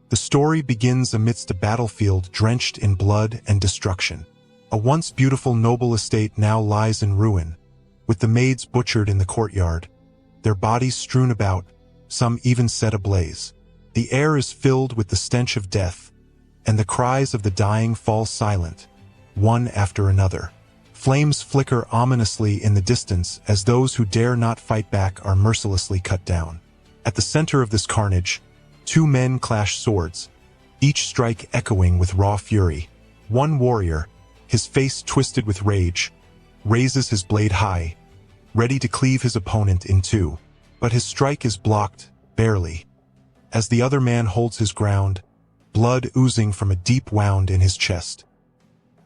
The story begins amidst a battlefield drenched in blood and destruction. A once beautiful noble estate now lies in ruin, with the maids butchered in the courtyard, their bodies strewn about, some even set ablaze. The air is filled with the stench of death, and the cries of the dying fall silent, one after another. Flames flicker ominously in the distance as those who dare not fight back are mercilessly cut down. At the center of this carnage, two men clash swords, each strike echoing with raw fury. One warrior, his face twisted with rage, raises his blade high, ready to cleave his opponent in two. But his strike is blocked, barely. As the other man holds his ground, blood oozing from a deep wound in his chest.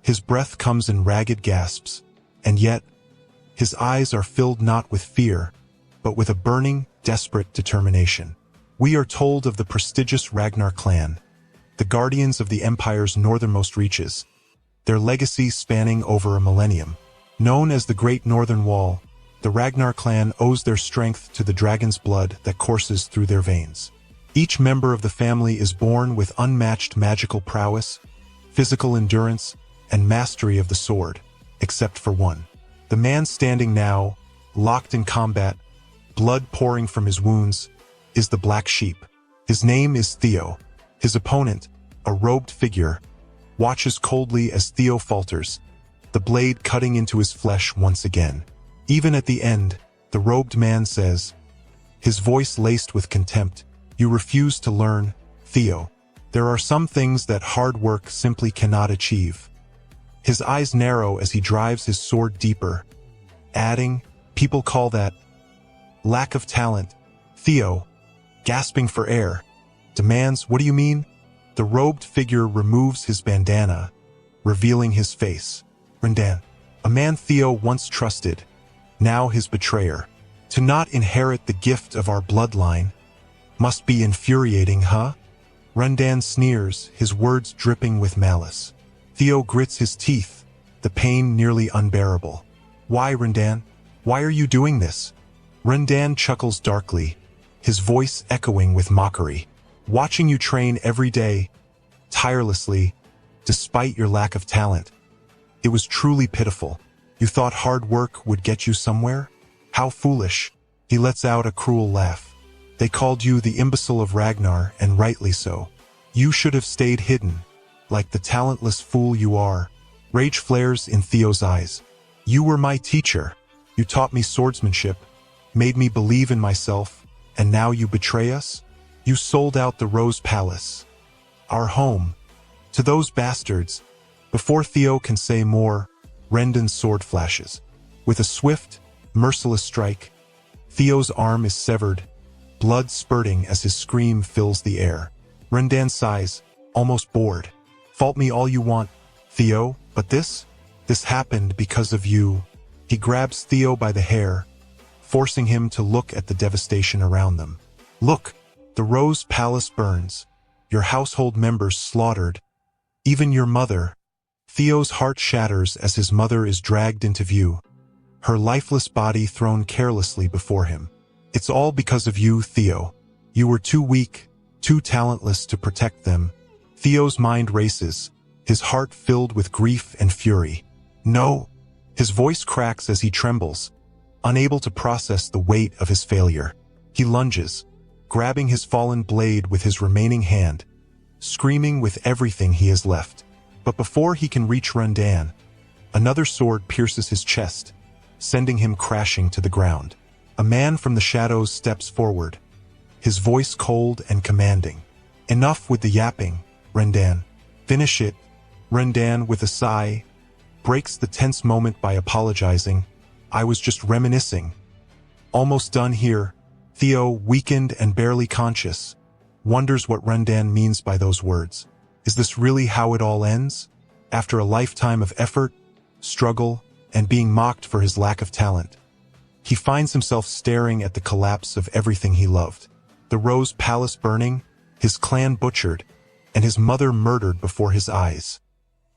His breath comes in ragged gasps, and yet, his eyes are filled not with fear, but with a burning, desperate determination. We are told of the prestigious Ragnar clan, the guardians of the Empire's northernmost reaches, their legacy spanning over a millennium. Known as the Great Northern Wall, the Ragnar clan owes their strength to the dragon's blood that courses through their veins. Each member of the family is born with unmatched magical prowess, physical endurance, and mastery of the sword, except for one. The man standing now, locked in combat, blood pouring from his wounds, is the Black Sheep. His name is Theo. His opponent, a robed figure, watches coldly as Theo falters, the blade cutting into his flesh once again. Even at the end, the robed man says, his voice laced with contempt, "You refuse to learn, Theo. There are some things that hard work simply cannot achieve." His eyes narrow as he drives his sword deeper, adding, "People call that lack of talent." Theo, gasping for air, demands, "What do you mean?" The robed figure removes his bandana, revealing his face. Rendan, a man Theo once trusted, now his betrayer. To not inherit the gift of our bloodline must be infuriating, huh? Rendan sneers, his words dripping with malice. Theo grits his teeth, the pain nearly unbearable. "Why, Rendan? Why are you doing this?" Rendan chuckles darkly, his voice echoing with mockery. "Watching you train every day, tirelessly, despite your lack of talent. It was truly pitiful. You thought hard work would get you somewhere? How foolish." He lets out a cruel laugh. "They called you the imbecile of Ragnar, and rightly so. You should have stayed hidden, like the talentless fool you are." Rage flares in Theo's eyes. "You were my teacher. You taught me swordsmanship, made me believe in myself, and now you betray us? You sold out the Rose Palace, our home, to those bastards." Before Theo can say more, Rendan's sword flashes. With a swift, merciless strike, Theo's arm is severed, blood spurting as his scream fills the air. Rendan sighs, almost bored. "Fault me all you want, Theo, but this happened because of you." He grabs Theo by the hair, forcing him to look at the devastation around them. "Look, the Rose Palace burns, your household members slaughtered, even your mother." Theo's heart shatters as his mother is dragged into view, her lifeless body thrown carelessly before him. "It's all because of you, Theo. You were too weak, too talentless to protect them." Theo's mind races, his heart filled with grief and fury. "No!" His voice cracks as he trembles, unable to process the weight of his failure. He lunges, grabbing his fallen blade with his remaining hand, screaming with everything he has left. But before he can reach Rendan, another sword pierces his chest, sending him crashing to the ground. A man from the shadows steps forward, his voice cold and commanding. "Enough with the yapping, Rendan. Finish it." Rendan, with a sigh, breaks the tense moment by apologizing. "I was just reminiscing." Almost done here, Theo, weakened and barely conscious, wonders what Rendan means by those words. Is this really how it all ends? After a lifetime of effort, struggle, and being mocked for his lack of talent, he finds himself staring at the collapse of everything he loved. The Rose Palace burning, his clan butchered, and his mother murdered before his eyes.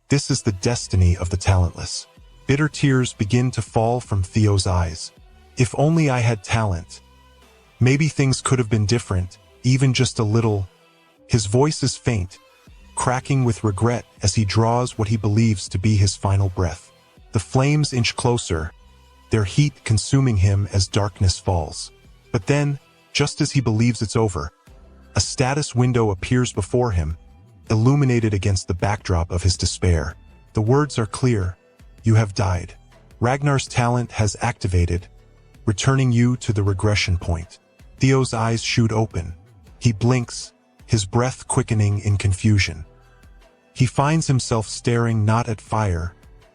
This is the destiny of the talentless. Bitter tears begin to fall from Theo's eyes. "If only I had talent. Maybe things could have been different, even just a little." His voice is faint, cracking with regret as he draws what he believes to be his final breath. The flames inch closer, their heat consuming him as darkness falls. But then, just as he believes it's over, a status window appears before him, illuminated against the backdrop of his despair. The words are clear: "You have died. Ragnar's talent has activated, returning you to the regression point." Theo's eyes shoot open. He blinks, his breath quickening in confusion. He finds himself staring not at fire,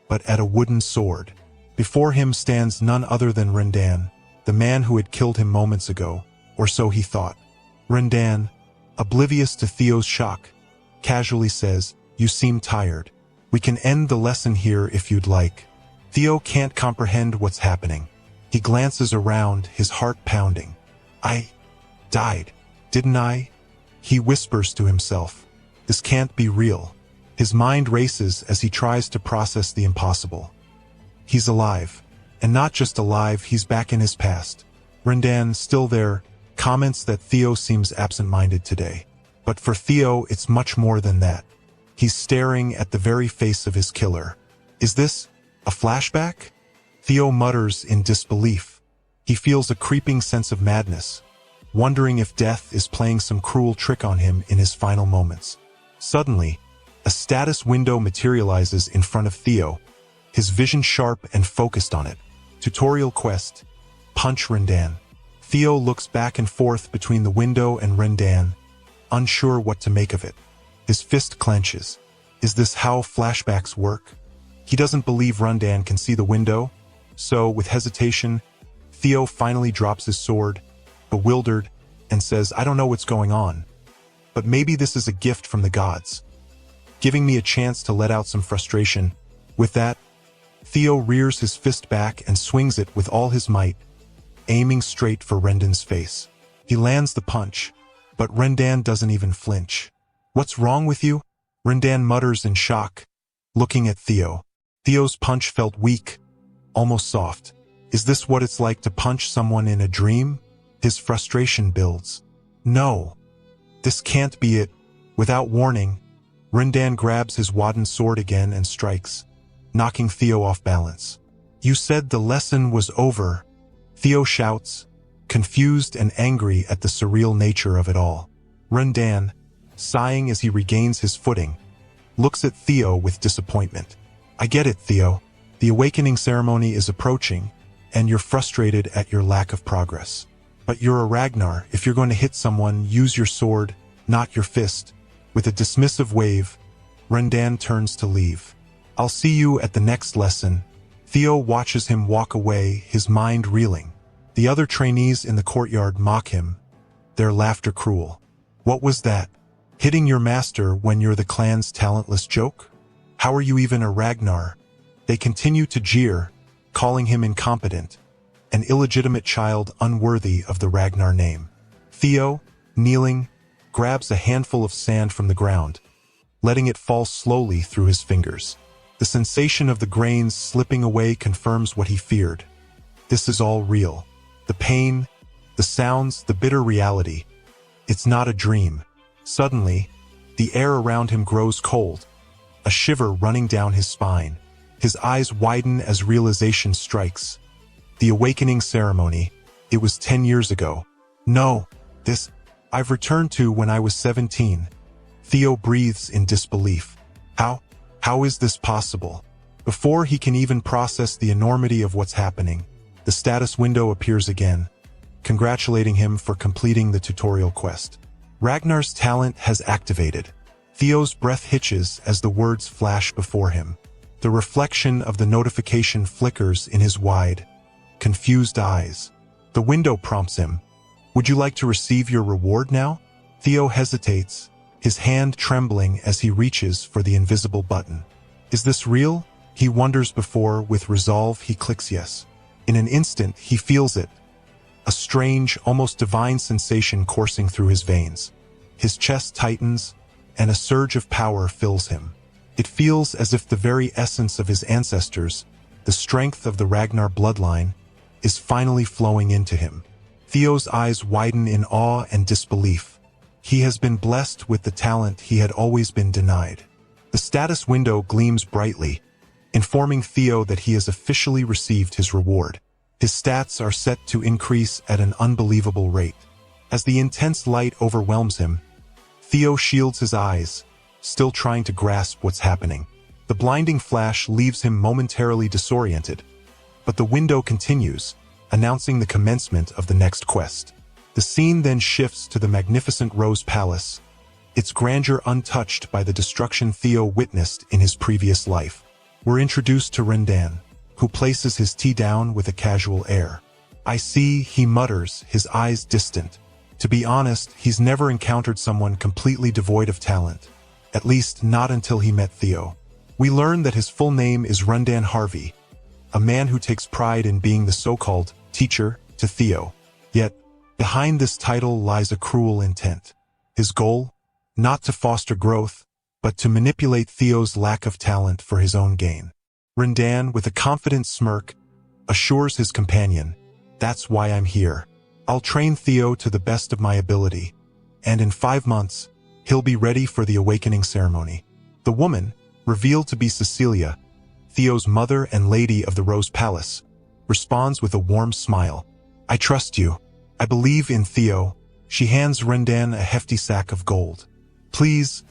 but at a wooden sword. Before him stands none other than Rendan, the man who had killed him moments ago, or so he thought. Rendan, oblivious to Theo's shock, casually says, "You seem tired. We can end the lesson here if you'd like." Theo can't comprehend what's happening. He glances around, his heart pounding. "I died, didn't I?" He whispers to himself. This can't be real. His mind races as he tries to process the impossible. He's alive. And not just alive, he's back in his past. Rendan, still there, comments that Theo seems absent-minded today. But for Theo, it's much more than that. He's staring at the very face of his killer. Is this a flashback? Theo mutters in disbelief. He feels a creeping sense of madness, wondering if death is playing some cruel trick on him in his final moments. Suddenly, a status window materializes in front of Theo, his vision sharp and focused on it. Tutorial quest: Punch Rendan. Theo looks back and forth between the window and Rendan, unsure what to make of it. His fist clenches. Is this how flashbacks work? He doesn't believe Rendan can see the window, so, with hesitation, Theo finally drops his sword, bewildered, and says, "I don't know what's going on. But maybe this is a gift from the gods, giving me a chance to let out some frustration." With that, Theo rears his fist back and swings it with all his might, aiming straight for Rendan's face. He lands the punch, but Rendan doesn't even flinch. "What's wrong with you?" Rendan mutters in shock, looking at Theo. Theo's punch felt weak, almost soft. Is this what it's like to punch someone in a dream? His frustration builds. No, this can't be it. Without warning, Rendan grabs his wadden sword again and strikes, knocking Theo off balance. "You said the lesson was over," Theo shouts, confused and angry at the surreal nature of it all. Rendan, sighing as he regains his footing, looks at Theo with disappointment. "I get it, Theo. The awakening ceremony is approaching, and you're frustrated at your lack of progress. But you're a Ragnar. If you're going to hit someone, use your sword, not your fist." With a dismissive wave, Rendan turns to leave. "I'll see you at the next lesson." Theo watches him walk away, his mind reeling. The other trainees in the courtyard mock him, their laughter cruel. What was that? Hitting your master when you're the clan's talentless joke? How are you even a Ragnar? They continue to jeer, calling him incompetent, an illegitimate child unworthy of the Ragnar name. Theo, kneeling, grabs a handful of sand from the ground, letting it fall slowly through his fingers. The sensation of the grains slipping away confirms what he feared. This is all real. The pain, the sounds, the bitter reality. It's not a dream. Suddenly, the air around him grows cold, a shiver running down his spine. His eyes widen as realization strikes. The awakening ceremony. It was 10 years ago. No, this I've returned to when I was 17. Theo breathes in disbelief. How is this possible? Before he can even process the enormity of what's happening, the status window appears again, congratulating him for completing the tutorial quest. Ragnar's talent has activated. Theo's breath hitches as the words flash before him. The reflection of the notification flickers in his wide, confused eyes. The window prompts him. "Would you like to receive your reward now?" Theo hesitates, his hand trembling as he reaches for the invisible button. Is this real? He wonders before, with resolve, he clicks yes. In an instant, he feels it. A strange, almost divine sensation coursing through his veins. His chest tightens, and a surge of power fills him. It feels as if the very essence of his ancestors, the strength of the Ragnar bloodline, is finally flowing into him. Theo's eyes widen in awe and disbelief. He has been blessed with the talent he had always been denied. The status window gleams brightly, informing Theo that he has officially received his reward. His stats are set to increase at an unbelievable rate. As the intense light overwhelms him, Theo shields his eyes, still trying to grasp what's happening. The blinding flash leaves him momentarily disoriented, but the window continues, announcing the commencement of the next quest. The scene then shifts to the magnificent Rose Palace, its grandeur untouched by the destruction Theo witnessed in his previous life. We're introduced to Rendan, who places his tea down with a casual air. "I see," he mutters, his eyes distant. To be honest, he's never encountered someone completely devoid of talent. At least, not until he met Theo. We learn that his full name is Rendan Harvey, a man who takes pride in being the so-called teacher to Theo. Yet, behind this title lies a cruel intent. His goal? Not to foster growth, but to manipulate Theo's lack of talent for his own gain. Rendan, with a confident smirk, assures his companion, "That's why I'm here. I'll train Theo to the best of my ability, and in 5 months, he'll be ready for the awakening ceremony." The woman, revealed to be Cecilia, Theo's mother and lady of the Rose Palace, responds with a warm smile. "I trust you. I believe in Theo." She hands Rendan a hefty sack of gold. "Please,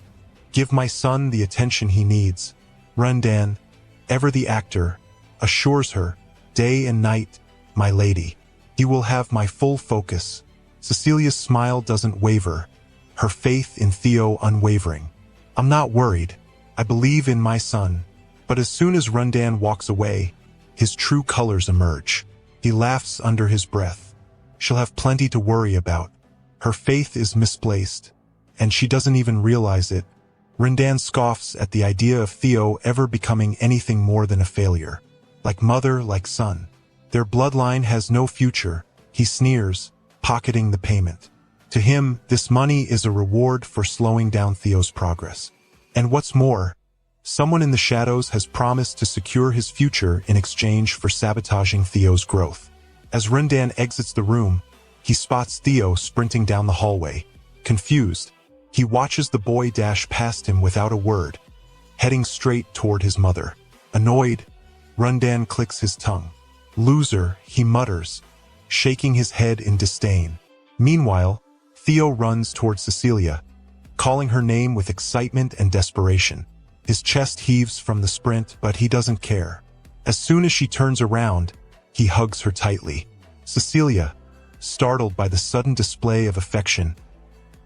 give my son the attention he needs." Rendan, ever the actor, assures her, "Day and night, my lady. He will have my full focus." Cecilia's smile doesn't waver, her faith in Theo unwavering. "I'm not worried. I believe in my son." But as soon as Rendan walks away, his true colors emerge. He laughs under his breath. She'll have plenty to worry about. Her faith is misplaced, and she doesn't even realize it. Rendan scoffs at the idea of Theo ever becoming anything more than a failure. Like mother, like son. Their bloodline has no future, he sneers, pocketing the payment. To him, this money is a reward for slowing down Theo's progress. And what's more, someone in the shadows has promised to secure his future in exchange for sabotaging Theo's growth. As Rendan exits the room, he spots Theo sprinting down the hallway. Confused, he watches the boy dash past him without a word, heading straight toward his mother. Annoyed, Rendan clicks his tongue. "Loser," he mutters, shaking his head in disdain. Meanwhile, Theo runs toward Cecilia, calling her name with excitement and desperation. His chest heaves from the sprint, but he doesn't care. As soon as she turns around, he hugs her tightly. Cecilia, startled by the sudden display of affection,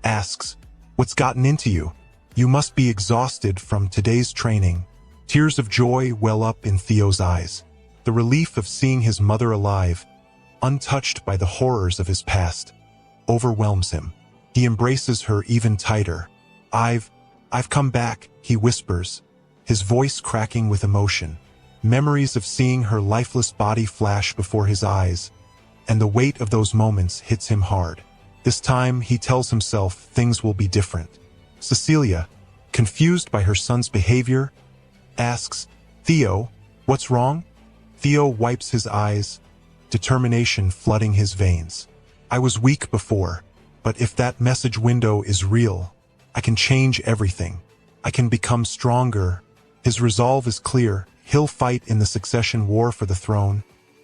asks, "What's gotten into you? You must be exhausted from today's training." Tears of joy well up in Theo's eyes. The relief of seeing his mother alive, untouched by the horrors of his past, overwhelms him. He embraces her even tighter. I've come back," he whispers, his voice cracking with emotion. Memories of seeing her lifeless body flash before his eyes, and the weight of those moments hits him hard. This time, he tells himself things will be different. Cecilia, confused by her son's behavior, asks, "Theo, what's wrong?" Theo wipes his eyes, determination flooding his veins. "I was weak before, but if that message window is real, I can change everything. I can become stronger." His resolve is clear. He'll fight in the succession war for the throne,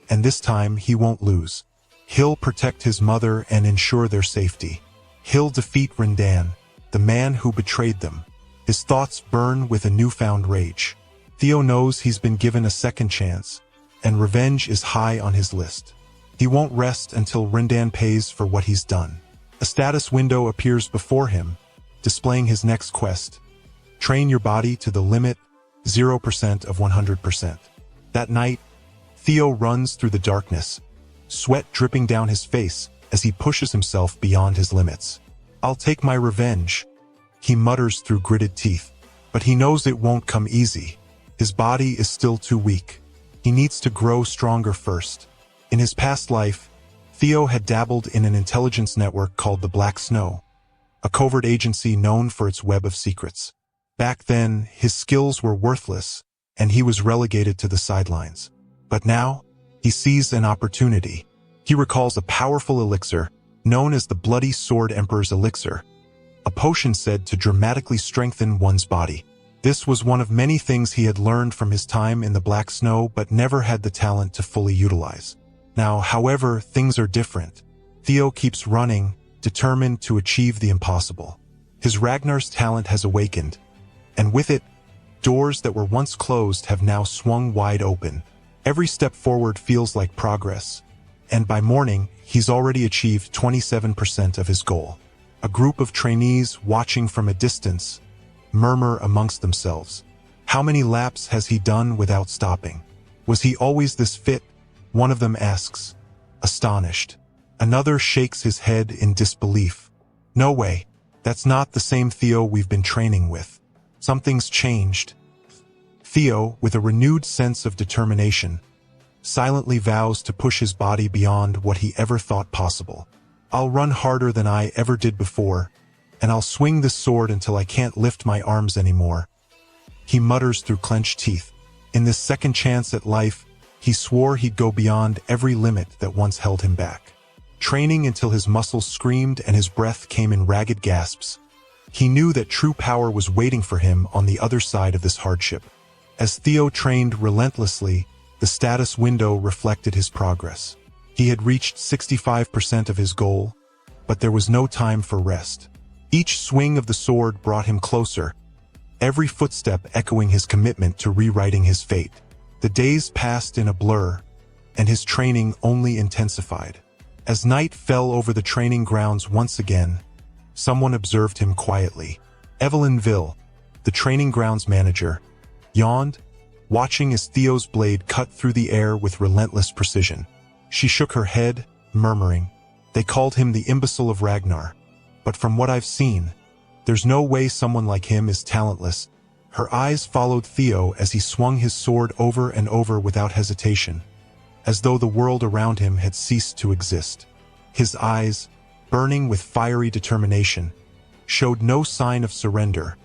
and this time he won't lose. He'll protect his mother and ensure their safety. He'll defeat Rendan, the man who betrayed them. His thoughts burn with a newfound rage. Theo knows he's been given a second chance, and revenge is high on his list. He won't rest until Rendan pays for what he's done. A status window appears before him, displaying his next quest. Train your body to the limit, 0% of 100%. That night, Theo runs through the darkness, sweat dripping down his face as he pushes himself beyond his limits. "I'll take my revenge," he mutters through gritted teeth, but he knows it won't come easy. His body is still too weak. He needs to grow stronger first. In his past life, Theo had dabbled in an intelligence network called the Black Snow, a covert agency known for its web of secrets. Back then, his skills were worthless, and he was relegated to the sidelines. But now, he sees an opportunity. He recalls a powerful elixir, known as the Bloody Sword Emperor's Elixir, a potion said to dramatically strengthen one's body. This was one of many things he had learned from his time in the Black Snow but never had the talent to fully utilize. Now, however, things are different. Theo keeps running, determined to achieve the impossible. His Ragnar's talent has awakened, and with it, doors that were once closed have now swung wide open. Every step forward feels like progress, and by morning, he's already achieved 27% of his goal. A group of trainees watching from a distance murmur amongst themselves. How many laps has he done without stopping? Was he always this fit? One of them asks, astonished. Another shakes his head in disbelief. No way, that's not the same Theo we've been training with. Something's changed. Theo, with a renewed sense of determination, silently vows to push his body beyond what he ever thought possible. I'll run harder than I ever did before, and I'll swing this sword until I can't lift my arms anymore. He mutters through clenched teeth. In this second chance at life, he swore he'd go beyond every limit that once held him back. Training until his muscles screamed and his breath came in ragged gasps, he knew that true power was waiting for him on the other side of this hardship. As Theo trained relentlessly, the status window reflected his progress. He had reached 65% of his goal, but there was no time for rest. Each swing of the sword brought him closer, every footstep echoing his commitment to rewriting his fate. The days passed in a blur, and his training only intensified. As night fell over the training grounds once again, someone observed him quietly. Evelyn Ville, the training grounds manager, yawned, watching as Theo's blade cut through the air with relentless precision. She shook her head, murmuring, "They called him the imbecile of Ragnar. But from what I've seen, there's no way someone like him is talentless." Her eyes followed Theo as he swung his sword over and over without hesitation, as though the world around him had ceased to exist. His eyes, burning with fiery determination, showed no sign of surrender,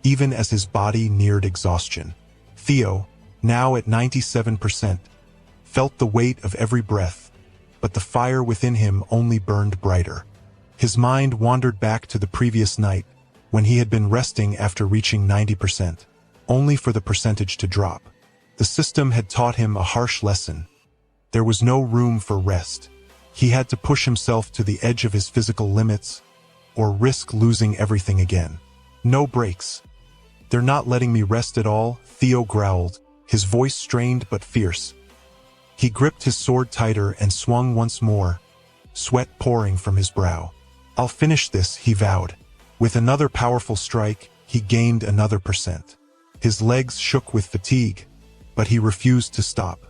even as his body neared exhaustion. Theo, now at 97%, felt the weight of every breath, but the fire within him only burned brighter. His mind wandered back to the previous night, when he had been resting after reaching 90%, only for the percentage to drop. The system had taught him a harsh lesson. There was no room for rest. He had to push himself to the edge of his physical limits, or risk losing everything again. No breaks. "They're not letting me rest at all," Theo growled, his voice strained but fierce. He gripped his sword tighter and swung once more, sweat pouring from his brow. "I'll finish this," he vowed. With another powerful strike, he gained another percent. His legs shook with fatigue, but he refused to stop.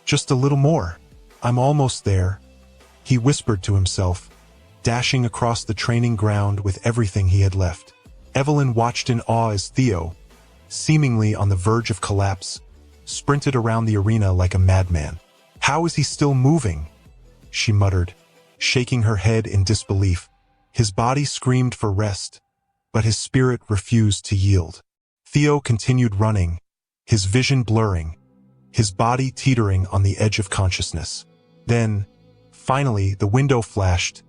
"Just a little more. I'm almost there," he whispered to himself, dashing across the training ground with everything he had left. Evelyn watched in awe as Theo, seemingly on the verge of collapse, sprinted around the arena like a madman. "How is he still moving?" she muttered, shaking her head in disbelief. His body screamed for rest, but his spirit refused to yield. Theo continued running, his vision blurring, his body teetering on the edge of consciousness. Then, finally, the window flashed.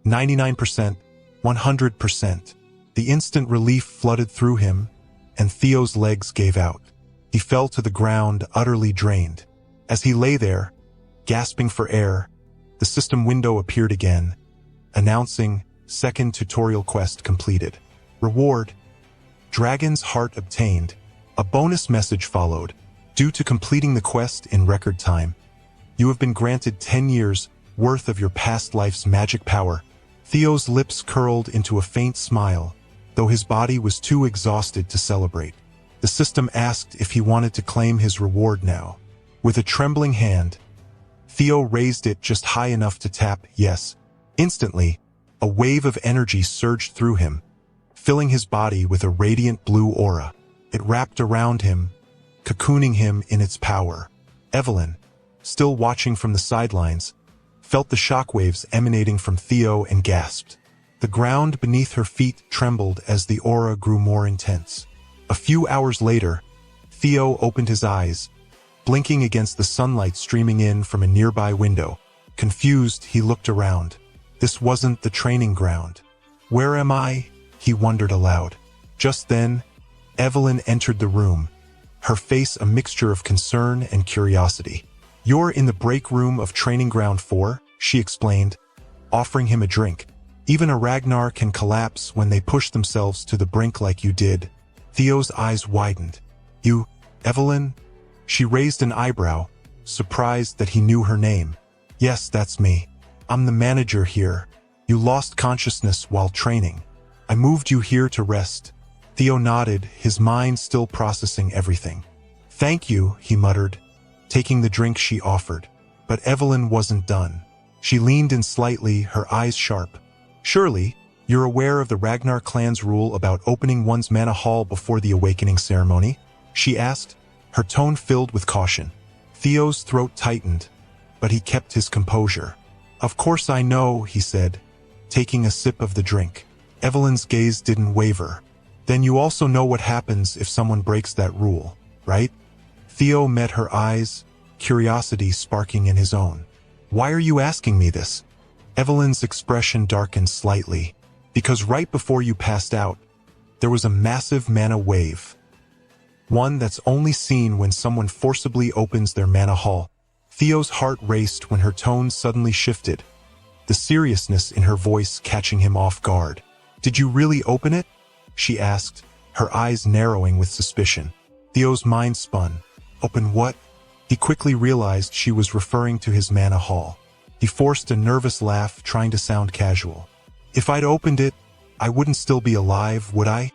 99%, 100%. The instant relief flooded through him, and Theo's legs gave out. He fell to the ground, utterly drained. As he lay there, gasping for air, the system window appeared again, announcing, "Second tutorial quest completed. Reward: Dragon's Heart obtained." A bonus message followed. "Due to completing the quest in record time, you have been granted 10 years worth of your past life's magic power." Theo's lips curled into a faint smile, though his body was too exhausted to celebrate. The system asked if he wanted to claim his reward now. With a trembling hand, Theo raised it just high enough to tap yes. Instantly, a wave of energy surged through him, filling his body with a radiant blue aura. It wrapped around him, cocooning him in its power. Evelyn, still watching from the sidelines, felt the shockwaves emanating from Theo and gasped. The ground beneath her feet trembled as the aura grew more intense. A few hours later, Theo opened his eyes, blinking against the sunlight streaming in from a nearby window. Confused, he looked around. This wasn't the training ground. "Where am I?" he wondered aloud. Just then, Evelyn entered the room, her face a mixture of concern and curiosity. "You're in the break room of Training Ground 4, she explained, offering him a drink. "Even a Ragnar can collapse when they push themselves to the brink like you did." Theo's eyes widened. "You, Evelyn?" She raised an eyebrow, surprised that he knew her name. "Yes, that's me. I'm the manager here. You lost consciousness while training. I moved you here to rest." Theo nodded, his mind still processing everything. "Thank you," he muttered, taking the drink she offered. But Evelyn wasn't done. She leaned in slightly, her eyes sharp. "Surely, you're aware of the Ragnar clan's rule about opening one's mana hall before the awakening ceremony?" she asked, her tone filled with caution. Theo's throat tightened, but he kept his composure. "Of course I know," he said, taking a sip of the drink. Evelyn's gaze didn't waver. "Then you also know what happens if someone breaks that rule, right?" Theo met her eyes, curiosity sparking in his own. "Why are you asking me this?" Evelyn's expression darkened slightly. "Because right before you passed out, there was a massive mana wave. One that's only seen when someone forcibly opens their mana hall." Theo's heart raced when her tone suddenly shifted, the seriousness in her voice catching him off guard. "Did you really open it?" she asked, her eyes narrowing with suspicion. Theo's mind spun. "Open what?" He quickly realized she was referring to his mana hall. He forced a nervous laugh, trying to sound casual. "If I'd opened it, I wouldn't still be alive, would I?"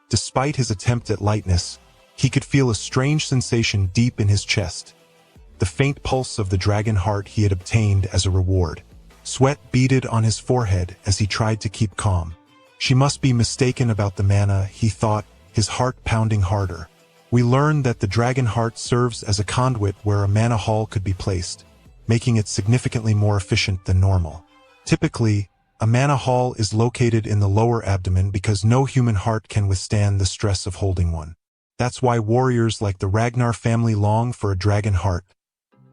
Despite his attempt at lightness, he could feel a strange sensation deep in his chest. The faint pulse of the dragon heart he had obtained as a reward. Sweat beaded on his forehead as he tried to keep calm. She must be mistaken about the mana, he thought, his heart pounding harder. We learned that the dragon heart serves as a conduit where a mana hall could be placed, making it significantly more efficient than normal. Typically, a mana hall is located in the lower abdomen because no human heart can withstand the stress of holding one. That's why warriors like the Ragnar family long for a dragon heart.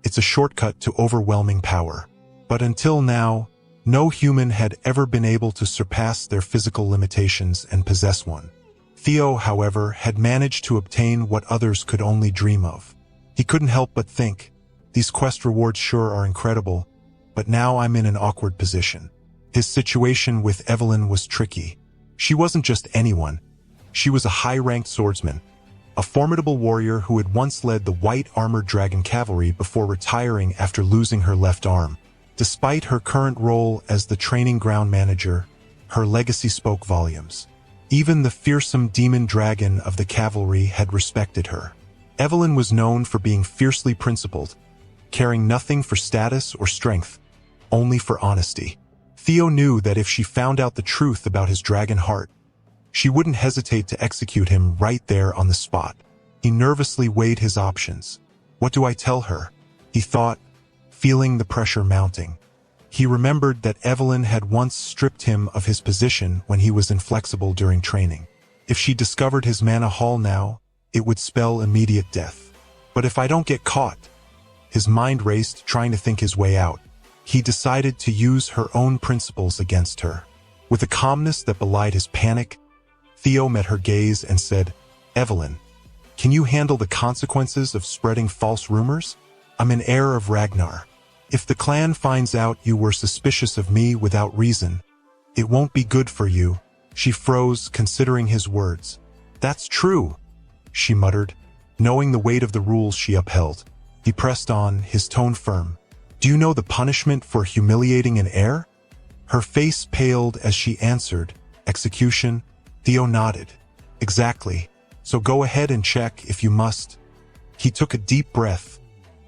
It's a shortcut to overwhelming power. But until now, no human had ever been able to surpass their physical limitations and possess one. Theo, however, had managed to obtain what others could only dream of. He couldn't help but think, these quest rewards sure are incredible, but now I'm in an awkward position. His situation with Evelyn was tricky. She wasn't just anyone. She was a high-ranked swordsman, a formidable warrior who had once led the white armored dragon cavalry before retiring after losing her left arm. Despite her current role as the training ground manager, her legacy spoke volumes. Even the fearsome demon dragon of the cavalry had respected her. Evelyn was known for being fiercely principled, caring nothing for status or strength, only for honesty. Theo knew that if she found out the truth about his dragon heart, she wouldn't hesitate to execute him right there on the spot. He nervously weighed his options. "What do I tell her?" he thought, feeling the pressure mounting. He remembered that Evelyn had once stripped him of his position when he was inflexible during training. If she discovered his mana hall now, it would spell immediate death. But if I don't get caught? His mind raced, trying to think his way out. He decided to use her own principles against her. With a calmness that belied his panic, Theo met her gaze and said, "Evelyn, can you handle the consequences of spreading false rumors? I'm an heir of Ragnar. If the clan finds out you were suspicious of me without reason, it won't be good for you." She froze, considering his words. "That's true," she muttered, knowing the weight of the rules she upheld. He pressed on, his tone firm. "Do you know the punishment for humiliating an heir?" Her face paled as she answered, "Execution?" Theo nodded. "Exactly. So go ahead and check if you must." He took a deep breath,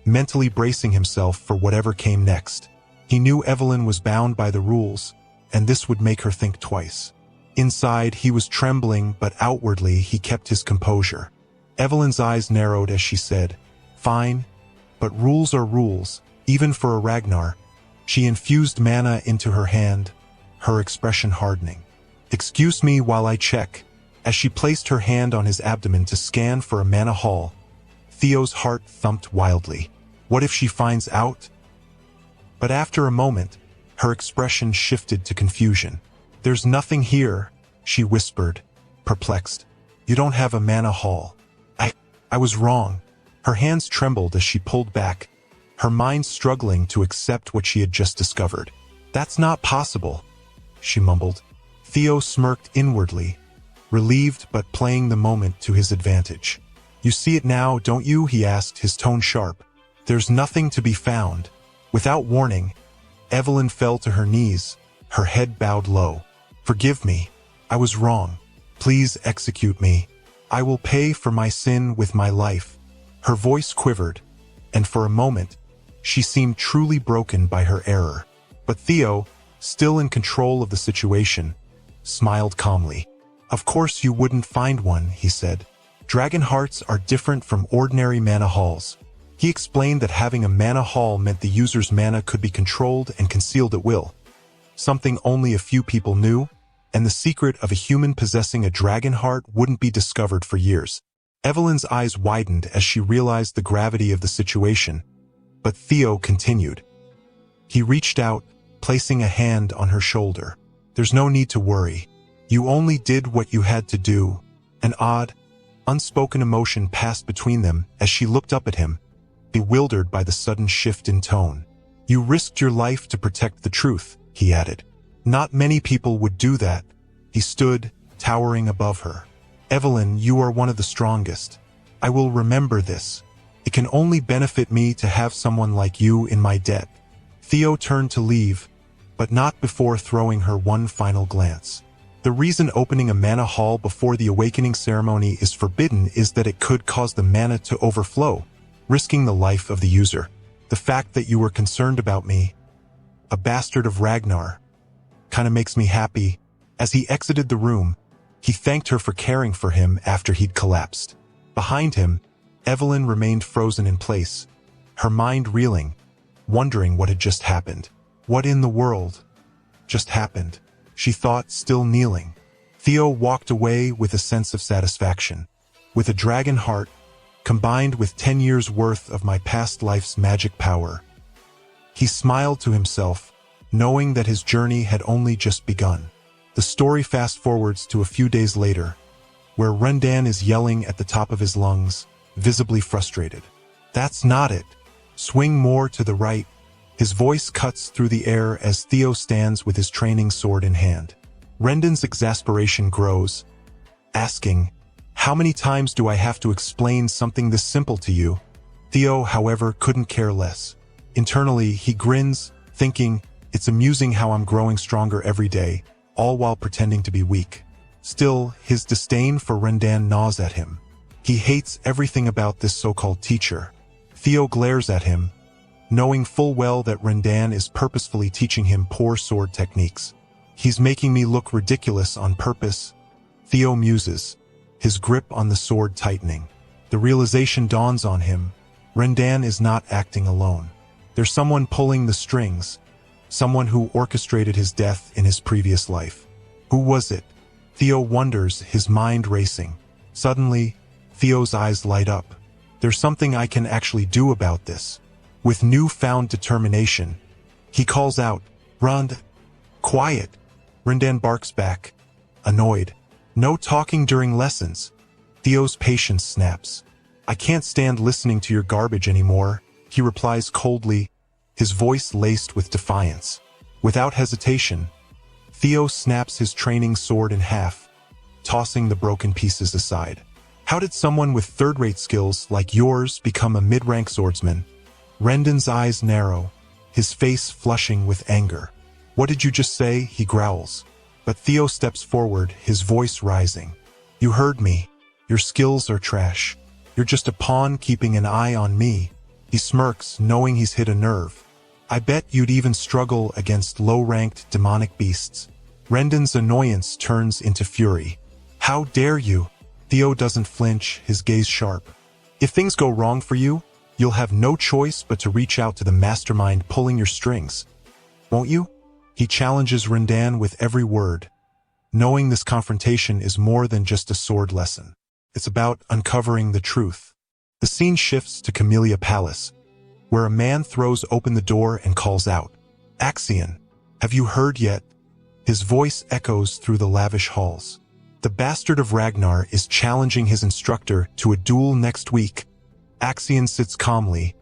mentally bracing himself for whatever came next. He knew Evelyn was bound by the rules, and this would make her think twice. Inside, he was trembling, but outwardly, he kept his composure. Evelyn's eyes narrowed as she said, "Fine, but rules are rules, even for a Ragnar." She infused mana into her hand, her expression hardening. "Excuse me while I check." As she placed her hand on his abdomen to scan for a mana hall, Theo's heart thumped wildly. What if she finds out? But after a moment, her expression shifted to confusion. "There's nothing here," she whispered, perplexed. You don't have a mana hall. I was wrong. Her hands trembled as she pulled back, her mind struggling to accept what she had just discovered. That's not possible, she mumbled. Theo smirked inwardly, relieved but playing the moment to his advantage. You see it now, don't you? He asked, his tone sharp. There's nothing to be found. Without warning, Evelyn fell to her knees, her head bowed low. Forgive me. I was wrong. Please execute me. I will pay for my sin with my life. Her voice quivered, and for a moment, she seemed truly broken by her error. But Theo, still in control of the situation, smiled calmly. Of course you wouldn't find one, he said. Dragon hearts are different from ordinary mana halls. He explained that having a mana hall meant the user's mana could be controlled and concealed at will, something only a few people knew, and the secret of a human possessing a dragon heart wouldn't be discovered for years. Evelyn's eyes widened as she realized the gravity of the situation, but Theo continued. He reached out, placing a hand on her shoulder. There's no need to worry. You only did what you had to do. An odd, unspoken emotion passed between them as she looked up at him, bewildered by the sudden shift in tone. You risked your life to protect the truth, he added. Not many people would do that. He stood, towering above her. Evelyn, you are one of the strongest. I will remember this. It can only benefit me to have someone like you in my debt. Theo turned to leave, but not before throwing her one final glance. The reason opening a mana hall before the awakening ceremony is forbidden is that it could cause the mana to overflow, risking the life of the user. The fact that you were concerned about me, a bastard of Ragnar, kinda makes me happy. As he exited the room, he thanked her for caring for him after he'd collapsed. Behind him, Evelyn remained frozen in place, her mind reeling, wondering what had just happened. What in the world just happened? She thought, still kneeling. Theo walked away with a sense of satisfaction. With a dragon heart, combined with 10 years' worth of my past life's magic power, he smiled to himself, knowing that his journey had only just begun. The story fast-forwards to a few days later, where Rendan is yelling at the top of his lungs, visibly frustrated. That's not it. Swing more to the right. His voice cuts through the air as Theo stands with his training sword in hand. Rendan's exasperation grows, asking, how many times do I have to explain something this simple to you? Theo, however, couldn't care less. Internally, he grins, thinking, it's amusing how I'm growing stronger every day, all while pretending to be weak. Still, his disdain for Rendan gnaws at him. He hates everything about this so-called teacher. Theo glares at him, knowing full well that Rendan is purposefully teaching him poor sword techniques. He's making me look ridiculous on purpose, Theo muses, his grip on the sword tightening. The realization dawns on him. Rendan is not acting alone. There's someone pulling the strings, someone who orchestrated his death in his previous life. Who was it? Theo wonders, his mind racing. Suddenly, Theo's eyes light up. There's something I can actually do about this. With newfound determination, he calls out, Rand, quiet. Rendan barks back, annoyed. No talking during lessons. Theo's patience snaps. I can't stand listening to your garbage anymore, he replies coldly, his voice laced with defiance. Without hesitation, Theo snaps his training sword in half, tossing the broken pieces aside. How did someone with third-rate skills like yours become a mid-rank swordsman? Rendan's eyes narrow, his face flushing with anger. What did you just say? He growls. But Theo steps forward, his voice rising. You heard me. Your skills are trash. You're just a pawn keeping an eye on me. He smirks, knowing he's hit a nerve. I bet you'd even struggle against low-ranked demonic beasts. Rendan's annoyance turns into fury. How dare you? Theo doesn't flinch, his gaze sharp. If things go wrong for you, you'll have no choice but to reach out to the mastermind pulling your strings. Won't you? He challenges Rendan with every word, knowing this confrontation is more than just a sword lesson. It's about uncovering the truth. The scene shifts to Camellia Palace, where a man throws open the door and calls out, Axion, have you heard yet? His voice echoes through the lavish halls. The bastard of Ragnar is challenging his instructor to a duel next week. Axion sits calmly,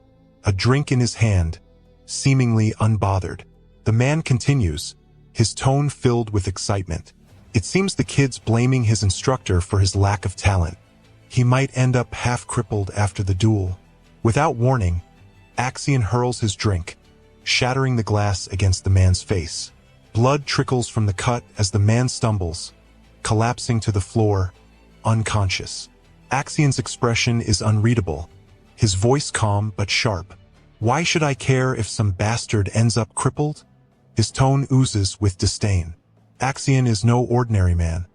a drink in his hand, seemingly unbothered. The man continues, his tone filled with excitement. It seems the kid's blaming his instructor for his lack of talent. He might end up half-crippled after the duel. Without warning, Axion hurls his drink, shattering the glass against the man's face. Blood trickles from the cut as the man stumbles, collapsing to the floor, unconscious. Axion's expression is unreadable, his voice calm but sharp. Why should I care if some bastard ends up crippled? His tone oozes with disdain. Axion is no ordinary man.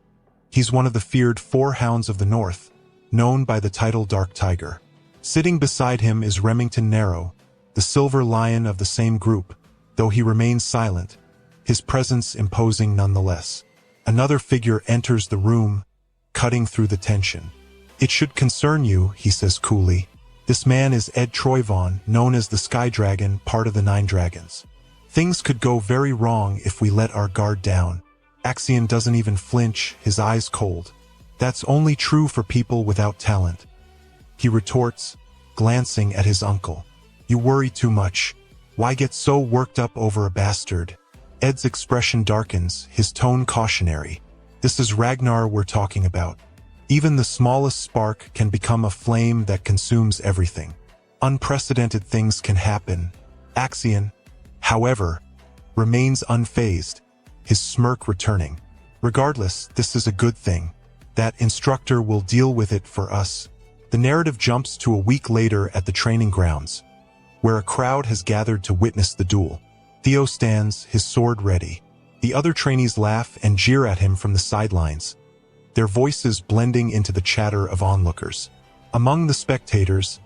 He's one of the feared 4 hounds of the North, known by the title Dark Tiger. Sitting beside him is Remington Narrow, the silver lion of the same group, though he remains silent, his presence imposing nonetheless. Another figure enters the room, cutting through the tension. It should concern you, he says coolly. This man is Ed Troyvon, known as the Sky Dragon, part of the 9 Dragons. Things could go very wrong if we let our guard down. Axion doesn't even flinch, his eyes cold. That's only true for people without talent. He retorts, glancing at his uncle. You worry too much. Why get so worked up over a bastard? Ed's expression darkens, his tone cautionary. This is Ragnar we're talking about. Even the smallest spark can become a flame that consumes everything. Unprecedented things can happen. Axion, however, remains unfazed, his smirk returning. Regardless, this is a good thing. That instructor will deal with it for us. The narrative jumps to a week later at the training grounds, where a crowd has gathered to witness the duel. Theo stands, his sword ready. The other trainees laugh and jeer at him from the sidelines, their voices blending into the chatter of onlookers. Among the spectators,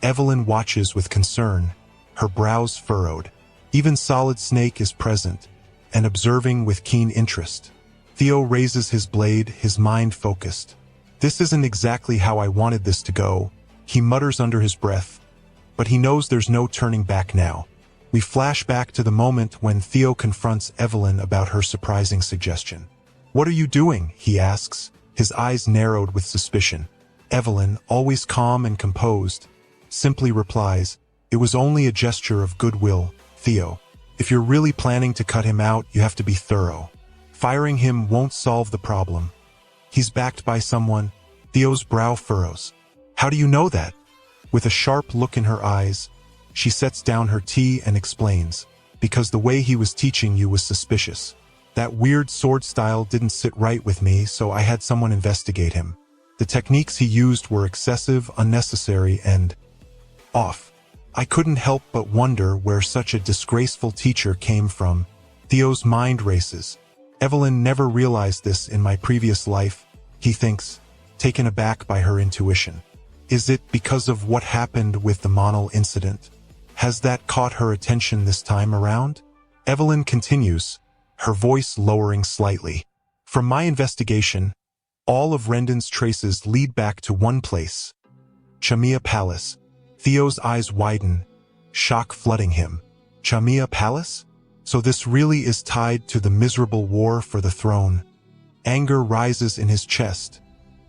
Evelyn watches with concern, her brows furrowed. Even Solid Snake is present, and observing with keen interest. Theo raises his blade, his mind focused. This isn't exactly how I wanted this to go, he mutters under his breath, but he knows there's no turning back now. We flash back to the moment when Theo confronts Evelyn about her surprising suggestion. What are you doing? He asks, his eyes narrowed with suspicion. Evelyn, always calm and composed, simply replies, it was only a gesture of goodwill, Theo. If you're really planning to cut him out, you have to be thorough. Firing him won't solve the problem. He's backed by someone. Theo's brow furrows. How do you know that? With a sharp look in her eyes, she sets down her tea and explains, because the way he was teaching you was suspicious. That weird sword style didn't sit right with me, so I had someone investigate him. The techniques he used were excessive, unnecessary, and off. I couldn't help but wonder where such a disgraceful teacher came from. Theo's mind races. Evelyn never realized this in my previous life, he thinks, taken aback by her intuition. Is it because of what happened with the Monal incident? Has that caught her attention this time around? Evelyn continues, her voice lowering slightly. From my investigation, all of Rendon's traces lead back to one place. Chamia Palace. Theo's eyes widen, shock flooding him. Chamia Palace? So this really is tied to the miserable war for the throne. Anger rises in his chest,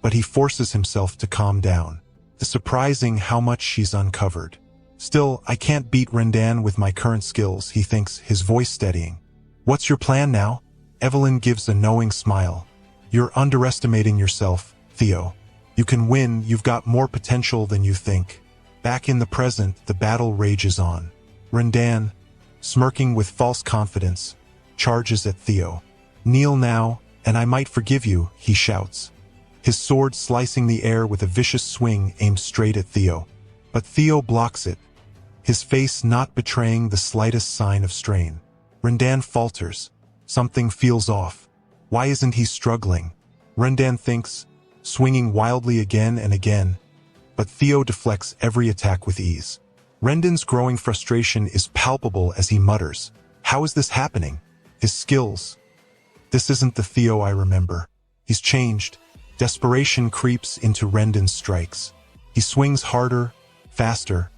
but he forces himself to calm down. It's surprising how much she's uncovered. Still, I can't beat Rendon with my current skills, he thinks, his voice steadying. What's your plan now? Evelyn gives a knowing smile. You're underestimating yourself, Theo. You can win, you've got more potential than you think. Back in the present, the battle rages on. Rendon, smirking with false confidence, charges at Theo. Kneel now, and I might forgive you, he shouts. His sword slicing the air with a vicious swing aimed straight at Theo. But Theo blocks it, his face not betraying the slightest sign of strain. Rendon falters. Something feels off. Why isn't he struggling? Rendon thinks, swinging wildly again and again, but Theo deflects every attack with ease. Rendon's growing frustration is palpable as he mutters, how is this happening? His skills. This isn't the Theo I remember. He's changed. Desperation creeps into Rendon's strikes. He swings harder, faster,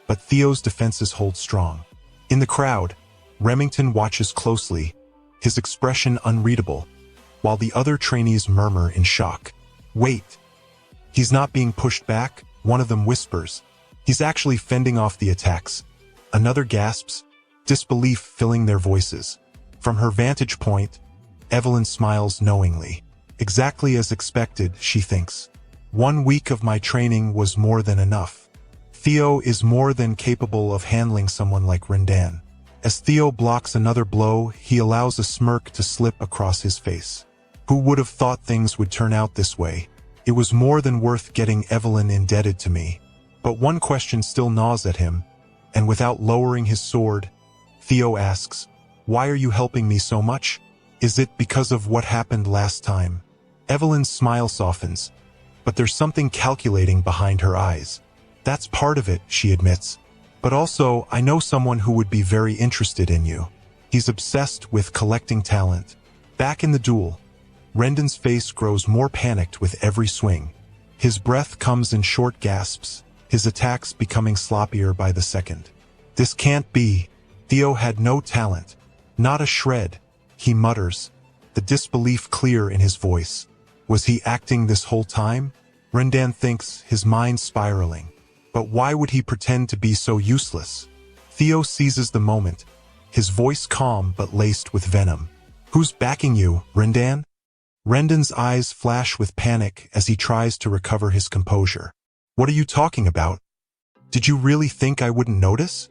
but Theo's defenses hold strong. In the crowd, Remington watches closely, his expression unreadable, while the other trainees murmur in shock. "Wait. He's not being pushed back," one of them whispers. "He's actually fending off the attacks." Another gasps, disbelief filling their voices. From her vantage point, Evelyn smiles knowingly. Exactly as expected, she thinks. 1 week of my training was more than enough. Theo is more than capable of handling someone like Rindan. As Theo blocks another blow, he allows a smirk to slip across his face. Who would have thought things would turn out this way? It was more than worth getting Evelyn indebted to me. But one question still gnaws at him, and without lowering his sword, Theo asks, "Why are you helping me so much? Is it because of what happened last time?" Evelyn's smile softens, but there's something calculating behind her eyes. "That's part of it," she admits. "But also, I know someone who would be very interested in you. He's obsessed with collecting talent." Back in the duel, Rendan's face grows more panicked with every swing. His breath comes in short gasps, his attacks becoming sloppier by the second. "This can't be. Theo had no talent. Not a shred," he mutters, the disbelief clear in his voice. Was he acting this whole time? Rendan thinks, his mind spiraling. But why would he pretend to be so useless? Theo seizes the moment, his voice calm but laced with venom. "Who's backing you, Rendan?" Rendan's eyes flash with panic as he tries to recover his composure. "What are you talking about? Did you really think I wouldn't notice?"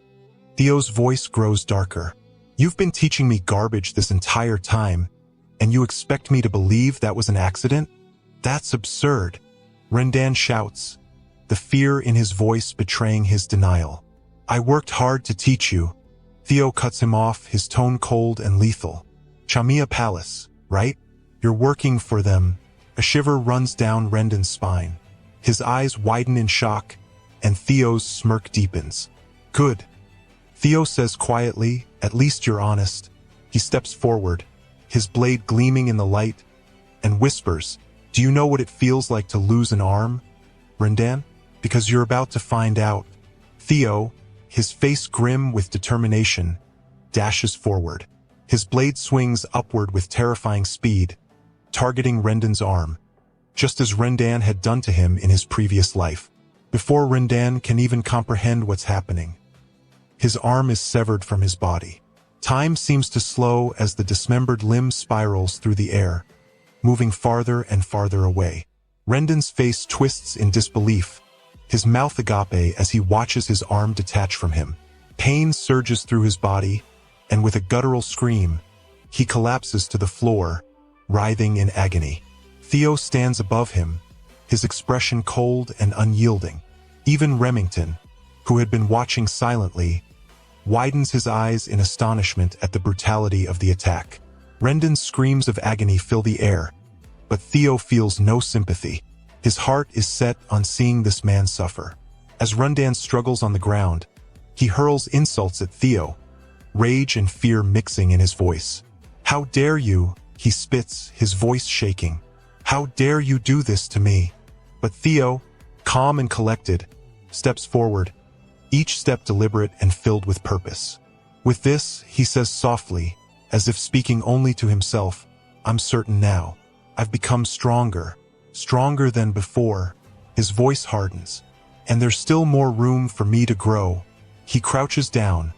Theo's voice grows darker. "You've been teaching me garbage this entire time, and you expect me to believe that was an accident? That's absurd." Rendan shouts, the fear in his voice betraying his denial. "I worked hard to teach you." Theo cuts him off, his tone cold and lethal. "Chamia Palace, right? You're working for them." A shiver runs down Rendan's spine. His eyes widen in shock, and Theo's smirk deepens. "Good," Theo says quietly, "at least you're honest." He steps forward, his blade gleaming in the light, and whispers, "Do you know what it feels like to lose an arm, Rendan? Because you're about to find out." Theo, his face grim with determination, dashes forward. His blade swings upward with terrifying speed, targeting Rendan's arm, just as Rendan had done to him in his previous life. Before Rendan can even comprehend what's happening, his arm is severed from his body. Time seems to slow as the dismembered limb spirals through the air, moving farther and farther away. Rendan's face twists in disbelief, his mouth agape as he watches his arm detach from him. Pain surges through his body, and with a guttural scream, he collapses to the floor, writhing in agony. Theo stands above him, his expression cold and unyielding. Even Remington, who had been watching silently, widens his eyes in astonishment at the brutality of the attack. Rendan's screams of agony fill the air, but Theo feels no sympathy. His heart is set on seeing this man suffer. As Rendan struggles on the ground, he hurls insults at Theo, rage and fear mixing in his voice. "How dare you?" he spits, his voice shaking. "How dare you do this to me?" But Theo, calm and collected, steps forward, each step deliberate and filled with purpose. With this, he says softly, as if speaking only to himself, "I'm certain now. I've become stronger, stronger than before." His voice hardens, and there's still more room for me to grow. He crouches down,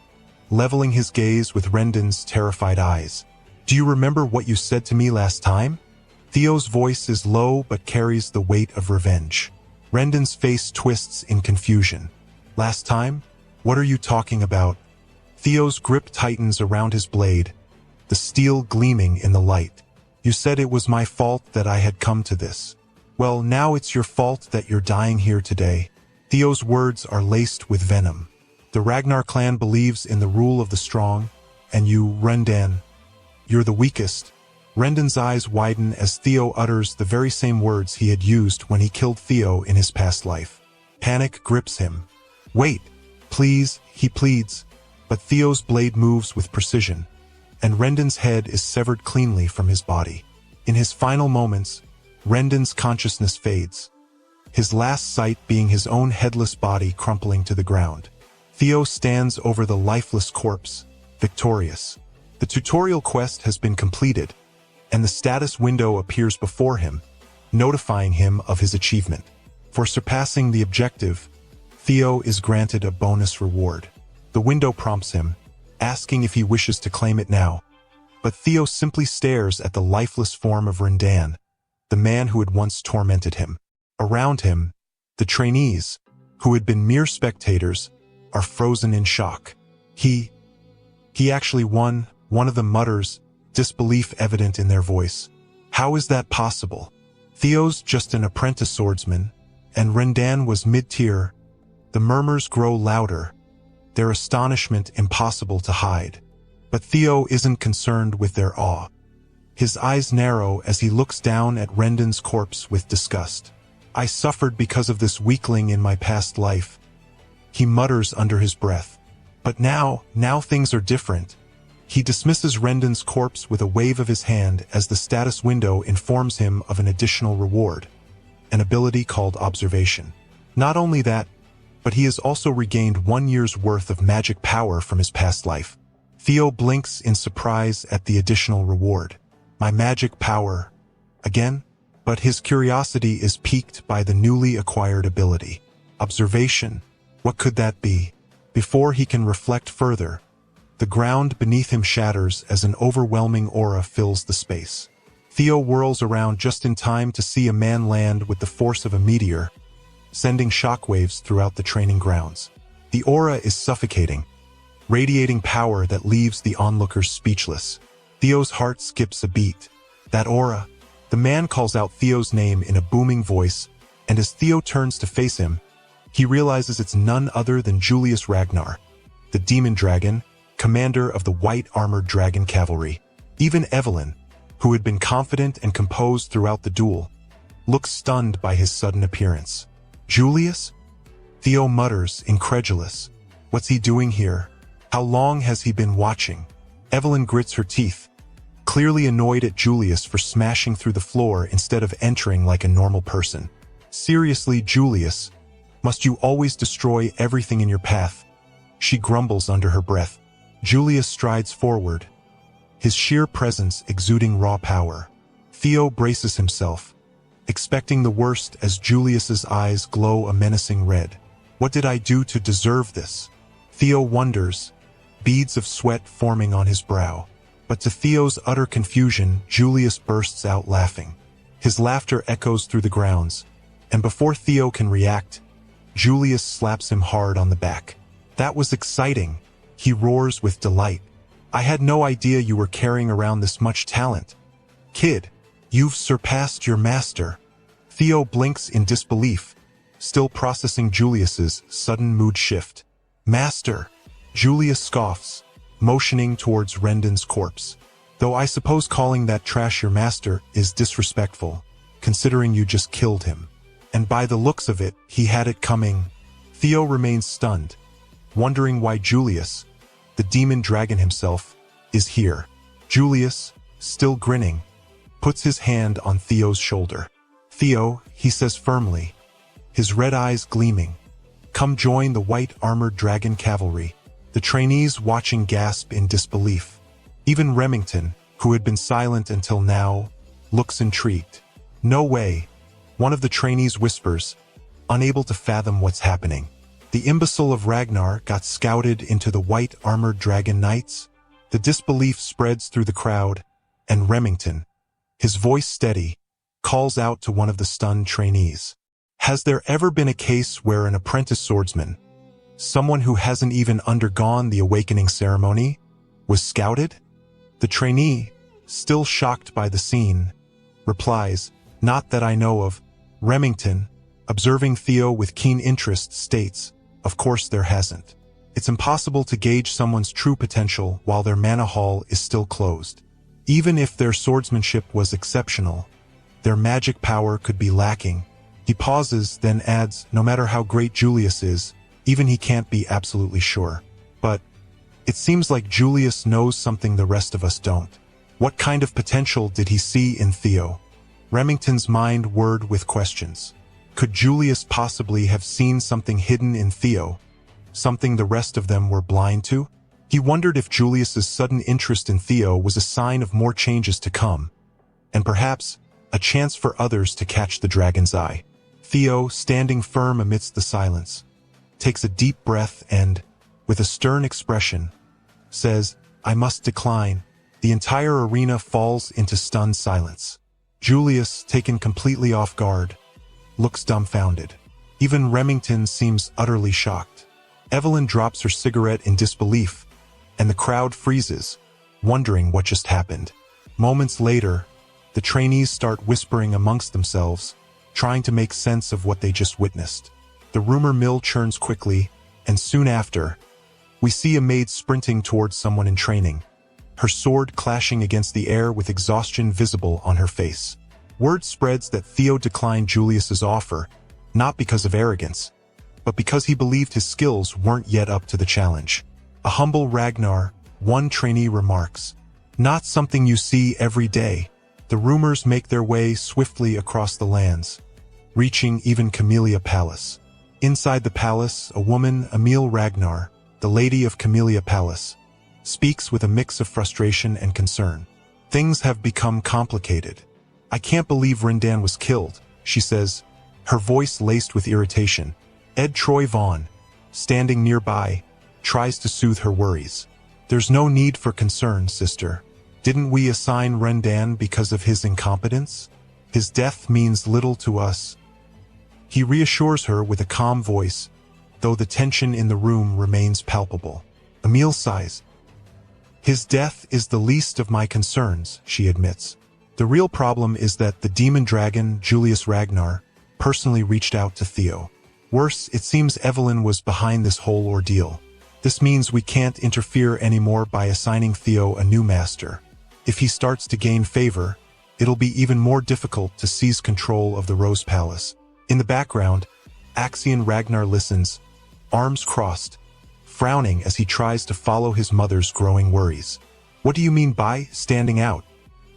leveling his gaze with Rendan's terrified eyes. "Do you remember what you said to me last time?" Theo's voice is low but carries the weight of revenge. Rendan's face twists in confusion. "Last time? What are you talking about?" Theo's grip tightens around his blade, the steel gleaming in the light. "You said it was my fault that I had come to this. Well, now it's your fault that you're dying here today." Theo's words are laced with venom. "The Ragnar clan believes in the rule of the strong, and you, Rendan, you're the weakest." Rendan's eyes widen as Theo utters the very same words he had used when he killed Theo in his past life. Panic grips him. "Wait, please," he pleads, but Theo's blade moves with precision, and Rendan's head is severed cleanly from his body. In his final moments, Rendan's consciousness fades, his last sight being his own headless body crumpling to the ground. Theo stands over the lifeless corpse, victorious. The tutorial quest has been completed, and the status window appears before him, notifying him of his achievement. For surpassing the objective, Theo is granted a bonus reward. The window prompts him, asking if he wishes to claim it now. But Theo simply stares at the lifeless form of Rendan, the man who had once tormented him. Around him, the trainees, who had been mere spectators, are frozen in shock. He actually won, one of them mutters, disbelief evident in their voice. How is that possible? Theo's just an apprentice swordsman, and Rendan was mid-tier. The murmurs grow louder, their astonishment impossible to hide. But Theo isn't concerned with their awe. His eyes narrow as he looks down at Rendan's corpse with disgust. I suffered because of this weakling in my past life, he mutters under his breath. But now things are different. He dismisses Rendan's corpse with a wave of his hand as the status window informs him of an additional reward, an ability called Observation. Not only that, but he has also regained 1 year's worth of magic power from his past life. Theo blinks in surprise at the additional reward. My magic power. Again? But his curiosity is piqued by the newly acquired ability. Observation. What could that be? Before he can reflect further, the ground beneath him shatters as an overwhelming aura fills the space. Theo whirls around just in time to see a man land with the force of a meteor, sending shockwaves throughout the training grounds. The aura is suffocating, radiating power that leaves the onlookers speechless. Theo's heart skips a beat. That aura. The man calls out Theo's name in a booming voice, and as Theo turns to face him, he realizes it's none other than Julius Ragnar, the demon dragon, commander of the white-armored dragon cavalry. Even Evelyn, who had been confident and composed throughout the duel, looks stunned by his sudden appearance. Julius? Theo mutters, incredulous. What's he doing here? How long has he been watching? Evelyn grits her teeth, clearly annoyed at Julius for smashing through the floor instead of entering like a normal person. Seriously, Julius, must you always destroy everything in your path? She grumbles under her breath. Julius strides forward, his sheer presence exuding raw power. Theo braces himself, expecting the worst as Julius's eyes glow a menacing red. What did I do to deserve this? Theo wonders, beads of sweat forming on his brow. But to Theo's utter confusion, Julius bursts out laughing. His laughter echoes through the grounds, and before Theo can react, Julius slaps him hard on the back. That was exciting, he roars with delight. I had no idea you were carrying around this much talent. Kid, you've surpassed your master. Theo blinks in disbelief, still processing Julius's sudden mood shift. Master, Julius scoffs, motioning towards Rendan's corpse. Though I suppose calling that trash your master is disrespectful, considering you just killed him. And by the looks of it, he had it coming. Theo remains stunned, wondering why Julius, the demon dragon himself, is here. Julius, still grinning, puts his hand on Theo's shoulder. Theo, he says firmly, his red eyes gleaming, come join the white-armored dragon cavalry. The trainees watching gasp in disbelief. Even Remington, who had been silent until now, looks intrigued. No way, one of the trainees whispers, unable to fathom what's happening. The imbecile of Ragnar got scouted into the white-armored dragon knights? The disbelief spreads through the crowd, and Remington, his voice steady, calls out to one of the stunned trainees. Has there ever been a case where an apprentice swordsman, someone who hasn't even undergone the awakening ceremony, was scouted? The trainee, still shocked by the scene, replies, not that I know of. Remington, observing Theo with keen interest, states, of course there hasn't. It's impossible to gauge someone's true potential while their mana hall is still closed. Even if their swordsmanship was exceptional, their magic power could be lacking. He pauses, then adds, no matter how great Julius is, even he can't be absolutely sure. But it seems like Julius knows something the rest of us don't. What kind of potential did he see in Theo? Remington's mind whirred with questions. Could Julius possibly have seen something hidden in Theo? Something the rest of them were blind to? He wondered if Julius's sudden interest in Theo was a sign of more changes to come, and perhaps a chance for others to catch the dragon's eye. Theo, standing firm amidst the silence, takes a deep breath and, with a stern expression, says, "I must decline." The entire arena falls into stunned silence. Julius, taken completely off guard, looks dumbfounded. Even Remington seems utterly shocked. Evelyn drops her cigarette in disbelief, and the crowd freezes, wondering what just happened. Moments later, the trainees start whispering amongst themselves, trying to make sense of what they just witnessed. The rumor mill churns quickly, and soon after, we see a maid sprinting towards someone in training, her sword clashing against the air with exhaustion visible on her face. Word spreads that Theo declined Julius's offer, not because of arrogance, but because he believed his skills weren't yet up to the challenge. "A humble Ragnar," one trainee remarks. "Not something you see every day." The rumors make their way swiftly across the lands, reaching even Camellia Palace. Inside the palace, a woman, Emil Ragnar, the Lady of Camellia Palace, speaks with a mix of frustration and concern. "Things have become complicated. I can't believe Rindan was killed," she says, her voice laced with irritation. Ed Troy Vaughn, standing nearby, tries to soothe her worries. "There's no need for concern, sister. Didn't we assign Rindan because of his incompetence? His death means little to us." He reassures her with a calm voice, though the tension in the room remains palpable. Emil sighs. "His death is the least of my concerns," she admits. "The real problem is that the demon dragon, Julius Ragnar, personally reached out to Theo. Worse, it seems Evelyn was behind this whole ordeal. This means we can't interfere anymore by assigning Theo a new master. If he starts to gain favor, it'll be even more difficult to seize control of the Rose Palace." In the background, Axion Ragnar listens, arms crossed, frowning as he tries to follow his mother's growing worries. "What do you mean by standing out?"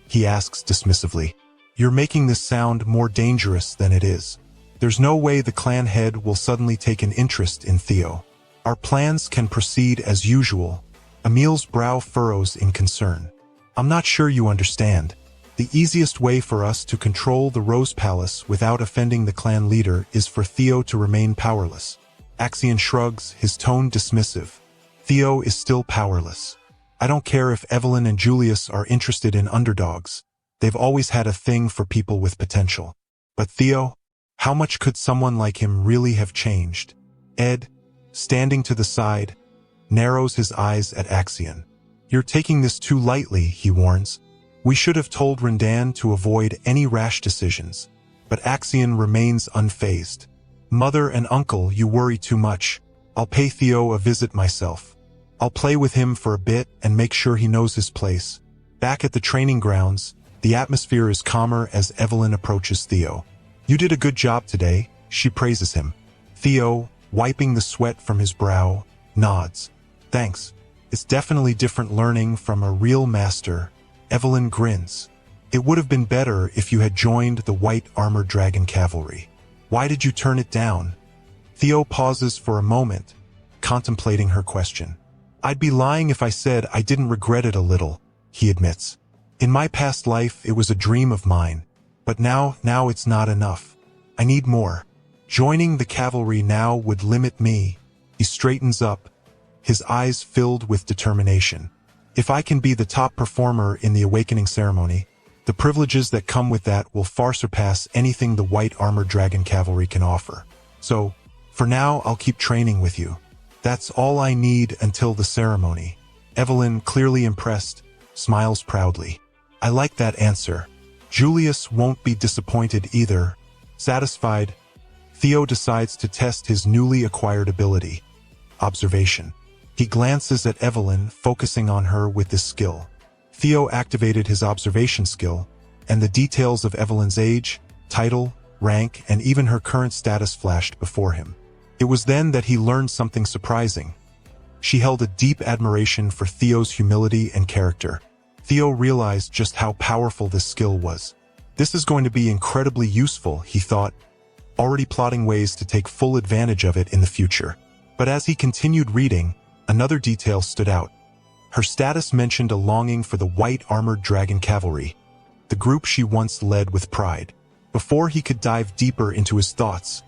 he asks dismissively. "You're making this sound more dangerous than it is. There's no way the clan head will suddenly take an interest in Theo. Our plans can proceed as usual." Emil's brow furrows in concern. "I'm not sure you understand. The easiest way for us to control the Rose Palace without offending the clan leader is for Theo to remain powerless." Axion shrugs, his tone dismissive. "Theo is still powerless. I don't care if Evelyn and Julius are interested in underdogs. They've always had a thing for people with potential. But Theo? How much could someone like him really have changed?" Ed, standing to the side, narrows his eyes at Axion. "You're taking this too lightly," he warns. "We should have told Rindan to avoid any rash decisions." But Axion remains unfazed. "Mother and uncle, you worry too much. I'll pay Theo a visit myself. I'll play with him for a bit and make sure he knows his place." Back at the training grounds, the atmosphere is calmer as Evelyn approaches Theo. "You did a good job today," she praises him. Theo, wiping the sweat from his brow, nods. "Thanks. It's definitely different learning from a real master." Evelyn grins. "It would have been better if you had joined the White Armored Dragon Cavalry. Why did you turn it down?" Theo pauses for a moment, contemplating her question. "I'd be lying if I said I didn't regret it a little," he admits. "In my past life, it was a dream of mine. But now it's not enough. I need more. Joining the cavalry now would limit me." He straightens up, his eyes filled with determination. "If I can be the top performer in the awakening ceremony, the privileges that come with that will far surpass anything the White Armored Dragon Cavalry can offer. So, for now, I'll keep training with you. That's all I need until the ceremony." Evelyn, clearly impressed, smiles proudly. "I like that answer. Julius won't be disappointed either." Satisfied, Theo decides to test his newly acquired ability, observation. He glances at Evelyn, focusing on her with this skill. Theo activated his observation skill, and the details of Evelyn's age, title, rank, and even her current status flashed before him. It was then that he learned something surprising. She held a deep admiration for Theo's humility and character. Theo realized just how powerful this skill was. This is going to be incredibly useful, he thought, already plotting ways to take full advantage of it in the future. But as he continued reading, another detail stood out. Her status mentioned a longing for the white-armored dragon cavalry, the group she once led with pride. Before he could dive deeper into his thoughts,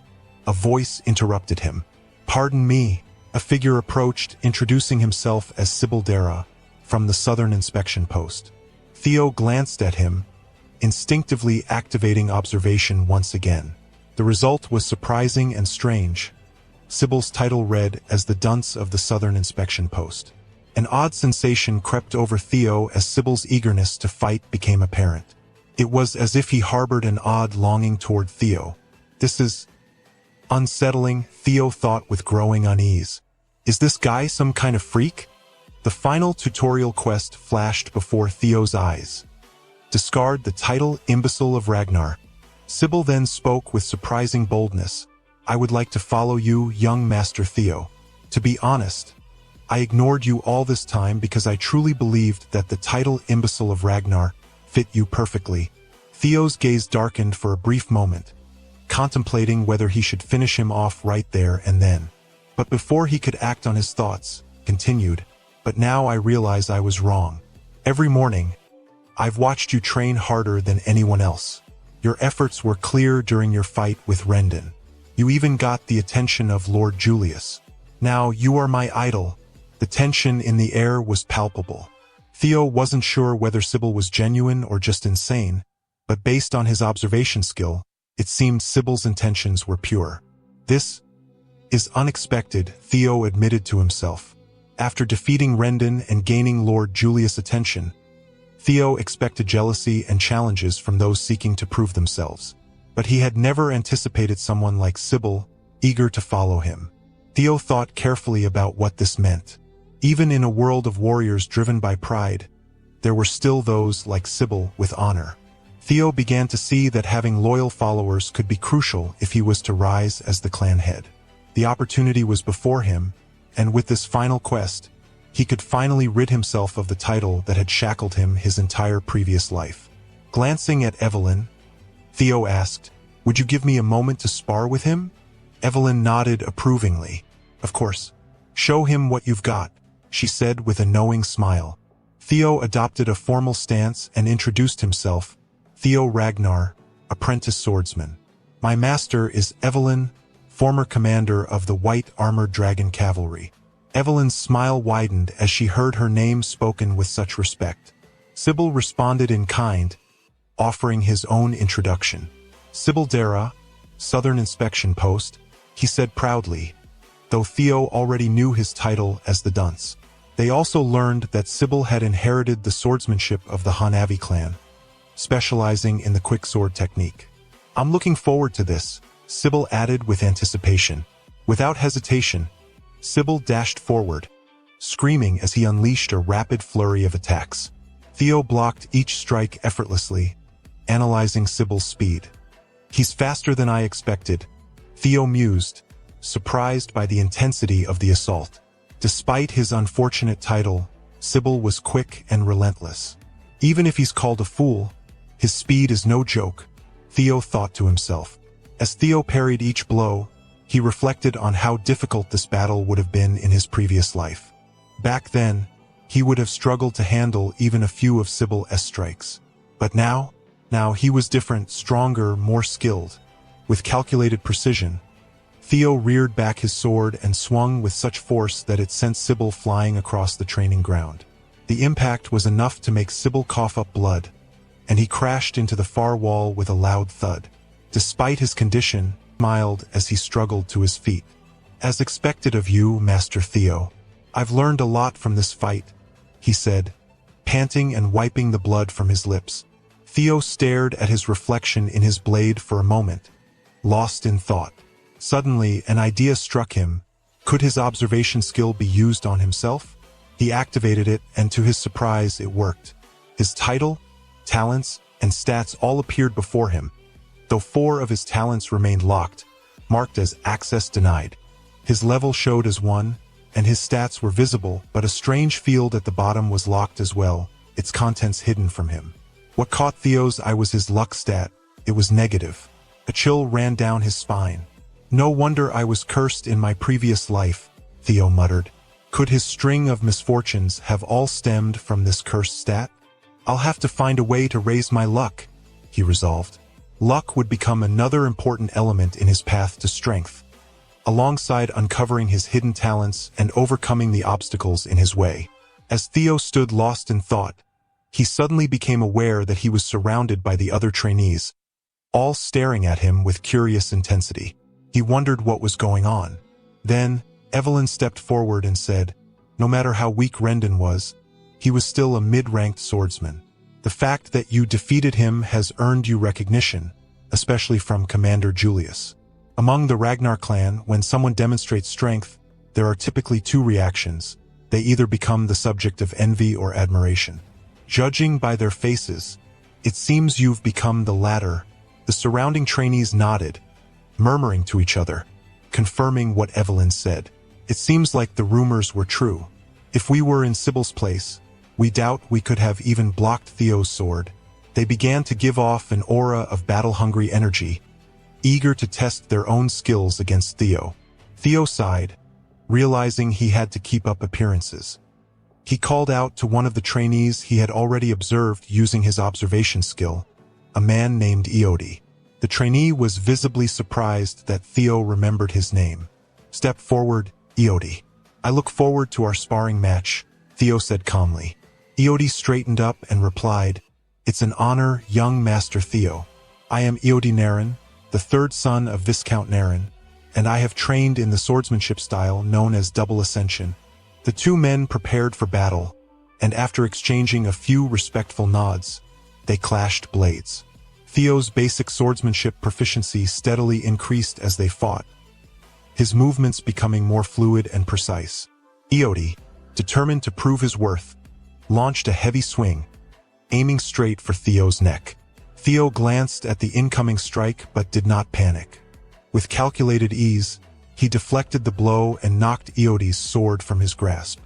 a voice interrupted him. "Pardon me." A figure approached, introducing himself as Sybil Dara, from the Southern Inspection Post. Theo glanced at him, instinctively activating observation once again. The result was surprising and strange. Sybil's title read as the dunce of the Southern Inspection Post. An odd sensation crept over Theo as Sybil's eagerness to fight became apparent. It was as if he harbored an odd longing toward Theo. "This is unsettling," Theo thought with growing unease. "Is this guy some kind of freak?" The final tutorial quest flashed before Theo's eyes. Discard the title Imbecile of Ragnar. Sybil then spoke with surprising boldness. "I would like to follow you, young Master Theo. To be honest, I ignored you all this time because I truly believed that the title Imbecile of Ragnar fit you perfectly." Theo's gaze darkened for a brief moment, contemplating whether he should finish him off right there and then. But before he could act on his thoughts, continued, "But now I realize I was wrong. Every morning, I've watched you train harder than anyone else. Your efforts were clear during your fight with Rendon. You even got the attention of Lord Julius. Now you are my idol." The tension in the air was palpable. Theo wasn't sure whether Sybil was genuine or just insane, but based on his observation skill, it seemed Sybil's intentions were pure. "This is unexpected," Theo admitted to himself. After defeating Rendon and gaining Lord Julius' attention, Theo expected jealousy and challenges from those seeking to prove themselves. But he had never anticipated someone like Sybil, eager to follow him. Theo thought carefully about what this meant. Even in a world of warriors driven by pride, there were still those like Sybil with honor. Theo began to see that having loyal followers could be crucial if he was to rise as the clan head. The opportunity was before him, and with this final quest, he could finally rid himself of the title that had shackled him his entire previous life. Glancing at Evelyn, Theo asked, "Would you give me a moment to spar with him?" Evelyn nodded approvingly. "Of course. Show him what you've got," she said with a knowing smile. Theo adopted a formal stance and introduced himself. "Theo Ragnar, apprentice swordsman. My master is Evelyn, former commander of the white-armored dragon cavalry." Evelyn's smile widened as she heard her name spoken with such respect. Sybil responded in kind, offering his own introduction. "Sybil Dara, Southern Inspection Post," he said proudly, though Theo already knew his title as the dunce. They also learned that Sybil had inherited the swordsmanship of the Hanavi clan, specializing in the quicksword technique. "I'm looking forward to this," Sybil added with anticipation. Without hesitation, Sybil dashed forward, screaming as he unleashed a rapid flurry of attacks. Theo blocked each strike effortlessly, analyzing Sybil's speed. "He's faster than I expected," Theo mused, surprised by the intensity of the assault. Despite his unfortunate title, Sybil was quick and relentless. "Even if he's called a fool, his speed is no joke," Theo thought to himself. As Theo parried each blow, he reflected on how difficult this battle would have been in his previous life. Back then, he would have struggled to handle even a few of Sybil's strikes. But now he was different, stronger, more skilled. With calculated precision, Theo reared back his sword and swung with such force that it sent Sybil flying across the training ground. The impact was enough to make Sybil cough up blood, and he crashed into the far wall with a loud thud. Despite his condition, he smiled as he struggled to his feet. "As expected of you, Master Theo, I've learned a lot from this fight," he said, panting and wiping the blood from his lips. Theo stared at his reflection in his blade for a moment, lost in thought. Suddenly, an idea struck him. Could his observation skill be used on himself? He activated it, and to his surprise, it worked. His title, talents, and stats all appeared before him, though 4 of his talents remained locked, marked as access denied. His level showed as 1, and his stats were visible, but a strange field at the bottom was locked as well, its contents hidden from him. What caught Theo's eye was his luck stat. It was negative. A chill ran down his spine. "No wonder I was cursed in my previous life," Theo muttered. Could his string of misfortunes have all stemmed from this cursed stat? I'll have to find a way to raise my luck, he resolved. Luck would become another important element in his path to strength, alongside uncovering his hidden talents and overcoming the obstacles in his way. As Theo stood lost in thought, he suddenly became aware that he was surrounded by the other trainees, all staring at him with curious intensity. He wondered what was going on. Then, Evelyn stepped forward and said, "No matter how weak Rendon was, he was still a mid-ranked swordsman. The fact that you defeated him has earned you recognition, especially from Commander Julius." Among the Ragnar clan, when someone demonstrates strength, there are typically two reactions. They either become the subject of envy or admiration. Judging by their faces, it seems you've become the latter. The surrounding trainees nodded, murmuring to each other, confirming what Evelyn said. It seems like the rumors were true. If we were in Sybil's place, we doubt we could have even blocked Theo's sword. They began to give off an aura of battle-hungry energy, eager to test their own skills against Theo. Theo sighed, realizing he had to keep up appearances. He called out to one of the trainees he had already observed using his observation skill, a man named Iodi. The trainee was visibly surprised that Theo remembered his name. "Step forward, Iodi. I look forward to our sparring match," Theo said calmly. Iodi straightened up and replied, "It's an honor, young Master Theo. I am Iodi Naren, the third son of Viscount Naren, and I have trained in the swordsmanship style known as double ascension." The two men prepared for battle, and after exchanging a few respectful nods, they clashed blades. Theo's basic swordsmanship proficiency steadily increased as they fought, his movements becoming more fluid and precise. Iodi, determined to prove his worth, launched a heavy swing, aiming straight for Theo's neck. Theo glanced at the incoming strike but did not panic. With calculated ease, he deflected the blow and knocked Iodi's sword from his grasp.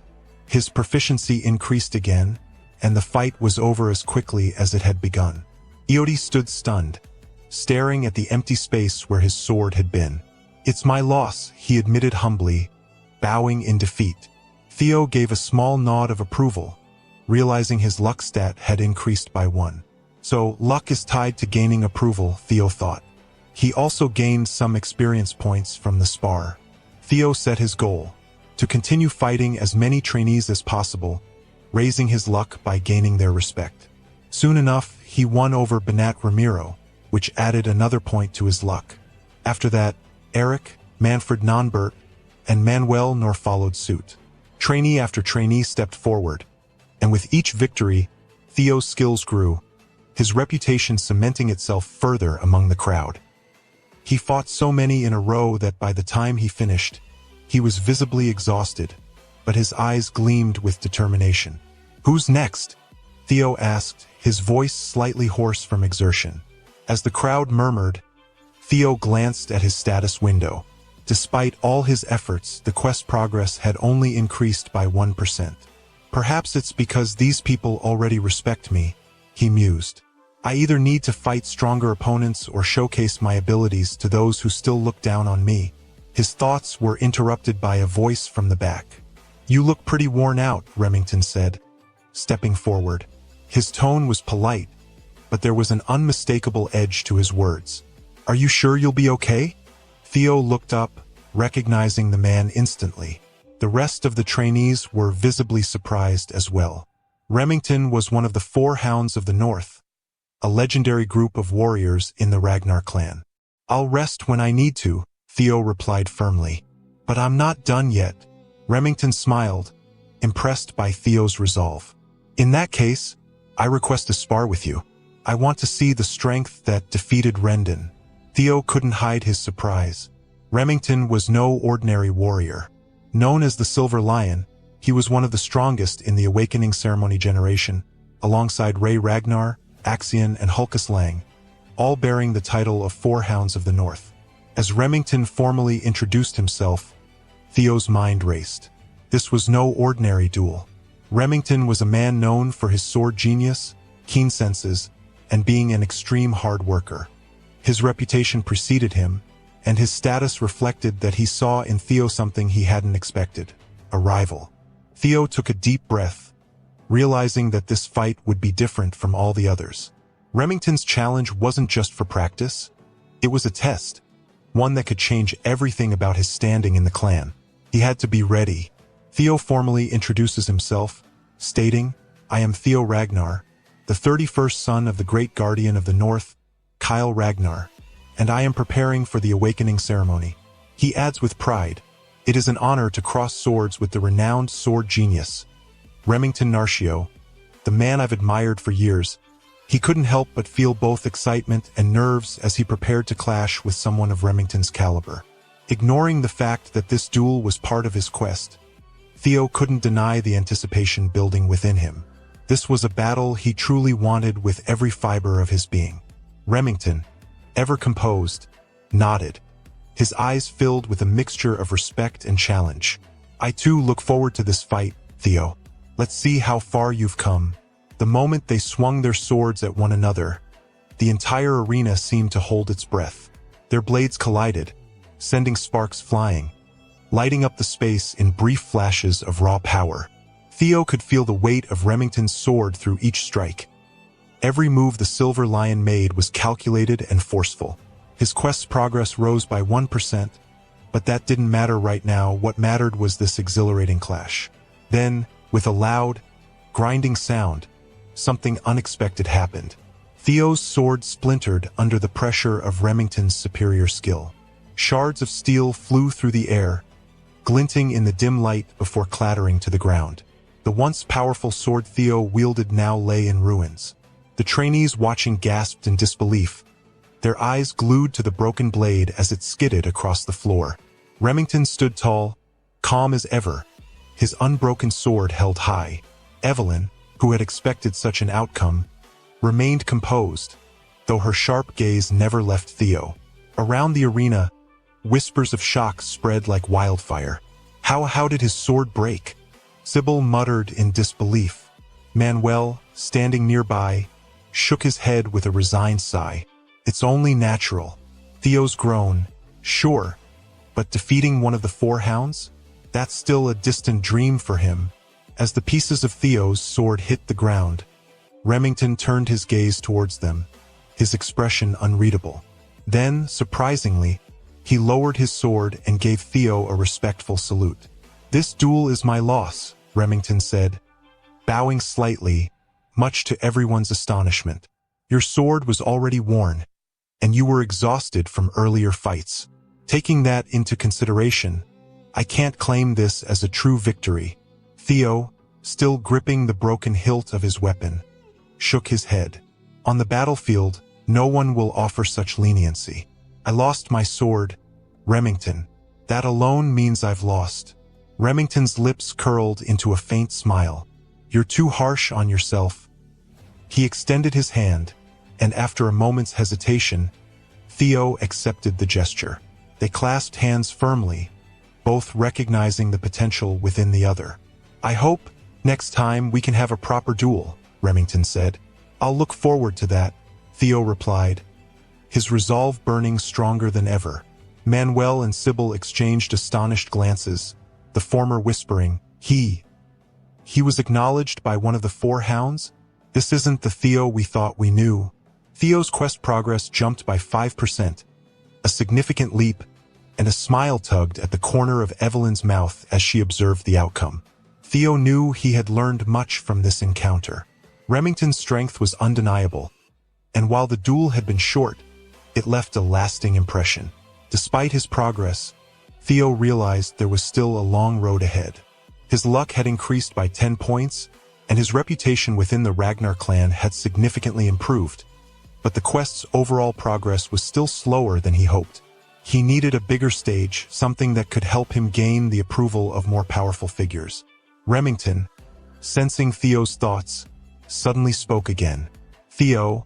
His proficiency increased again, and the fight was over as quickly as it had begun. Iodi stood stunned, staring at the empty space where his sword had been. "It's my loss," he admitted humbly, bowing in defeat. Theo gave a small nod of approval, realizing his luck stat had increased by 1. So, luck is tied to gaining approval, Theo thought. He also gained some experience points from the spar. Theo set his goal, to continue fighting as many trainees as possible, raising his luck by gaining their respect. Soon enough, he won over Banat Ramiro, which added another point to his luck. After that, Eric, Manfred Nonbert, and Manuel Nor followed suit. Trainee after trainee stepped forward, and with each victory, Theo's skills grew, his reputation cementing itself further among the crowd. He fought so many in a row that by the time he finished, he was visibly exhausted, but his eyes gleamed with determination. "Who's next?" Theo asked, his voice slightly hoarse from exertion. As the crowd murmured, Theo glanced at his status window. Despite all his efforts, the quest progress had only increased by 1%. "Perhaps it's because these people already respect me," he mused. "I either need to fight stronger opponents or showcase my abilities to those who still look down on me." His thoughts were interrupted by a voice from the back. "You look pretty worn out," Remington said, stepping forward. His tone was polite, but there was an unmistakable edge to his words. "Are you sure you'll be okay?" Theo looked up, recognizing the man instantly. The rest of the trainees were visibly surprised as well. Remington was one of the 4 Hounds of the North, a legendary group of warriors in the Ragnar clan. "I'll rest when I need to," Theo replied firmly. "But I'm not done yet." Remington smiled, impressed by Theo's resolve. "In that case, I request a spar with you. I want to see the strength that defeated Rendon." Theo couldn't hide his surprise. Remington was no ordinary warrior. Known as the Silver Lion, he was one of the strongest in the Awakening Ceremony generation, alongside Ray Ragnar, Axion, and Hulkus Lang, all bearing the title of 4 Hounds of the North. As Remington formally introduced himself, Theo's mind raced. This was no ordinary duel. Remington was a man known for his sword genius, keen senses, and being an extreme hard worker. His reputation preceded him, and his status reflected that he saw in Theo something he hadn't expected, a rival. Theo took a deep breath, realizing that this fight would be different from all the others. Remington's challenge wasn't just for practice. It was a test, one that could change everything about his standing in the clan. He had to be ready. Theo formally introduces himself, stating, "I am Theo Ragnar, the 31st son of the great guardian of the North, Kyle Ragnar, and I am preparing for the awakening ceremony." He adds with pride, "It is an honor to cross swords with the renowned sword genius, Remington Narcio, the man I've admired for years." He couldn't help but feel both excitement and nerves as he prepared to clash with someone of Remington's caliber. Ignoring the fact that this duel was part of his quest, Theo couldn't deny the anticipation building within him. This was a battle he truly wanted with every fiber of his being. Remington, ever composed, nodded, his eyes filled with a mixture of respect and challenge. "I too look forward to this fight, Theo. Let's see how far you've come." The moment they swung their swords at one another, the entire arena seemed to hold its breath. Their blades collided, sending sparks flying, lighting up the space in brief flashes of raw power. Theo could feel the weight of Remington's sword through each strike. Every move the Silver Lion made was calculated and forceful. His quest's progress rose by 1%, but that didn't matter right now. What mattered was this exhilarating clash. Then, with a loud, grinding sound, something unexpected happened. Theo's sword splintered under the pressure of Remington's superior skill. Shards of steel flew through the air, glinting in the dim light before clattering to the ground. The once powerful sword Theo wielded now lay in ruins. The trainees watching gasped in disbelief, their eyes glued to the broken blade as it skidded across the floor. Remington stood tall, calm as ever, his unbroken sword held high. Evelyn, who had expected such an outcome, remained composed, though her sharp gaze never left Theo. Around the arena, whispers of shock spread like wildfire. How did his sword break? Sybil muttered in disbelief. Manuel, standing nearby, shook his head with a resigned sigh. "It's only natural." Theo's groan, "Sure, but defeating one of the four hounds? That's still a distant dream for him." As the pieces of Theo's sword hit the ground, Remington turned his gaze towards them, his expression unreadable. Then, surprisingly, he lowered his sword and gave Theo a respectful salute. "This duel is my loss," Remington said, bowing slightly, much to everyone's astonishment. "Your sword was already worn, and you were exhausted from earlier fights. Taking that into consideration, I can't claim this as a true victory." Theo, still gripping the broken hilt of his weapon, shook his head. "On the battlefield, no one will offer such leniency. I lost my sword, Remington. That alone means I've lost." Remington's lips curled into a faint smile. "You're too harsh on yourself." He extended his hand, and after a moment's hesitation, Theo accepted the gesture. They clasped hands firmly, both recognizing the potential within the other. "I hope, next time we can have a proper duel," Remington said. "I'll look forward to that," Theo replied, his resolve burning stronger than ever. Manuel and Sybil exchanged astonished glances, the former whispering, He was acknowledged by one of the four hounds? This isn't the Theo we thought we knew." Theo's quest progress jumped by 5%, a significant leap, and a smile tugged at the corner of Evelyn's mouth as she observed the outcome. Theo knew he had learned much from this encounter. Remington's strength was undeniable, and while the duel had been short, it left a lasting impression. Despite his progress, Theo realized there was still a long road ahead. His luck had increased by 10 points, and his reputation within the Ragnar clan had significantly improved. But the quest's overall progress was still slower than he hoped. He needed a bigger stage, something that could help him gain the approval of more powerful figures. Remington, sensing Theo's thoughts, suddenly spoke again. "Theo,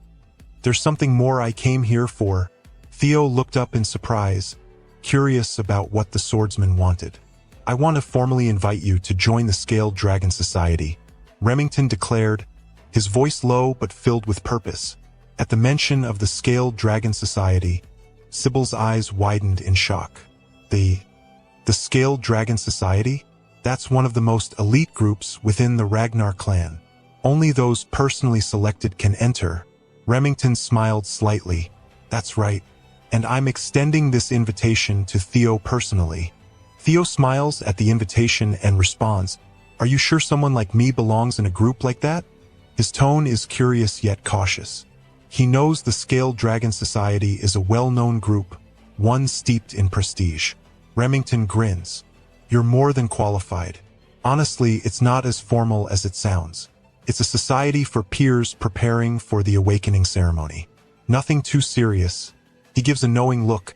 there's something more I came here for." Theo looked up in surprise, curious about what the swordsman wanted. "I want to formally invite you to join the Scaled Dragon Society," Remington declared, his voice low but filled with purpose. At the mention of the Scaled Dragon Society, Sybil's eyes widened in shock. The Scaled Dragon Society? That's one of the most elite groups within the Ragnar clan. Only those personally selected can enter. Remington smiled slightly. That's right. And I'm extending this invitation to Theo personally. Theo smiles at the invitation and responds, "Are you sure someone like me belongs in a group like that?" His tone is curious yet cautious. He knows the Scaled Dragon Society is a well-known group, one steeped in prestige. Remington grins. "You're more than qualified. Honestly, it's not as formal as it sounds. It's a society for peers preparing for the awakening ceremony. Nothing too serious." He gives a knowing look,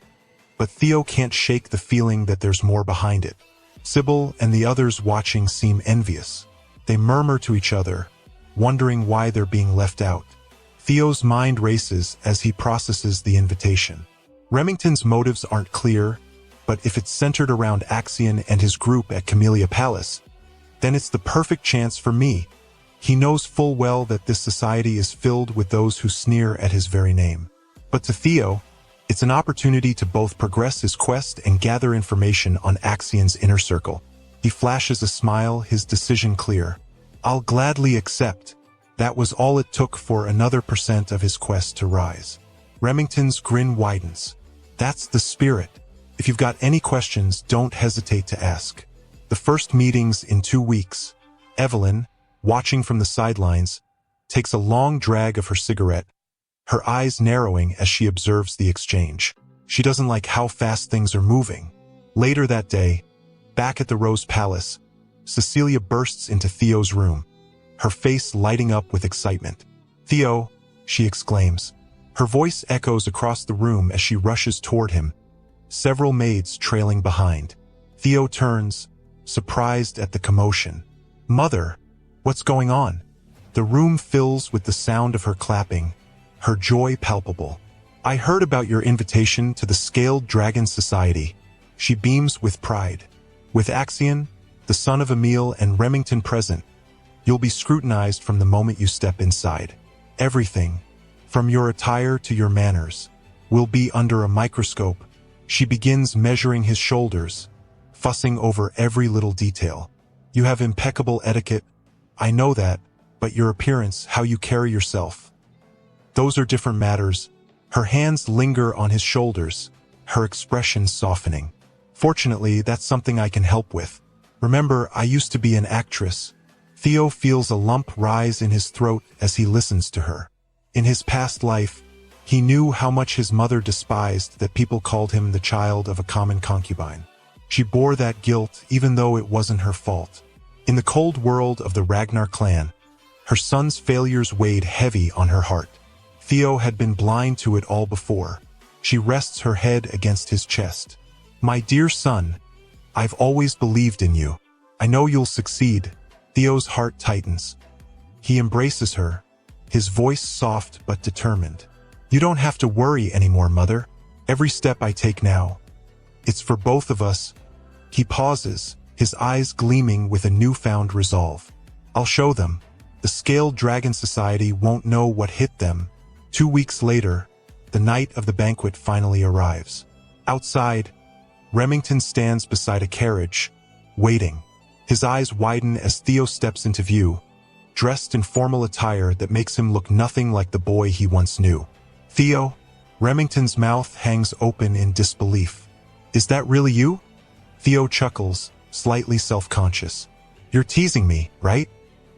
but Theo can't shake the feeling that there's more behind it. Sybil and the others watching seem envious. They murmur to each other, wondering why they're being left out. Theo's mind races as he processes the invitation. Remington's motives aren't clear, but if it's centered around Axion and his group at Camellia Palace, then it's the perfect chance for me. He knows full well that this society is filled with those who sneer at his very name. But to Theo, it's an opportunity to both progress his quest and gather information on Axion's inner circle. He flashes a smile, his decision clear. "I'll gladly accept." That was all it took for another % of his quest to rise. Remington's grin widens. That's the spirit. If you've got any questions, don't hesitate to ask. The first meeting's in 2 weeks. Evelyn, watching from the sidelines, takes a long drag of her cigarette, her eyes narrowing as she observes the exchange. She doesn't like how fast things are moving. Later that day, back at the Rose Palace, Cecilia bursts into Theo's room, her face lighting up with excitement. "Theo," she exclaims. Her voice echoes across the room as she rushes toward him, several maids trailing behind. Theo turns, surprised at the commotion. "Mother, what's going on?" The room fills with the sound of her clapping, her joy palpable. "I heard about your invitation to the Scaled Dragon Society." She beams with pride. "With Axion, the son of Emil, and Remington present, you'll be scrutinized from the moment you step inside. Everything, from your attire to your manners, will be under a microscope." She begins measuring his shoulders, fussing over every little detail. "You have impeccable etiquette. I know that, but your appearance, how you carry yourself, those are different matters." Her hands linger on his shoulders, her expression softening. "Fortunately, that's something I can help with. Remember, I used to be an actress." Theo feels a lump rise in his throat as he listens to her. In his past life, he knew how much his mother despised that people called him the child of a common concubine. She bore that guilt even though it wasn't her fault. In the cold world of the Ragnar clan, her son's failures weighed heavy on her heart. Theo had been blind to it all before. She rests her head against his chest. "My dear son, I've always believed in you. I know you'll succeed." Theo's heart tightens. He embraces her, his voice soft but determined. "You don't have to worry anymore, Mother. Every step I take now, it's for both of us." He pauses, his eyes gleaming with a newfound resolve. "I'll show them. The Scaled Dragon Society won't know what hit them." 2 weeks later, the night of the banquet finally arrives. Outside, Remington stands beside a carriage, waiting. His eyes widen as Theo steps into view, dressed in formal attire that makes him look nothing like the boy he once knew. "Theo?" Remington's mouth hangs open in disbelief. "Is that really you?" Theo chuckles, slightly self-conscious. "You're teasing me, right?"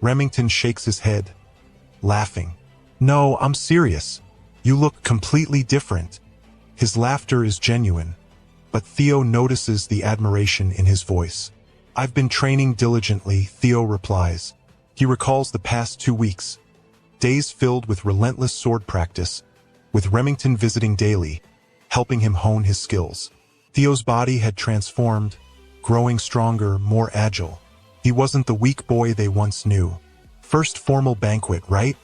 Remington shakes his head, laughing. "No, I'm serious. You look completely different." His laughter is genuine, but Theo notices the admiration in his voice. "I've been training diligently," Theo replies. He recalls the past 2 weeks, days filled with relentless sword practice, with Remington visiting daily, helping him hone his skills. Theo's body had transformed, growing stronger, more agile. He wasn't the weak boy they once knew. "First formal banquet, right?"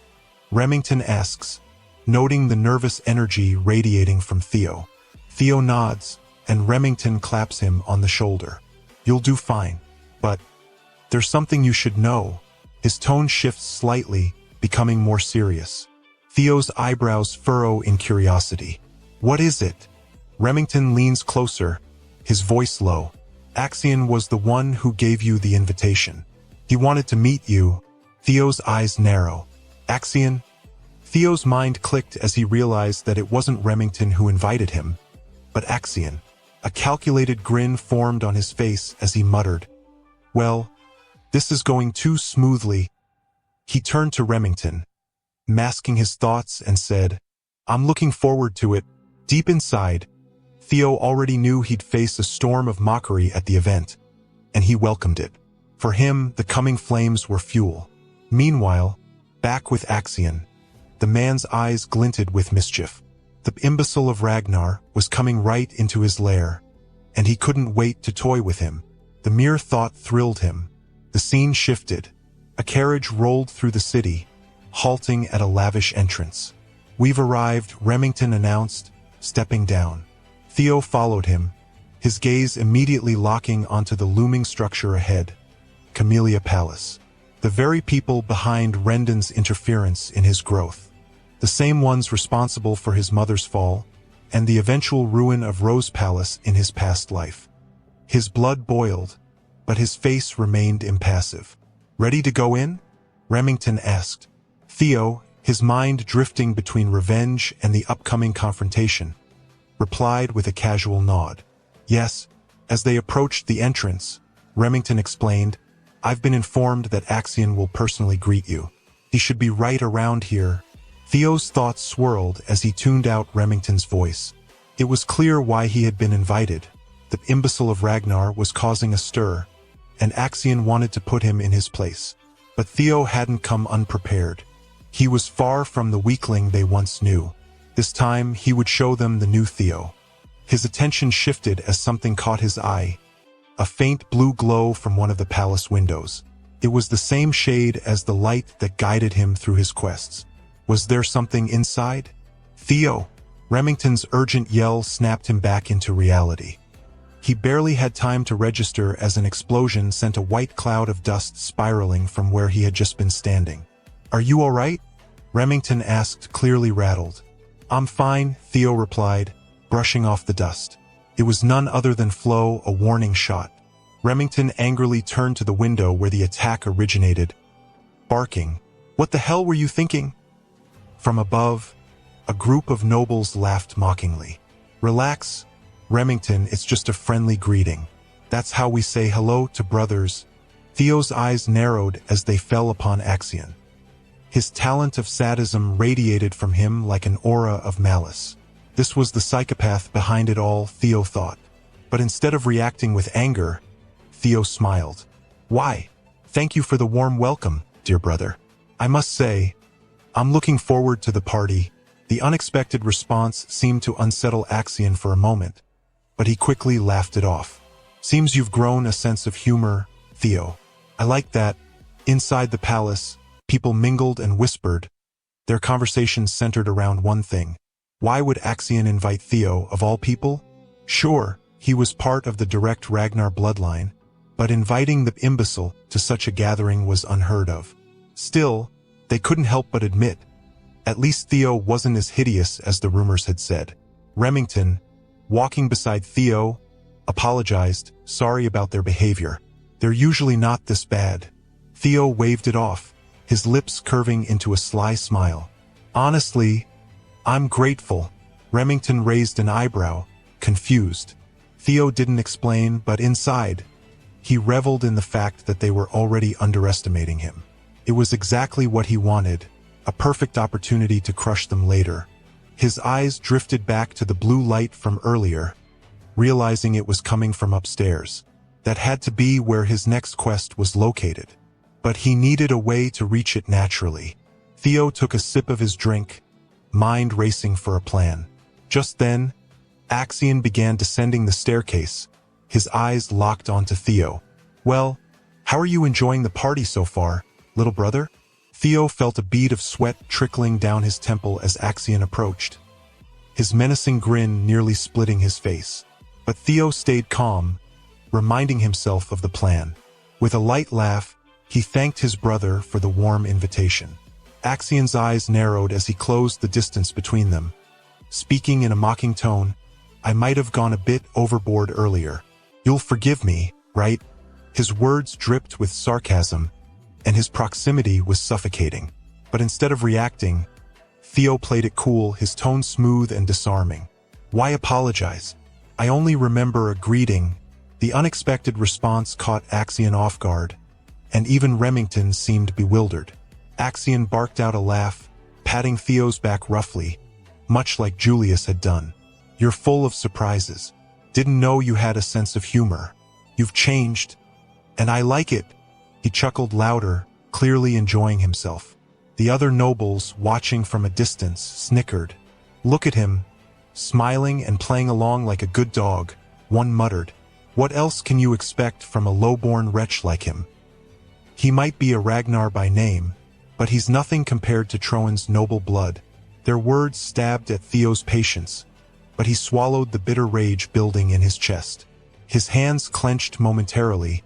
Remington asks, noting the nervous energy radiating from Theo. Theo nods, and Remington claps him on the shoulder. "You'll do fine. But there's something you should know." His tone shifts slightly, becoming more serious. Theo's eyebrows furrow in curiosity. "What is it?" Remington leans closer, his voice low. Axion was the one who gave you the invitation. He wanted to meet you. Theo's eyes narrow. Axion? Theo's mind clicked as he realized that it wasn't Remington who invited him, but Axion. A calculated grin formed on his face as he muttered, "Well, this is going too smoothly." He turned to Remington, masking his thoughts, and said, "I'm looking forward to it." Deep inside, Theo already knew he'd face a storm of mockery at the event, and he welcomed it. For him, the coming flames were fuel. Meanwhile, back with Axion, the man's eyes glinted with mischief. The imbecile of Ragnar was coming right into his lair, and he couldn't wait to toy with him. The mere thought thrilled him. The scene shifted. A carriage rolled through the city, halting at a lavish entrance. "We've arrived," Remington announced, stepping down. Theo followed him, his gaze immediately locking onto the looming structure ahead, Camellia Palace. The very people behind Rendon's interference in his growth. The same ones responsible for his mother's fall, and the eventual ruin of Rose Palace in his past life. His blood boiled, but his face remained impassive. "Ready to go in?" Remington asked. Theo, his mind drifting between revenge and the upcoming confrontation, replied with a casual nod. "Yes." As they approached the entrance, Remington explained, "I've been informed that Axion will personally greet you. He should be right around here." Theo's thoughts swirled as he tuned out Remington's voice. It was clear why he had been invited. The imbecile of Ragnar was causing a stir, and Axion wanted to put him in his place. But Theo hadn't come unprepared. He was far from the weakling they once knew. This time, he would show them the new Theo. His attention shifted as something caught his eye. A faint blue glow from one of the palace windows. It was the same shade as the light that guided him through his quests. Was there something inside? "Theo!" Remington's urgent yell snapped him back into reality. He barely had time to register as an explosion sent a white cloud of dust spiraling from where he had just been standing. "Are you all right?" Remington asked, clearly rattled. "I'm fine," Theo replied, brushing off the dust. It was none other than Flo, a warning shot. Remington angrily turned to the window where the attack originated, barking, "What the hell were you thinking?" From above, a group of nobles laughed mockingly. "Relax, Remington, it's just a friendly greeting. That's how we say hello to brothers." Theo's eyes narrowed as they fell upon Axion. His talent of sadism radiated from him like an aura of malice. This was the psychopath behind it all, Theo thought. But instead of reacting with anger, Theo smiled. "Why? Thank you for the warm welcome, dear brother. I must say, I'm looking forward to the party." The unexpected response seemed to unsettle Axion for a moment, but he quickly laughed it off. "Seems you've grown a sense of humor, Theo. I like that." Inside the palace, people mingled and whispered. Their conversations centered around one thing. Why would Axion invite Theo, of all people? Sure, he was part of the direct Ragnar bloodline, but inviting the imbecile to such a gathering was unheard of. Still, they couldn't help but admit, at least Theo wasn't as hideous as the rumors had said. Remington, walking beside Theo, apologized, sorry about their behavior. "They're usually not this bad." Theo waved it off, his lips curving into a sly smile. "Honestly, I'm grateful." Remington raised an eyebrow, confused. Theo didn't explain, but inside, he reveled in the fact that they were already underestimating him. It was exactly what he wanted, a perfect opportunity to crush them later. His eyes drifted back to the blue light from earlier, realizing it was coming from upstairs. That had to be where his next quest was located. But he needed a way to reach it naturally. Theo took a sip of his drink, mind racing for a plan. Just then, Axion began descending the staircase, his eyes locked onto Theo. "Well, how are you enjoying the party so far, little brother?" Theo felt a bead of sweat trickling down his temple as Axion approached, his menacing grin nearly splitting his face. But Theo stayed calm, reminding himself of the plan. With a light laugh, he thanked his brother for the warm invitation. Axion's eyes narrowed as he closed the distance between them. Speaking in a mocking tone, "I might have gone a bit overboard earlier. You'll forgive me, right? His words dripped with sarcasm, and his proximity was suffocating. But instead of reacting, Theo played it cool, his tone smooth and disarming. Why apologize? I only remember a greeting. The unexpected response caught Axion off guard, and even Remington seemed bewildered. Axion barked out a laugh, patting Theo's back roughly, much like Julius had done. You're full of surprises. Didn't know you had a sense of humor. You've changed, and I like it. He chuckled louder, clearly enjoying himself. The other nobles, watching from a distance, snickered. Look at him, smiling and playing along like a good dog. One muttered, what else can you expect from a low-born wretch like him? He might be a Ragnar by name, but he's nothing compared to Troan's noble blood. Their words stabbed at Theo's patience, but he swallowed the bitter rage building in his chest. His hands clenched momentarily,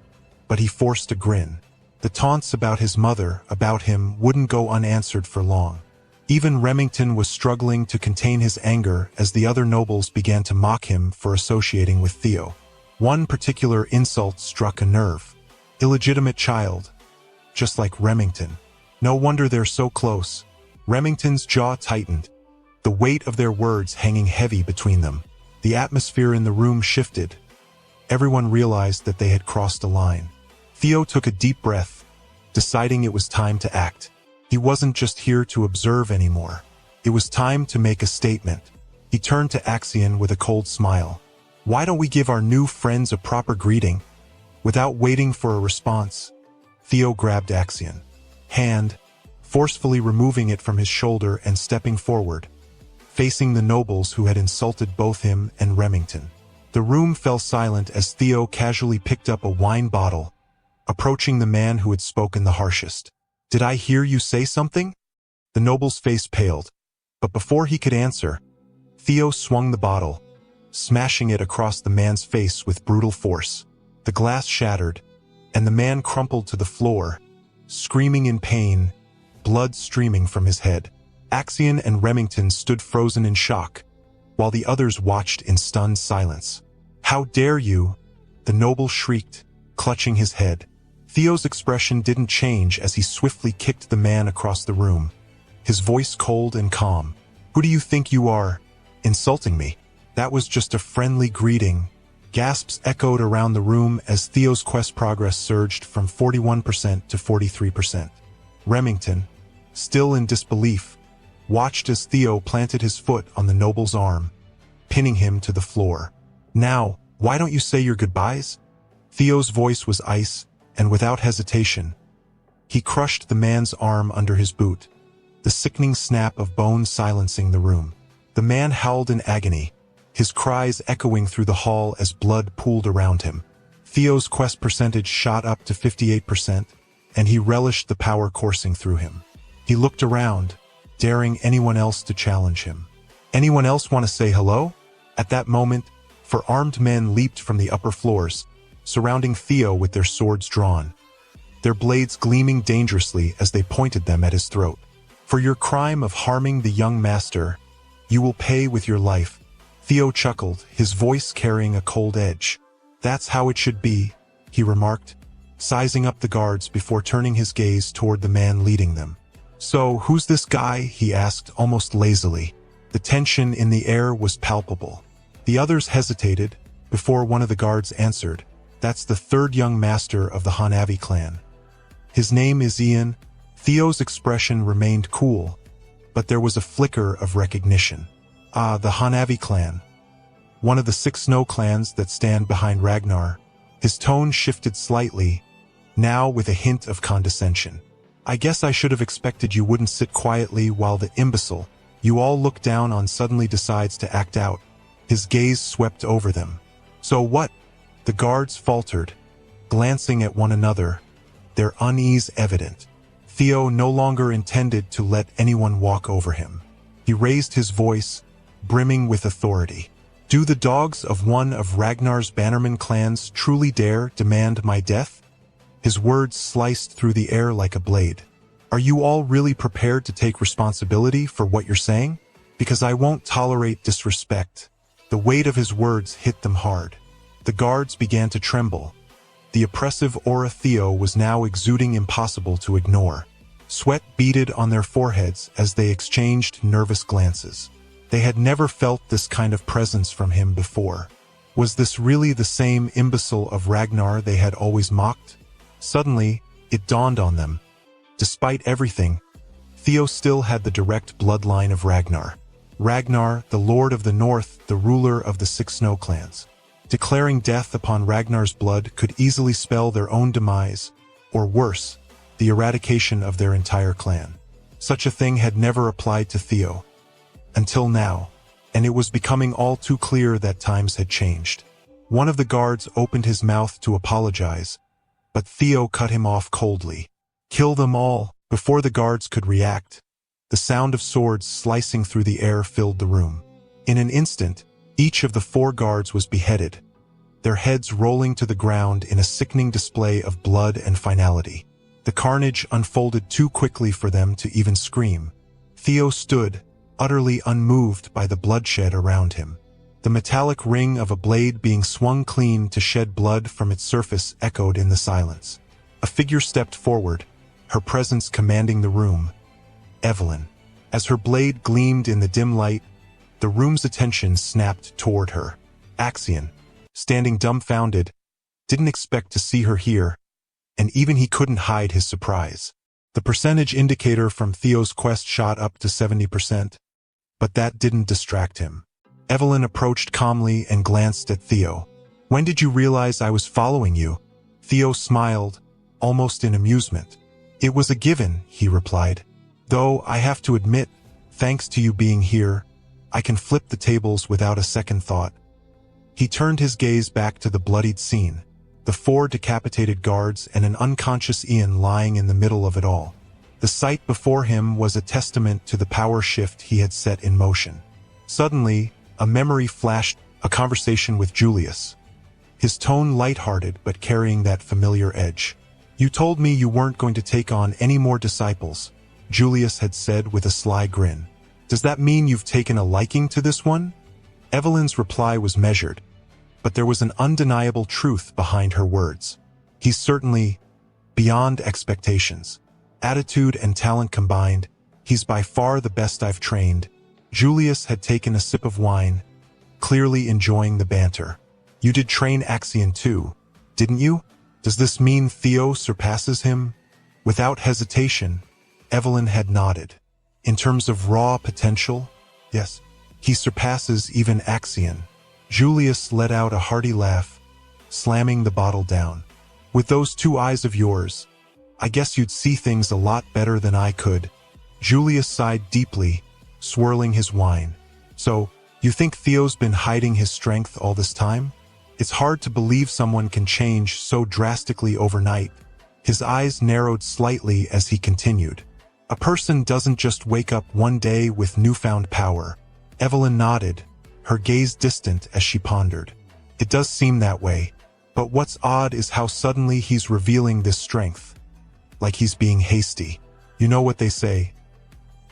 but he forced a grin. The taunts about his mother, about him, wouldn't go unanswered for long. Even Remington was struggling to contain his anger as the other nobles began to mock him for associating with Theo. One particular insult struck a nerve. Illegitimate child. Just like Remington. No wonder they're so close. Remington's jaw tightened, the weight of their words hanging heavy between them. The atmosphere in the room shifted. Everyone realized that they had crossed a line. Theo took a deep breath, deciding it was time to act. He wasn't just here to observe anymore. It was time to make a statement. He turned to Axion with a cold smile. Why don't we give our new friends a proper greeting? Without waiting for a response, Theo grabbed Axion's hand, forcefully removing it from his shoulder and stepping forward, facing the nobles who had insulted both him and Remington. The room fell silent as Theo casually picked up a wine bottle, approaching the man who had spoken the harshest. Did I hear you say something? The noble's face paled, but before he could answer, Theo swung the bottle, smashing it across the man's face with brutal force. The glass shattered, and the man crumpled to the floor, screaming in pain, blood streaming from his head. Axion and Remington stood frozen in shock, while the others watched in stunned silence. How dare you? The noble shrieked, clutching his head. Theo's expression didn't change as he swiftly kicked the man across the room, his voice cold and calm. Who do you think you are? Insulting me? That was just a friendly greeting. Gasps echoed around the room as Theo's quest progress surged from 41% to 43%. Remington, still in disbelief, watched as Theo planted his foot on the noble's arm, pinning him to the floor. Now, why don't you say your goodbyes? Theo's voice was ice, and without hesitation, he crushed the man's arm under his boot, the sickening snap of bone silencing the room. The man howled in agony, his cries echoing through the hall as blood pooled around him. Theo's quest percentage shot up to 58%, and he relished the power coursing through him. He looked around, daring anyone else to challenge him. Anyone else want to say hello? At that moment, four armed men leaped from the upper floors, surrounding Theo with their swords drawn, their blades gleaming dangerously as they pointed them at his throat. For your crime of harming the young master, you will pay with your life. Theo chuckled, his voice carrying a cold edge. That's how it should be, he remarked, sizing up the guards before turning his gaze toward the man leading them. So, who's this guy? He asked almost lazily. The tension in the air was palpable. The others hesitated, before one of the guards answered. That's the third young master of the Hanavi clan. His name is Ian. Theo's expression remained cool, but there was a flicker of recognition. Ah, the Hanavi clan. One of the 6 snow clans that stand behind Ragnar. His tone shifted slightly, now with a hint of condescension. I guess I should have expected you wouldn't sit quietly while the imbecile you all look down on suddenly decides to act out. His gaze swept over them. So what? The guards faltered, glancing at one another, their unease evident. Theo no longer intended to let anyone walk over him. He raised his voice, brimming with authority. Do the dogs of one of Ragnar's bannerman clans truly dare demand my death? His words sliced through the air like a blade. Are you all really prepared to take responsibility for what you're saying? Because I won't tolerate disrespect. The weight of his words hit them hard. The guards began to tremble. The oppressive aura Theo was now exuding impossible to ignore. Sweat beaded on their foreheads as they exchanged nervous glances. They had never felt this kind of presence from him before. Was this really the same imbecile of Ragnar they had always mocked? Suddenly, it dawned on them. Despite everything, Theo still had the direct bloodline of Ragnar. Ragnar, the Lord of the North, the ruler of the 6 snow clans. Declaring death upon Ragnar's blood could easily spell their own demise, or worse, the eradication of their entire clan. Such a thing had never applied to Theo. Until now, and it was becoming all too clear that times had changed. One of the guards opened his mouth to apologize, but Theo cut him off coldly. "Kill them all!" Before the guards could react, the sound of swords slicing through the air filled the room. In an instant, each of the 4 guards was beheaded, their heads rolling to the ground in a sickening display of blood and finality. The carnage unfolded too quickly for them to even scream. Theo stood, utterly unmoved by the bloodshed around him. The metallic ring of a blade being swung clean to shed blood from its surface echoed in the silence. A figure stepped forward, her presence commanding the room. Evelyn. As her blade gleamed in the dim light, the room's attention snapped toward her. Axion, standing dumbfounded, didn't expect to see her here, and even he couldn't hide his surprise. The percentage indicator from Theo's quest shot up to 70%, but that didn't distract him. Evelyn approached calmly and glanced at Theo. "When did you realize I was following you?" Theo smiled, almost in amusement. "It was a given," he replied. "Though I have to admit, thanks to you being here, I can flip the tables without a second thought." He turned his gaze back to the bloodied scene, the 4 decapitated guards and an unconscious Ian lying in the middle of it all. The sight before him was a testament to the power shift he had set in motion. Suddenly, a memory flashed, a conversation with Julius. His tone lighthearted but carrying that familiar edge. "You told me you weren't going to take on any more disciples," Julius had said with a sly grin. "Does that mean you've taken a liking to this one?" Evelyn's reply was measured, but there was an undeniable truth behind her words. "He's certainly beyond expectations. Attitude and talent combined, he's by far the best I've trained." Julius had taken a sip of wine, clearly enjoying the banter. "You did train Axion too, didn't you? Does this mean Theo surpasses him?" Without hesitation, Evelyn had nodded. "In terms of raw potential, yes. He surpasses even Axion." Julius let out a hearty laugh, slamming the bottle down. "With those 2 eyes of yours, I guess you'd see things a lot better than I could." Julius sighed deeply, swirling his wine. "So, you think Theo's been hiding his strength all this time? It's hard to believe someone can change so drastically overnight." His eyes narrowed slightly as he continued. "A person doesn't just wake up one day with newfound power." Evelyn nodded, her gaze distant as she pondered. "It does seem that way, but what's odd is how suddenly he's revealing this strength. Like he's being hasty. You know what they say,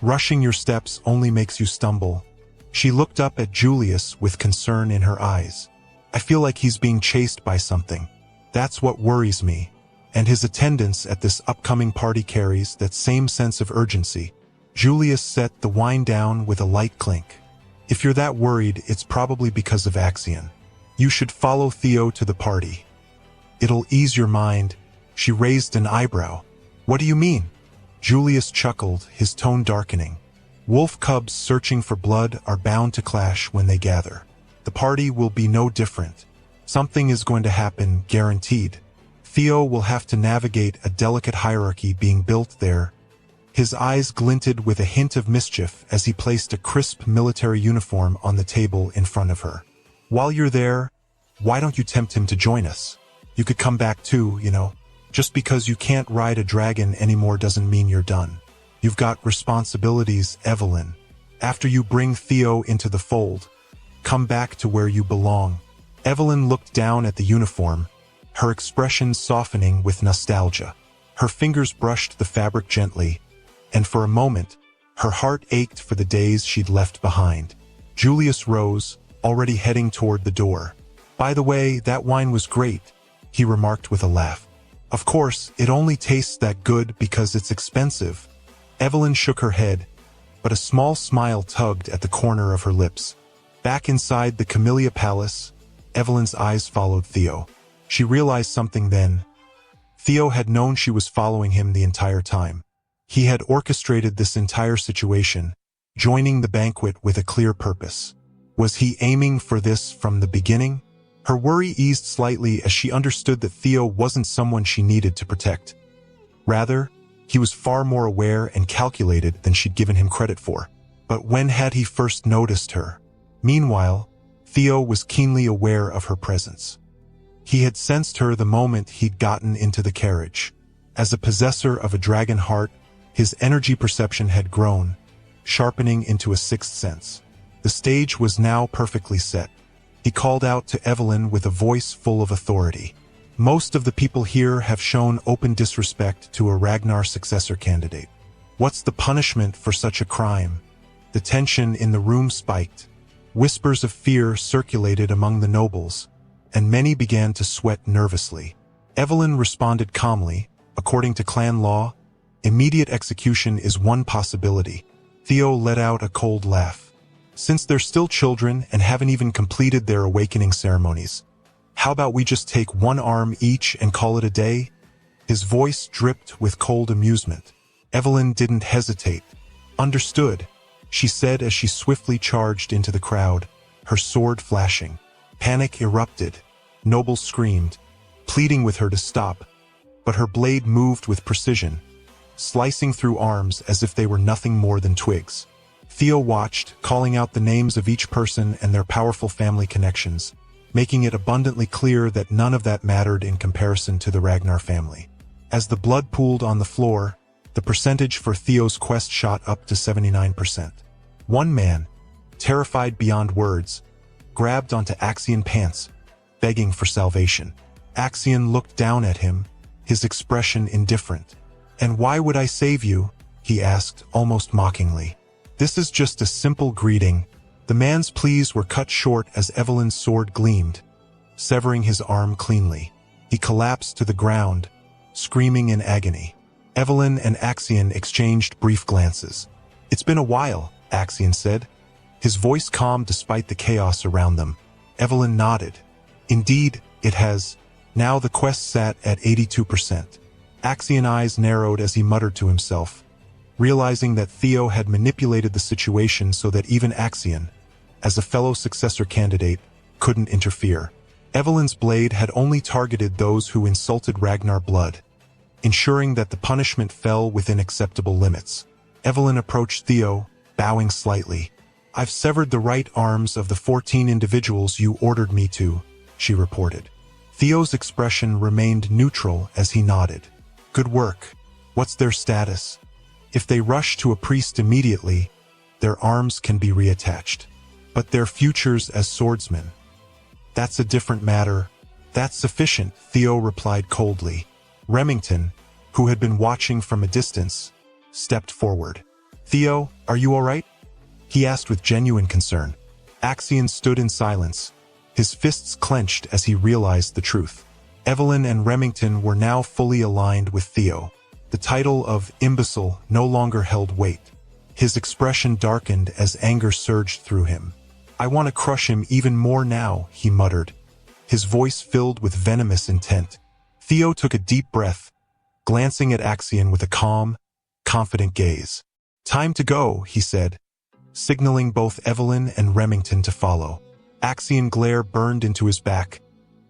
rushing your steps only makes you stumble." She looked up at Julius with concern in her eyes. "I feel like he's being chased by something. That's what worries me." And his attendance at this upcoming party carries that same sense of urgency. Julius set the wine down with a light clink. "If you're that worried, it's probably because of Axion. You should follow Theo to the party. It'll ease your mind." She raised an eyebrow. "What do you mean?" Julius chuckled, his tone darkening. "Wolf cubs searching for blood are bound to clash when they gather. The party will be no different. Something is going to happen, guaranteed. Theo will have to navigate a delicate hierarchy being built there." His eyes glinted with a hint of mischief as he placed a crisp military uniform on the table in front of her. "While you're there, why don't you tempt him to join us? You could come back too, you know. Just because you can't ride a dragon anymore doesn't mean you're done. You've got responsibilities, Evelyn. After you bring Theo into the fold, come back to where you belong." Evelyn looked down at the uniform, her expression softening with nostalgia. Her fingers brushed the fabric gently, and for a moment, her heart ached for the days she'd left behind. Julius rose, already heading toward the door. By the way, that wine was great, he remarked with a laugh. Of course, it only tastes that good because it's expensive. Evelyn shook her head, but a small smile tugged at the corner of her lips. Back inside the Camellia Palace, Evelyn's eyes followed Theo. She realized something then. Theo had known she was following him the entire time. He had orchestrated this entire situation, joining the banquet with a clear purpose. Was he aiming for this from the beginning? Her worry eased slightly as she understood that Theo wasn't someone she needed to protect. Rather, he was far more aware and calculated than she'd given him credit for. But when had he first noticed her? Meanwhile, Theo was keenly aware of her presence. He had sensed her the moment he'd gotten into the carriage. As a possessor of a dragon heart, his energy perception had grown, sharpening into a sixth sense. The stage was now perfectly set. He called out to Evelyn with a voice full of authority. Most of the people here have shown open disrespect to a Ragnar successor candidate. What's the punishment for such a crime? The tension in the room spiked. Whispers of fear circulated among the nobles, and many began to sweat nervously. Evelyn responded calmly. According to clan law, immediate execution is one possibility. Theo let out a cold laugh. Since they're still children and haven't even completed their awakening ceremonies, how about we just take one arm each and call it a day? His voice dripped with cold amusement. Evelyn didn't hesitate. Understood, she said as she swiftly charged into the crowd, her sword flashing. Panic erupted. Nobles screamed, pleading with her to stop, but her blade moved with precision, slicing through arms as if they were nothing more than twigs. Theo watched, calling out the names of each person and their powerful family connections, making it abundantly clear that none of that mattered in comparison to the Ragnar family. As the blood pooled on the floor, the percentage for Theo's quest shot up to 79%. One man, terrified beyond words, grabbed onto Axion pants, begging for salvation. Axion looked down at him, his expression indifferent. "And why would I save you?" he asked, almost mockingly. "This is just a simple greeting." The man's pleas were cut short as Evelyn's sword gleamed, severing his arm cleanly. He collapsed to the ground, screaming in agony. Evelyn and Axion exchanged brief glances. "It's been a while," Axion said, his voice calm despite the chaos around them. Evelyn nodded. "Indeed, it has." Now the quest sat at 82%. Axion's eyes narrowed as he muttered to himself, realizing that Theo had manipulated the situation so that even Axion, as a fellow successor candidate, couldn't interfere. Evelyn's blade had only targeted those who insulted Ragnar blood, ensuring that the punishment fell within acceptable limits. Evelyn approached Theo, bowing slightly. "I've severed the right arms of the 14 individuals you ordered me to," she reported. Theo's expression remained neutral as he nodded. "Good work. What's their status?" "If they rush to a priest immediately, their arms can be reattached. But their futures as swordsmen, that's a different matter." "That's sufficient," Theo replied coldly. Remington, who had been watching from a distance, stepped forward. "Theo, are you all right?" he asked with genuine concern. Axion stood in silence, his fists clenched as he realized the truth. Evelyn and Remington were now fully aligned with Theo. The title of imbecile no longer held weight. His expression darkened as anger surged through him. "I want to crush him even more now," he muttered, his voice filled with venomous intent. Theo took a deep breath, glancing at Axion with a calm, confident gaze. "Time to go," he said, signaling both Evelyn and Remington to follow. Axion glare burned into his back,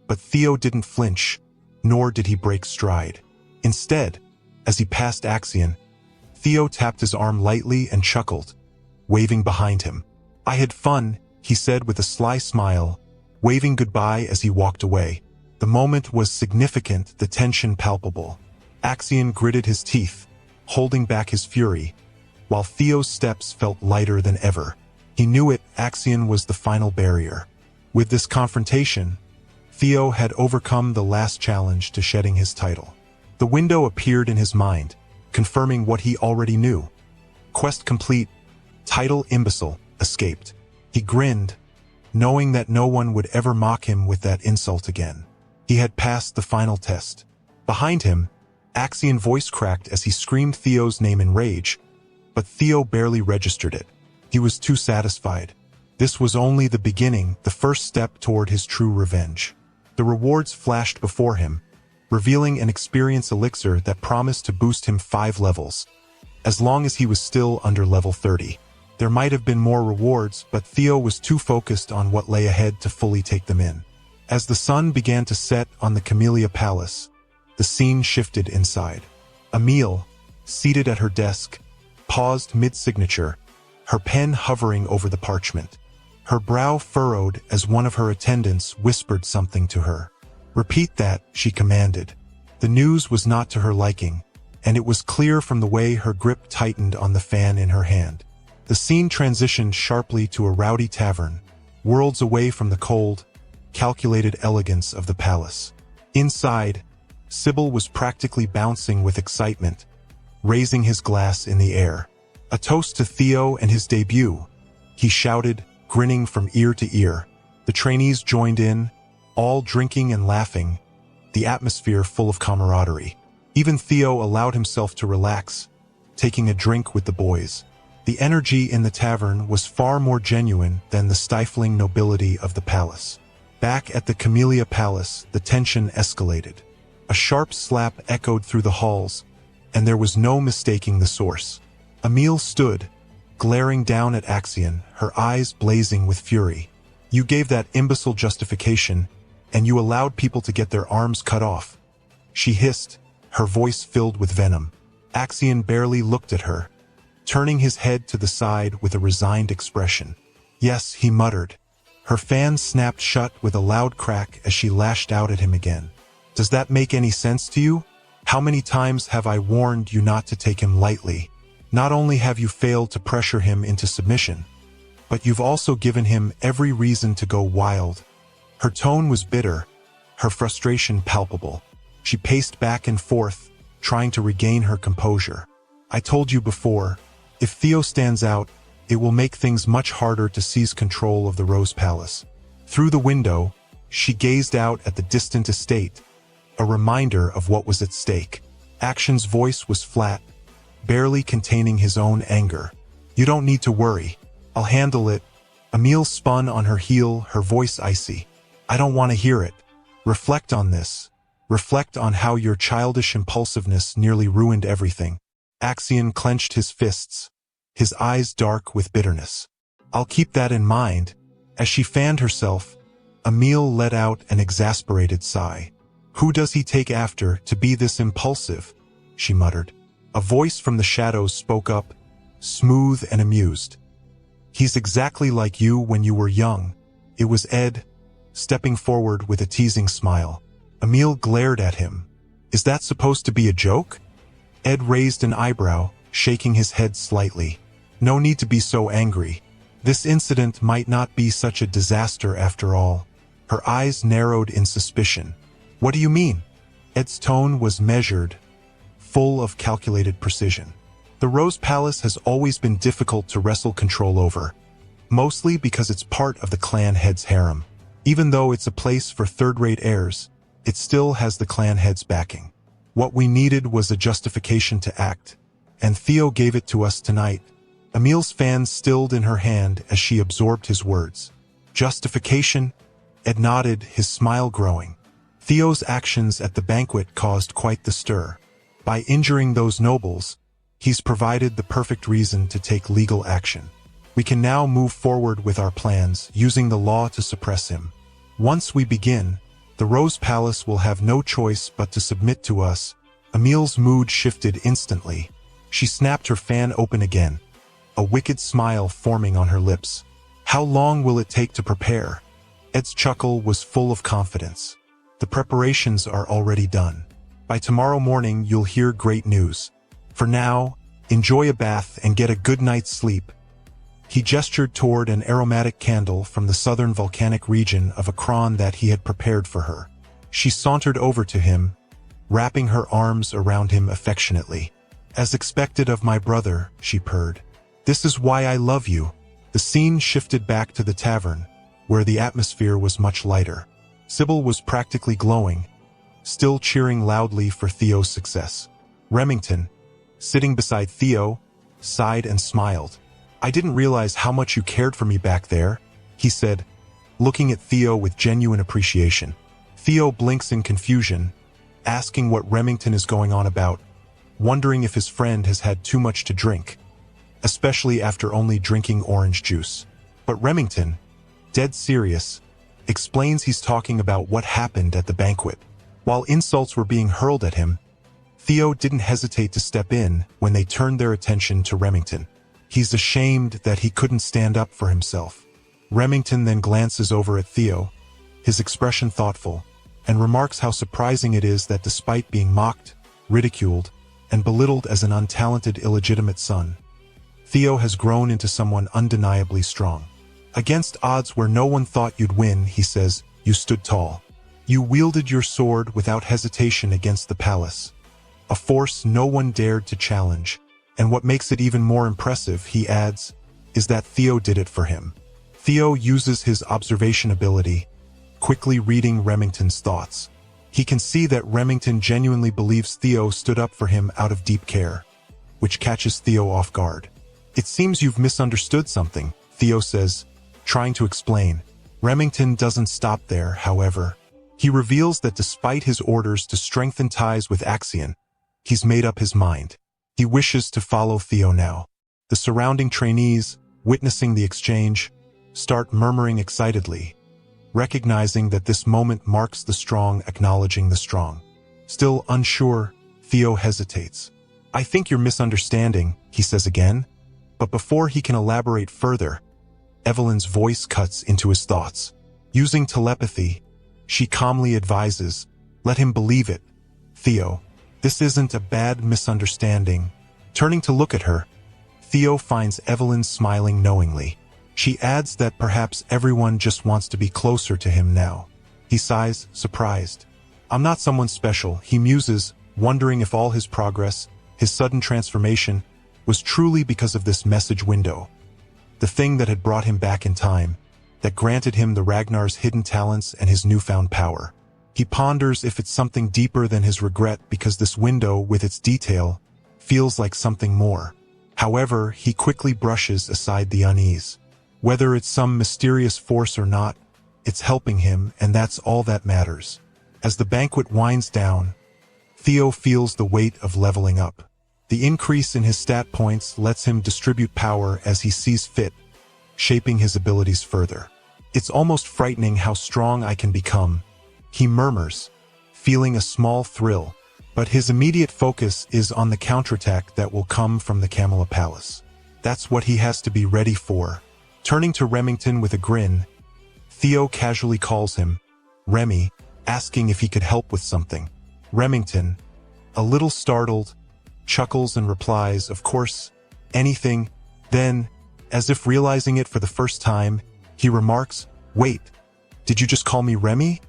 but Theo didn't flinch, nor did he break stride. Instead, as he passed Axion, Theo tapped his arm lightly and chuckled, waving behind him. "I had fun," he said with a sly smile, waving goodbye as he walked away. The moment was significant, the tension palpable. Axion gritted his teeth, holding back his fury, while Theo's steps felt lighter than ever. He knew it, Axion was the final barrier. With this confrontation, Theo had overcome the last challenge to shedding his title. The window appeared in his mind, confirming what he already knew. Quest complete, title imbecile, escaped. He grinned, knowing that no one would ever mock him with that insult again. He had passed the final test. Behind him, Axion voice cracked as he screamed Theo's name in rage, but Theo barely registered it. He was too satisfied. This was only the beginning, the first step toward his true revenge. The rewards flashed before him, revealing an experience elixir that promised to boost him 5 levels, as long as he was still under level 30. There might have been more rewards, but Theo was too focused on what lay ahead to fully take them in. As the sun began to set on the Camellia Palace, the scene shifted inside. Emile, seated at her desk, paused mid-signature, her pen hovering over the parchment. Her brow furrowed as one of her attendants whispered something to her. "Repeat that," she commanded. The news was not to her liking, and it was clear from the way her grip tightened on the fan in her hand. The scene transitioned sharply to a rowdy tavern, worlds away from the cold, calculated elegance of the palace. Inside, Sybil was practically bouncing with excitement, raising his glass in the air. A toast to Theo and his debut, he shouted, grinning from ear to ear. The trainees joined in, all drinking and laughing, the atmosphere full of camaraderie. Even Theo allowed himself to relax, taking a drink with the boys. The energy in the tavern was far more genuine than the stifling nobility of the palace. Back at the Camellia Palace, the tension escalated. A sharp slap echoed through the halls, and there was no mistaking the source. Emile stood, glaring down at Axion, her eyes blazing with fury. "You gave that imbecile justification, and you allowed people to get their arms cut off," she hissed, her voice filled with venom. Axion barely looked at her, turning his head to the side with a resigned expression. "Yes," he muttered. Her fan snapped shut with a loud crack as she lashed out at him again. "Does that make any sense to you? How many times have I warned you not to take him lightly? Not only have you failed to pressure him into submission, but you've also given him every reason to go wild." Her tone was bitter, her frustration palpable. She paced back and forth, trying to regain her composure. "I told you before, if Theo stands out, it will make things much harder to seize control of the Rose Palace." Through the window, she gazed out at the distant estate, a reminder of what was at stake. Action's voice was flat, barely containing his own anger. "You don't need to worry. I'll handle it." Emile spun on her heel, her voice icy. "I don't want to hear it. Reflect on this. Reflect on how your childish impulsiveness nearly ruined everything." Axion clenched his fists, his eyes dark with bitterness. "I'll keep that in mind." As she fanned herself, Emile let out an exasperated sigh. "Who does he take after to be this impulsive?" she muttered. A voice from the shadows spoke up, smooth and amused. "He's exactly like you when you were young." It was Ed, stepping forward with a teasing smile. Emile glared at him. "Is that supposed to be a joke?" Ed raised an eyebrow, shaking his head slightly. "No need to be so angry. This incident might not be such a disaster after all." Her eyes narrowed in suspicion. "What do you mean?" Ed's tone was measured, full of calculated precision. The Rose Palace has always been difficult to wrestle control over, mostly because it's part of the clan head's harem. Even though it's a place for third-rate heirs, it still has the clan head's backing. What we needed was a justification to act, and Theo gave it to us tonight. Emile's fan stilled in her hand as she absorbed his words. "Justification?" Ed nodded, his smile growing. "Theo's actions at the banquet caused quite the stir. By injuring those nobles, he's provided the perfect reason to take legal action. We can now move forward with our plans, using the law to suppress him. Once we begin, the Rose Palace will have no choice but to submit to us." Emile's mood shifted instantly. She snapped her fan open again, a wicked smile forming on her lips. "How long will it take to prepare?" Ed's chuckle was full of confidence. "The preparations are already done. By tomorrow morning you'll hear great news. For now, enjoy a bath and get a good night's sleep." He gestured toward an aromatic candle from the southern volcanic region of Akron that he had prepared for her. She sauntered over to him, wrapping her arms around him affectionately. "As expected of my brother," she purred. "This is why I love you." The scene shifted back to the tavern, where the atmosphere was much lighter. Sybil was practically glowing, still cheering loudly for Theo's success. Remington, sitting beside Theo, sighed and smiled. "I didn't realize how much you cared for me back there," he said, looking at Theo with genuine appreciation. Theo blinks in confusion, asking what Remington is going on about, wondering if his friend has had too much to drink, especially after only drinking orange juice. But Remington, dead serious, explains he's talking about what happened at the banquet. While insults were being hurled at him, Theo didn't hesitate to step in when they turned their attention to Remington. He's ashamed that he couldn't stand up for himself. Remington then glances over at Theo, his expression thoughtful, and remarks how surprising it is that despite being mocked, ridiculed, and belittled as an untalented illegitimate son, Theo has grown into someone undeniably strong. "Against odds where no one thought you'd win," he says, "you stood tall. You wielded your sword without hesitation against the palace, a force no one dared to challenge. And what makes it even more impressive," he adds, "is that Theo did it for him." Theo uses his observation ability, quickly reading Remington's thoughts. He can see that Remington genuinely believes Theo stood up for him out of deep care, which catches Theo off guard. "It seems you've misunderstood something," Theo says, trying to explain. Remington doesn't stop there, however. He reveals that despite his orders to strengthen ties with Axion, he's made up his mind. He wishes to follow Theo now. The surrounding trainees, witnessing the exchange, start murmuring excitedly, recognizing that this moment marks the strong acknowledging the strong. Still unsure, Theo hesitates. "I think you're misunderstanding," he says again. But before he can elaborate further, Evelyn's voice cuts into his thoughts. Using telepathy, she calmly advises, "Let him believe it, Theo. This isn't a bad misunderstanding." Turning to look at her, Theo finds Evelyn smiling knowingly. She adds that perhaps everyone just wants to be closer to him now. He sighs, surprised. "I'm not someone special," he muses, wondering if all his progress, his sudden transformation, was truly because of this message window. The thing that had brought him back in time, that granted him the Ragnar's hidden talents and his newfound power. He ponders if it's something deeper than his regret because this window, with its detail, feels like something more. However, he quickly brushes aside the unease. Whether it's some mysterious force or not, it's helping him, and that's all that matters. As the banquet winds down, Theo feels the weight of leveling up. The increase in his stat points lets him distribute power as he sees fit, shaping his abilities further. "It's almost frightening how strong I can become," he murmurs, feeling a small thrill, but his immediate focus is on the counterattack that will come from the Camelot Palace. That's what he has to be ready for. Turning to Remington with a grin, Theo casually calls him Remy, asking if he could help with something. Remington, a little startled, chuckles and replies, "Of course, anything." Then, as if realizing it for the first time, he remarks, "Wait, did you just call me Remy?"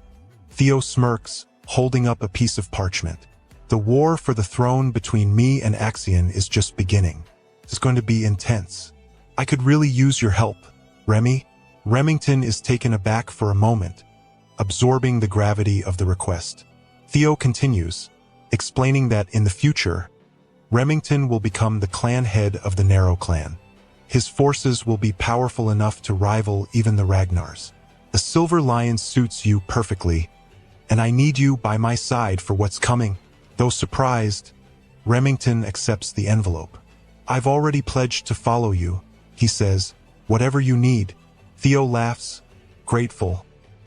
Theo smirks, holding up a piece of parchment. "The war for the throne between me and Axion is just beginning. It's going to be intense. I could really use your help, Remy." Remington is taken aback for a moment, absorbing the gravity of the request. Theo continues, explaining that in the future, Remington will become the clan head of the Narrow Clan. His forces will be powerful enough to rival even the Ragnars. "The Silver Lion suits you perfectly, and I need you by my side for what's coming." Though surprised, Remington accepts the envelope. "I've already pledged to follow you," he says, "whatever you need." Theo laughs, grateful,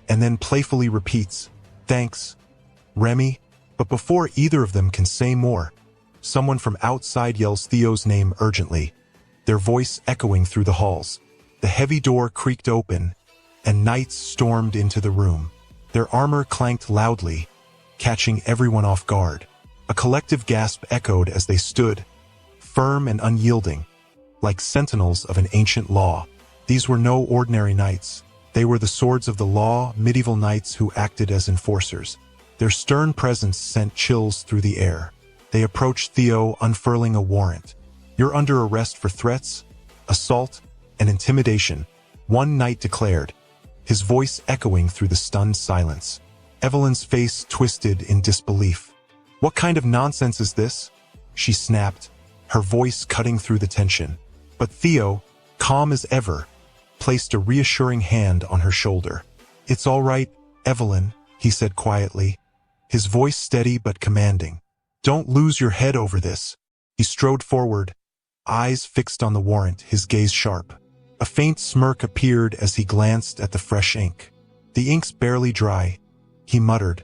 and then playfully repeats, "Thanks, Remy." But before either of them can say more, someone from outside yells Theo's name urgently, their voice echoing through the halls. The heavy door creaked open, and knights stormed into the room. Their armor clanked loudly, catching everyone off guard. A collective gasp echoed as they stood, firm and unyielding, like sentinels of an ancient law. These were no ordinary knights. They were the swords of the law, medieval knights who acted as enforcers. Their stern presence sent chills through the air. They approached Theo, unfurling a warrant. "You're under arrest for threats, assault, and intimidation," one knight declared, his voice echoing through the stunned silence. Evelyn's face twisted in disbelief. "What kind of nonsense is this?" she snapped, her voice cutting through the tension. But Theo, calm as ever, placed a reassuring hand on her shoulder. "It's all right, Evelyn," he said quietly, his voice steady but commanding. "Don't lose your head over this." He strode forward, eyes fixed on the warrant, his gaze sharp. A faint smirk appeared as he glanced at the fresh ink. "The ink's barely dry," he muttered.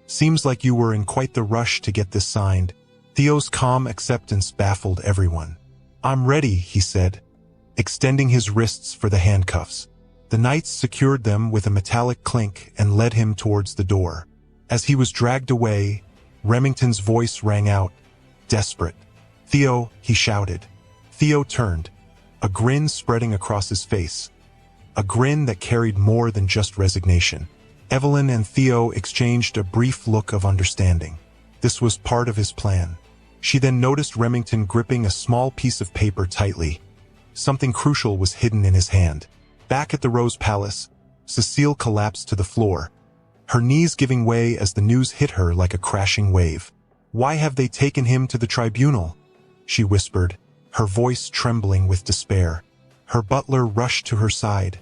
"Seems like you were in quite the rush to get this signed." Theo's calm acceptance baffled everyone. "I'm ready," he said, extending his wrists for the handcuffs. The knights secured them with a metallic clink and led him towards the door. As he was dragged away, Remington's voice rang out, desperate. "Theo," he shouted. Theo turned, a grin spreading across his face. A grin that carried more than just resignation. Evelyn and Theo exchanged a brief look of understanding. This was part of his plan. She then noticed Remington gripping a small piece of paper tightly. Something crucial was hidden in his hand. Back at the Rose Palace, Cecile collapsed to the floor, her knees giving way as the news hit her like a crashing wave. "Why have they taken him to the tribunal?" she whispered, her voice trembling with despair. Her butler rushed to her side,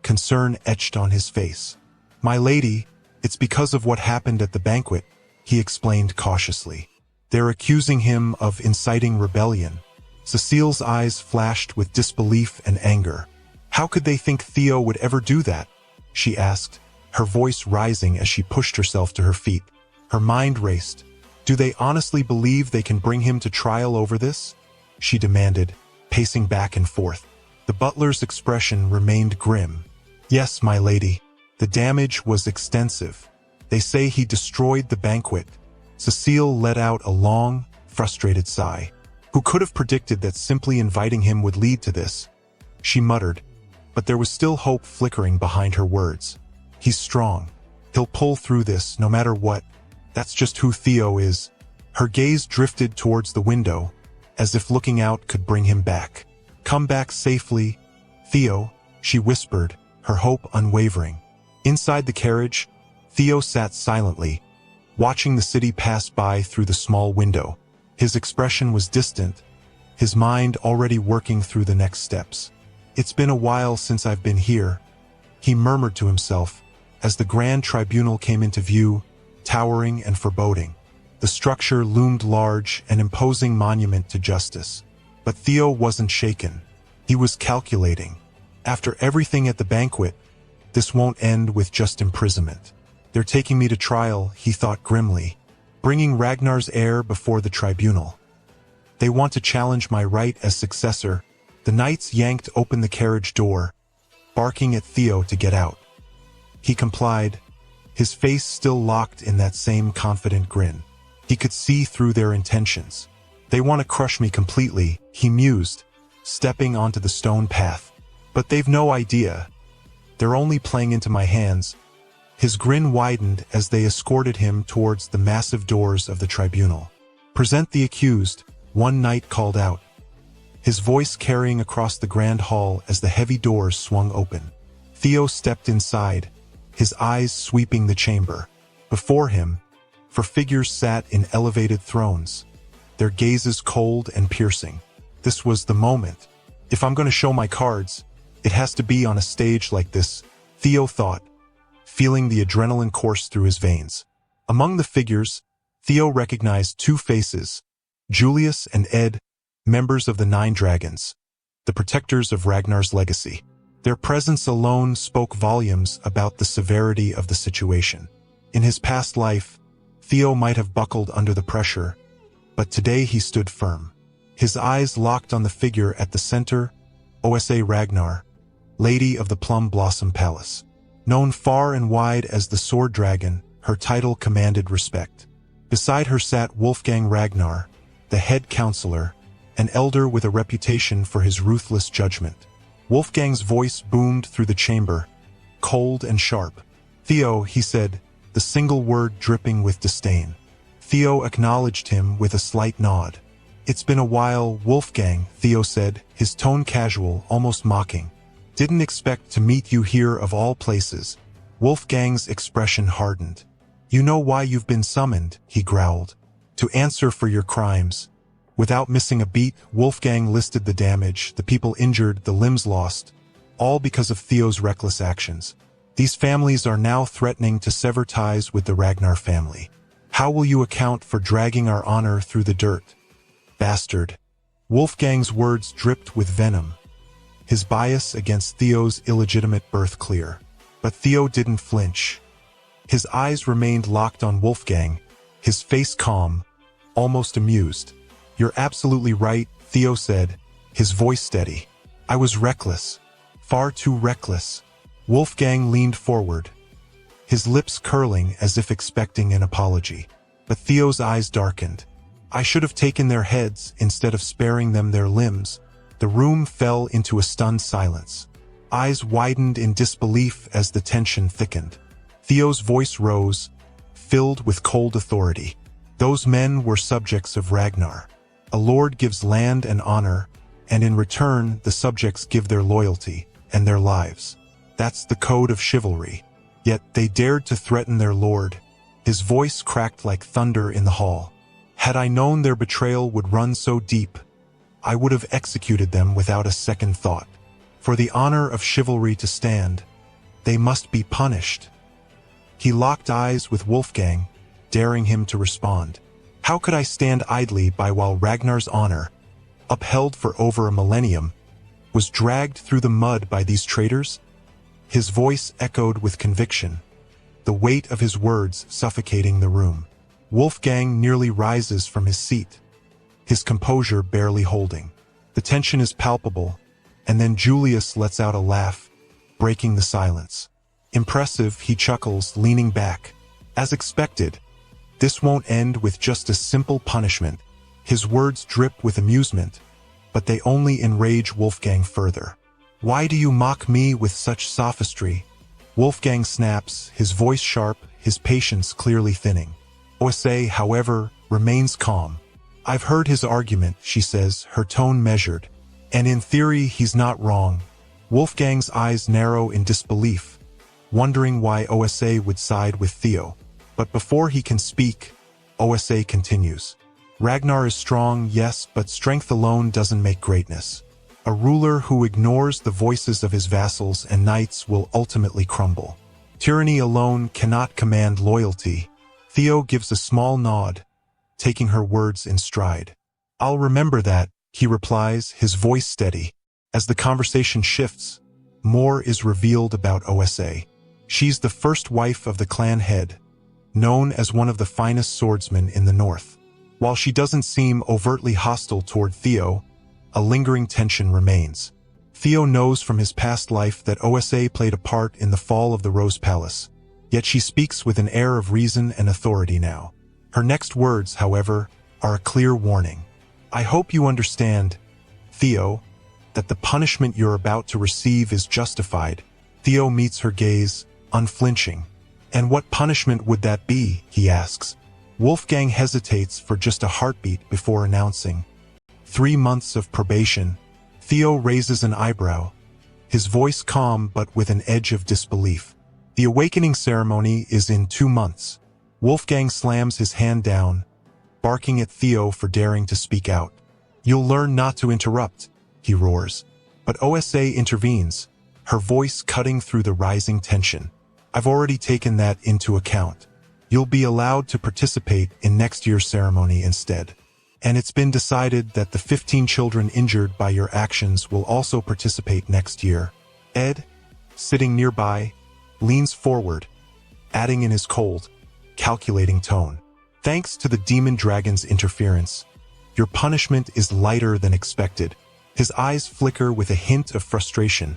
concern etched on his face. "My lady, it's because of what happened at the banquet," he explained cautiously. "They're accusing him of inciting rebellion." Cecile's eyes flashed with disbelief and anger. "How could they think Theo would ever do that?" she asked, her voice rising as she pushed herself to her feet. Her mind raced. "Do they honestly believe they can bring him to trial over this?" she demanded, pacing back and forth. The butler's expression remained grim. "Yes, my lady. The damage was extensive. They say he destroyed the banquet." Cecile let out a long, frustrated sigh. Who could have predicted that simply inviting him would lead to this? She muttered, but there was still hope flickering behind her words. "He's strong. He'll pull through this no matter what. That's just who Theo is." Her gaze drifted towards the window, as if looking out could bring him back. "Come back safely, Theo," she whispered, her hope unwavering. Inside the carriage, Theo sat silently, watching the city pass by through the small window. His expression was distant, his mind already working through the next steps. "It's been a while since I've been here," he murmured to himself, as the grand tribunal came into view, towering and foreboding. The structure loomed large, an imposing monument to justice. But Theo wasn't shaken. He was calculating. After everything at the banquet, this won't end with just imprisonment. "They're taking me to trial," he thought grimly, "bringing Ragnar's heir before the tribunal. They want to challenge my right as successor." The knights yanked open the carriage door, barking at Theo to get out. He complied, his face still locked in that same confident grin. He could see through their intentions. "They want to crush me completely," he mused, stepping onto the stone path. "But they've no idea. They're only playing into my hands." His grin widened as they escorted him towards the massive doors of the tribunal. "Present the accused," one knight called out, his voice carrying across the grand hall as the heavy doors swung open. Theo stepped inside, his eyes sweeping the chamber. Before him, four figures sat in elevated thrones, their gazes cold and piercing. This was the moment. "If I'm going to show my cards, it has to be on a stage like this," Theo thought, feeling the adrenaline course through his veins. Among the figures, Theo recognized two faces, Julius and Ed, members of the Nine Dragons, the protectors of Ragnar's legacy. Their presence alone spoke volumes about the severity of the situation. In his past life, Theo might have buckled under the pressure, but today he stood firm. His eyes locked on the figure at the center, Osa Ragnar, Lady of the Plum Blossom Palace. Known far and wide as the Sword Dragon, her title commanded respect. Beside her sat Wolfgang Ragnar, the head counselor, an elder with a reputation for his ruthless judgment. Wolfgang's voice boomed through the chamber, cold and sharp. "Theo," he said, the single word dripping with disdain. Theo acknowledged him with a slight nod. "It's been a while, Wolfgang," Theo said, his tone casual, almost mocking. Didn't expect to meet you here of all places. Wolfgang's expression hardened. You know why you've been summoned, he growled. To answer for your crimes. Without missing a beat, Wolfgang listed the damage, the people injured, the limbs lost, all because of Theo's reckless actions. These families are now threatening to sever ties with the Ragnar family. How will you account for dragging our honor through the dirt? Bastard. Wolfgang's words dripped with venom, his bias against Theo's illegitimate birth clear. But Theo didn't flinch. His eyes remained locked on Wolfgang, his face calm, almost amused. You're absolutely right, Theo said, his voice steady. I was reckless. Far too reckless. Wolfgang leaned forward, his lips curling as if expecting an apology. But Theo's eyes darkened. I should have taken their heads instead of sparing them their limbs. The room fell into a stunned silence. Eyes widened in disbelief as the tension thickened. Theo's voice rose, filled with cold authority. Those men were subjects of Ragnar. A lord gives land and honor, and in return the subjects give their loyalty and their lives. That's the code of chivalry. Yet they dared to threaten their lord. His voice cracked like thunder in the hall. Had I known their betrayal would run so deep, I would have executed them without a second thought. For the honor of chivalry to stand, they must be punished. He locked eyes with Wolfgang, daring him to respond. How could I stand idly by while Ragnar's honor, upheld for over a millennium, was dragged through the mud by these traitors? His voice echoed with conviction, the weight of his words suffocating the room. Wolfgang nearly rises from his seat, his composure barely holding. The tension is palpable, and then Julius lets out a laugh, breaking the silence. Impressive, he chuckles, leaning back. As expected, this won't end with just a simple punishment. His words drip with amusement, but they only enrage Wolfgang further. Why do you mock me with such sophistry? Wolfgang snaps, his voice sharp, his patience clearly thinning. Oase, however, remains calm. I've heard his argument, she says, her tone measured. And in theory, he's not wrong. Wolfgang's eyes narrow in disbelief, wondering why Oase would side with Theo. But before he can speak, Oase continues. Ragnar is strong, yes, but strength alone doesn't make greatness. A ruler who ignores the voices of his vassals and knights will ultimately crumble. Tyranny alone cannot command loyalty. Theo gives a small nod, taking her words in stride. I'll remember that, he replies, his voice steady. As the conversation shifts, more is revealed about Osa. She's the first wife of the clan head, known as one of the finest swordsmen in the north. While she doesn't seem overtly hostile toward Theo, a lingering tension remains. Theo knows from his past life that Osa played a part in the fall of the Rose Palace, yet she speaks with an air of reason and authority now. Her next words, however, are a clear warning. I hope you understand, Theo, that the punishment you're about to receive is justified. Theo meets her gaze, unflinching. And what punishment would that be, he asks. Wolfgang hesitates for just a heartbeat before announcing. 3 months of probation. Theo raises an eyebrow, his voice calm but with an edge of disbelief. The awakening ceremony is in 2 months. Wolfgang slams his hand down, barking at Theo for daring to speak out. You'll learn not to interrupt, he roars. But Osa intervenes, her voice cutting through the rising tension. I've already taken that into account. You'll be allowed to participate in next year's ceremony instead. And it's been decided that the 15 children injured by your actions will also participate next year. Ed, sitting nearby, leans forward, adding in his cold, calculating tone. Thanks to the demon dragon's interference, your punishment is lighter than expected. His eyes flicker with a hint of frustration,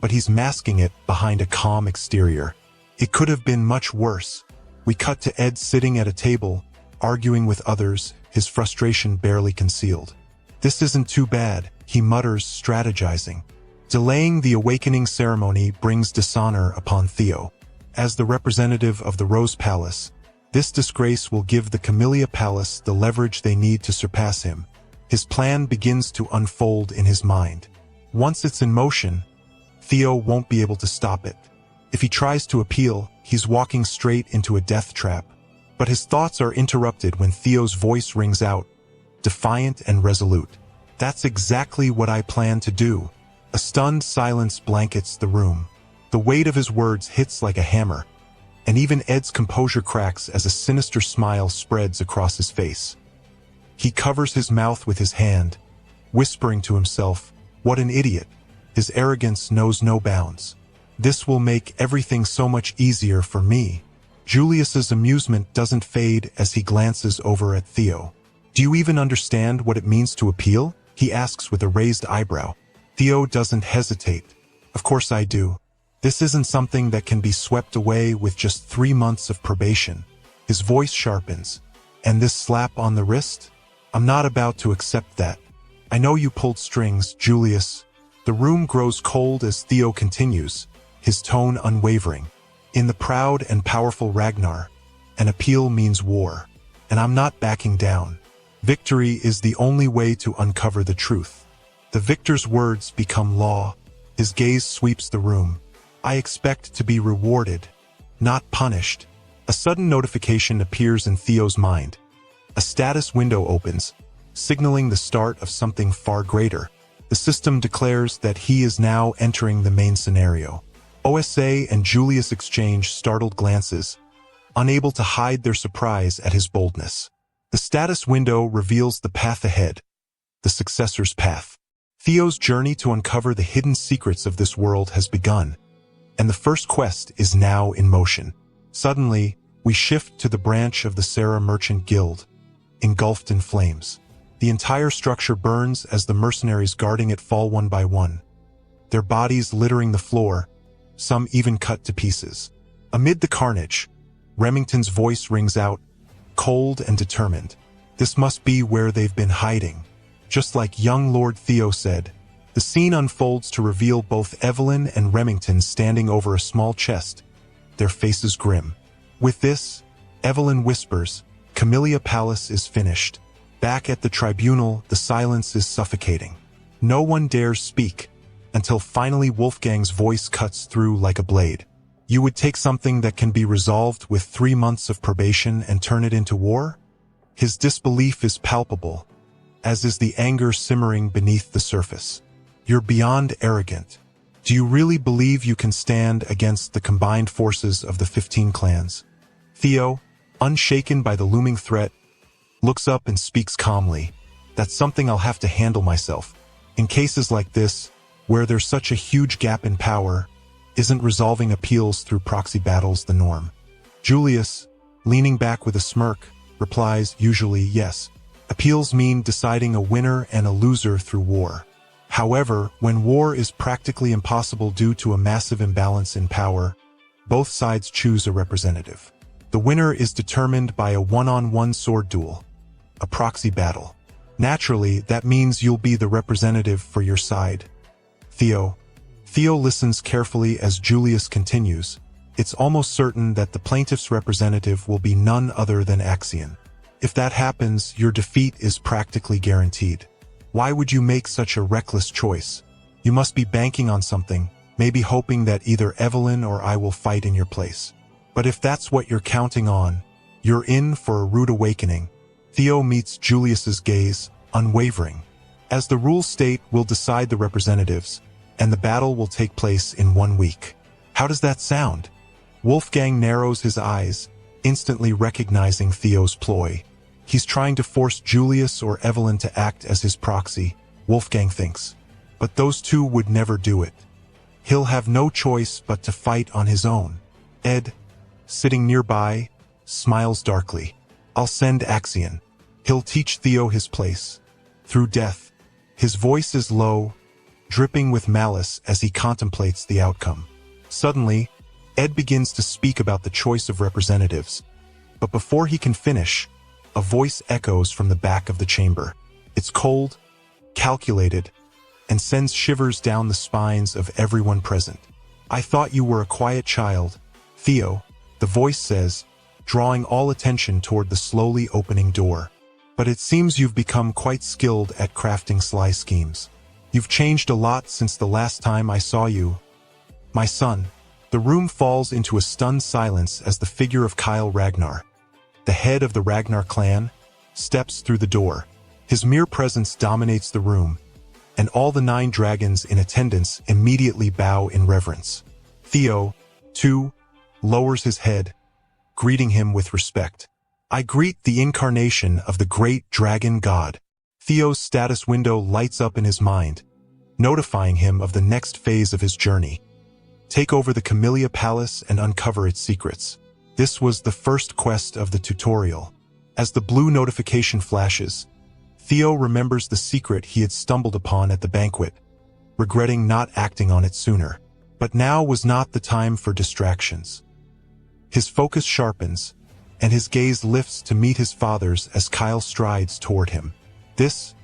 but he's masking it behind a calm exterior. It could have been much worse. We cut to Ed sitting at a table, arguing with others, his frustration barely concealed. This isn't too bad, he mutters, strategizing. Delaying the awakening ceremony brings dishonor upon Theo. As the representative of the Rose Palace, this disgrace will give the Camellia Palace the leverage they need to surpass him. His plan begins to unfold in his mind. Once it's in motion, Theo won't be able to stop it. If he tries to appeal, he's walking straight into a death trap. But his thoughts are interrupted when Theo's voice rings out, defiant and resolute. That's exactly what I plan to do. A stunned silence blankets the room. The weight of his words hits like a hammer, and even Ed's composure cracks as a sinister smile spreads across his face. He covers his mouth with his hand, whispering to himself, "What an idiot." His arrogance knows no bounds. "This will make everything so much easier for me." Julius's amusement doesn't fade as he glances over at Theo. "Do you even understand what it means to appeal?" he asks with a raised eyebrow. Theo doesn't hesitate. "Of course I do. This isn't something that can be swept away with just 3 months of probation." His voice sharpens. "And this slap on the wrist? I'm not about to accept that. I know you pulled strings, Julius." The room grows cold as Theo continues, his tone unwavering. "In the proud and powerful Ragnar, an appeal means war, and I'm not backing down. Victory is the only way to uncover the truth." The victor's words become law. His gaze sweeps the room. "I expect to be rewarded, not punished." A sudden notification appears in Theo's mind. A status window opens, signaling the start of something far greater. The system declares that he is now entering the main scenario. OSA and Julius exchange startled glances, unable to hide their surprise at his boldness. The status window reveals the path ahead, the successor's path. Theo's journey to uncover the hidden secrets of this world has begun, and the first quest is now in motion. Suddenly, we shift to the branch of the Sarah Merchant Guild, engulfed in flames. The entire structure burns as the mercenaries guarding it fall one by one, their bodies littering the floor, some even cut to pieces. Amid the carnage, Remington's voice rings out, cold and determined. "This must be where they've been hiding." Just like young Lord Theo said, the scene unfolds to reveal both Evelyn and Remington standing over a small chest, their faces grim. With this, Evelyn whispers, "Camellia Palace is finished." Back at the tribunal, the silence is suffocating. No one dares speak, until finally Wolfgang's voice cuts through like a blade. "You would take something that can be resolved with 3 months of probation and turn it into war?" His disbelief is palpable, as is the anger simmering beneath the surface. "You're beyond arrogant. Do you really believe you can stand against the combined forces of the 15 clans?" Theo, unshaken by the looming threat, looks up and speaks calmly. "That's something I'll have to handle myself. In cases like this, where there's such a huge gap in power, isn't resolving appeals through proxy battles the norm?" Julius, leaning back with a smirk, replies, "Usually, yes. Appeals mean deciding a winner and a loser through war. However, when war is practically impossible due to a massive imbalance in power, both sides choose a representative. The winner is determined by a one-on-one sword duel, a proxy battle. Naturally, that means you'll be the representative for your side." Theo listens carefully as Julius continues. "It's almost certain that the plaintiff's representative will be none other than Axion. If that happens, your defeat is practically guaranteed. Why would you make such a reckless choice? You must be banking on something, maybe hoping that either Evelyn or I will fight in your place. But if that's what you're counting on, you're in for a rude awakening." Theo meets Julius's gaze, unwavering. "As the rules state, we'll decide the representatives, and the battle will take place in 1 week. How does that sound?" Wolfgang narrows his eyes, instantly recognizing Theo's ploy. He's trying to force Julius or Evelyn to act as his proxy, Wolfgang thinks. But those two would never do it. He'll have no choice but to fight on his own. Ed, sitting nearby, smiles darkly. "I'll send Axion. He'll teach Theo his place. Through death." His voice is low, dripping with malice as he contemplates the outcome. Suddenly, Ed begins to speak about the choice of representatives. But before he can finish, a voice echoes from the back of the chamber. It's cold, calculated, and sends shivers down the spines of everyone present. "I thought you were a quiet child, Theo," the voice says, drawing all attention toward the slowly opening door. "But it seems you've become quite skilled at crafting sly schemes. You've changed a lot since the last time I saw you." My son. The room falls into a stunned silence as the figure of Kyle Ragnar, the head of the Ragnar clan, steps through the door. His mere presence dominates the room, and all the 9 dragons in attendance immediately bow in reverence. Theo, too, lowers his head, greeting him with respect. I greet the incarnation of the great dragon god. Theo's status window lights up in his mind, notifying him of the next phase of his journey. Take over the Camellia Palace and uncover its secrets. This was the first quest of the tutorial. As the blue notification flashes, Theo remembers the secret he had stumbled upon at the banquet, regretting not acting on it sooner. But now was not the time for distractions. His focus sharpens, and his gaze lifts to meet his father's as Kyle strides toward him. This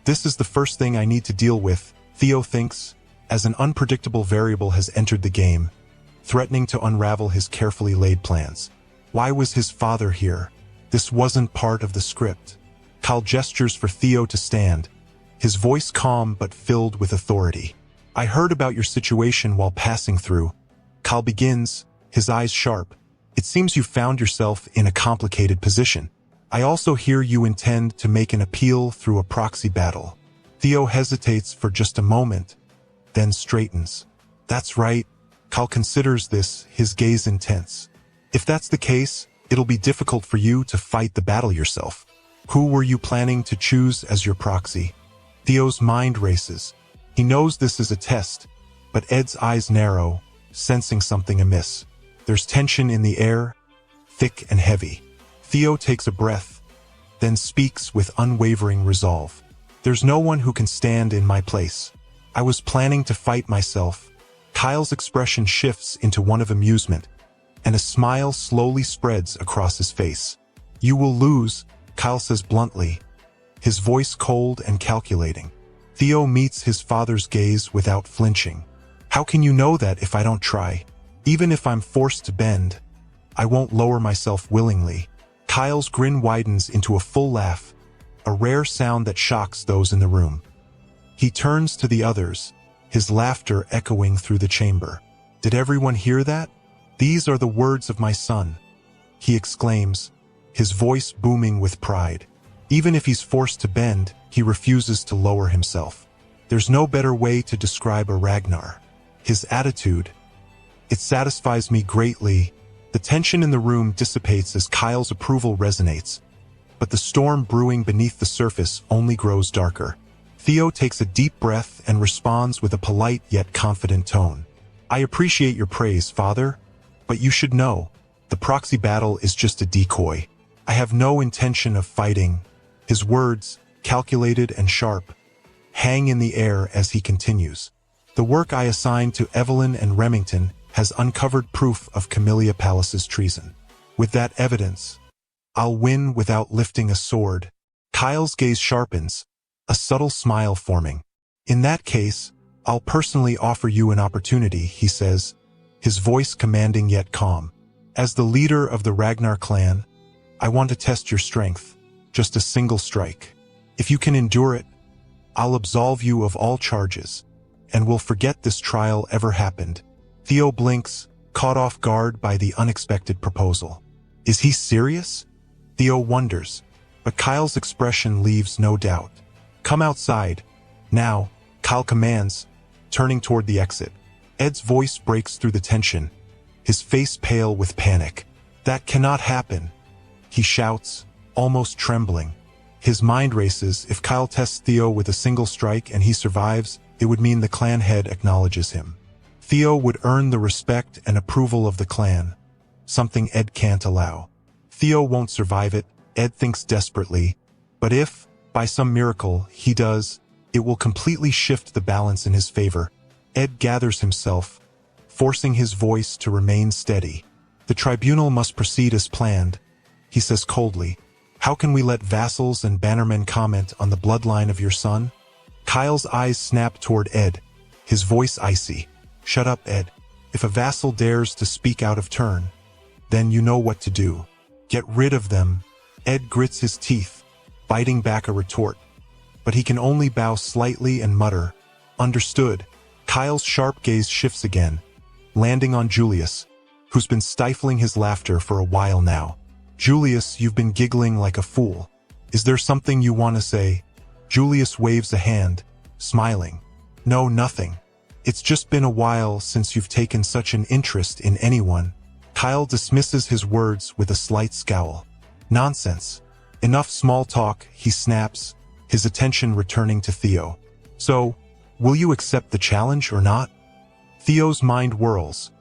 is the first thing I need to deal with, Theo thinks, as an unpredictable variable has entered the game, threatening to unravel his carefully laid plans. Why was his father here? This wasn't part of the script. Kyle gestures for Theo to stand, his voice calm but filled with authority. I heard about your situation while passing through. Kyle begins, his eyes sharp. It seems you found yourself in a complicated position. I also hear you intend to make an appeal through a proxy battle. Theo hesitates for just a moment, then straightens. That's right. Kyle considers this, his gaze intense. If that's the case, it'll be difficult for you to fight the battle yourself. Who were you planning to choose as your proxy? Theo's mind races. He knows this is a test, but Ed's eyes narrow, sensing something amiss. There's tension in the air, thick and heavy. Theo takes a breath, then speaks with unwavering resolve. There's no one who can stand in my place. I was planning to fight myself. Kyle's expression shifts into one of amusement, and a smile slowly spreads across his face. You will lose, Kyle says bluntly, his voice cold and calculating. Theo meets his father's gaze without flinching. How can you know that if I don't try? Even if I'm forced to bend, I won't lower myself willingly. Kyle's grin widens into a full laugh, a rare sound that shocks those in the room. He turns to the others, his laughter echoing through the chamber. Did everyone hear that? These are the words of my son, he exclaims, his voice booming with pride. Even if he's forced to bend, he refuses to lower himself. There's no better way to describe a Ragnar. His attitude, it satisfies me greatly. The tension in the room dissipates as Kyle's approval resonates, but the storm brewing beneath the surface only grows darker. Theo takes a deep breath and responds with a polite yet confident tone. I appreciate your praise, father, but you should know, the proxy battle is just a decoy. I have no intention of fighting. His words, calculated and sharp, hang in the air as he continues. The work I assigned to Evelyn and Remington has uncovered proof of Camellia Palace's treason. With that evidence, I'll win without lifting a sword. Kyle's gaze sharpens, a subtle smile forming. In that case, I'll personally offer you an opportunity, he says, his voice commanding yet calm. As the leader of the Ragnar clan, I want to test your strength. Just a single strike. If you can endure it, I'll absolve you of all charges, and we'll forget this trial ever happened. Theo blinks, caught off guard by the unexpected proposal. Is he serious? Theo wonders, but Kyle's expression leaves no doubt. Come outside. Now, Kyle commands, turning toward the exit. Ed's voice breaks through the tension, his face pale with panic. That cannot happen, he shouts, almost trembling. His mind races. If Kyle tests Theo with a single strike and he survives, it would mean the clan head acknowledges him. Theo would earn the respect and approval of the clan, something Ed can't allow. Theo won't survive it, Ed thinks desperately, but if, by some miracle, he does, it will completely shift the balance in his favor. Ed gathers himself, forcing his voice to remain steady. The tribunal must proceed as planned, he says coldly. How can we let vassals and bannermen comment on the bloodline of your son? Kyle's eyes snap toward Ed, his voice icy. Shut up, Ed. If a vassal dares to speak out of turn, then you know what to do. Get rid of them. Ed grits his teeth, biting back a retort. But he can only bow slightly and mutter, understood. Kyle's sharp gaze shifts again, landing on Julius, who's been stifling his laughter for a while now. Julius, you've been giggling like a fool. Is there something you want to say? Julius waves a hand, smiling. No, nothing. It's just been a while since you've taken such an interest in anyone. Kyle dismisses his words with a slight scowl. Nonsense. Enough small talk, he snaps, his attention returning to Theo. So, will you accept the challenge or not? Theo's mind whirls,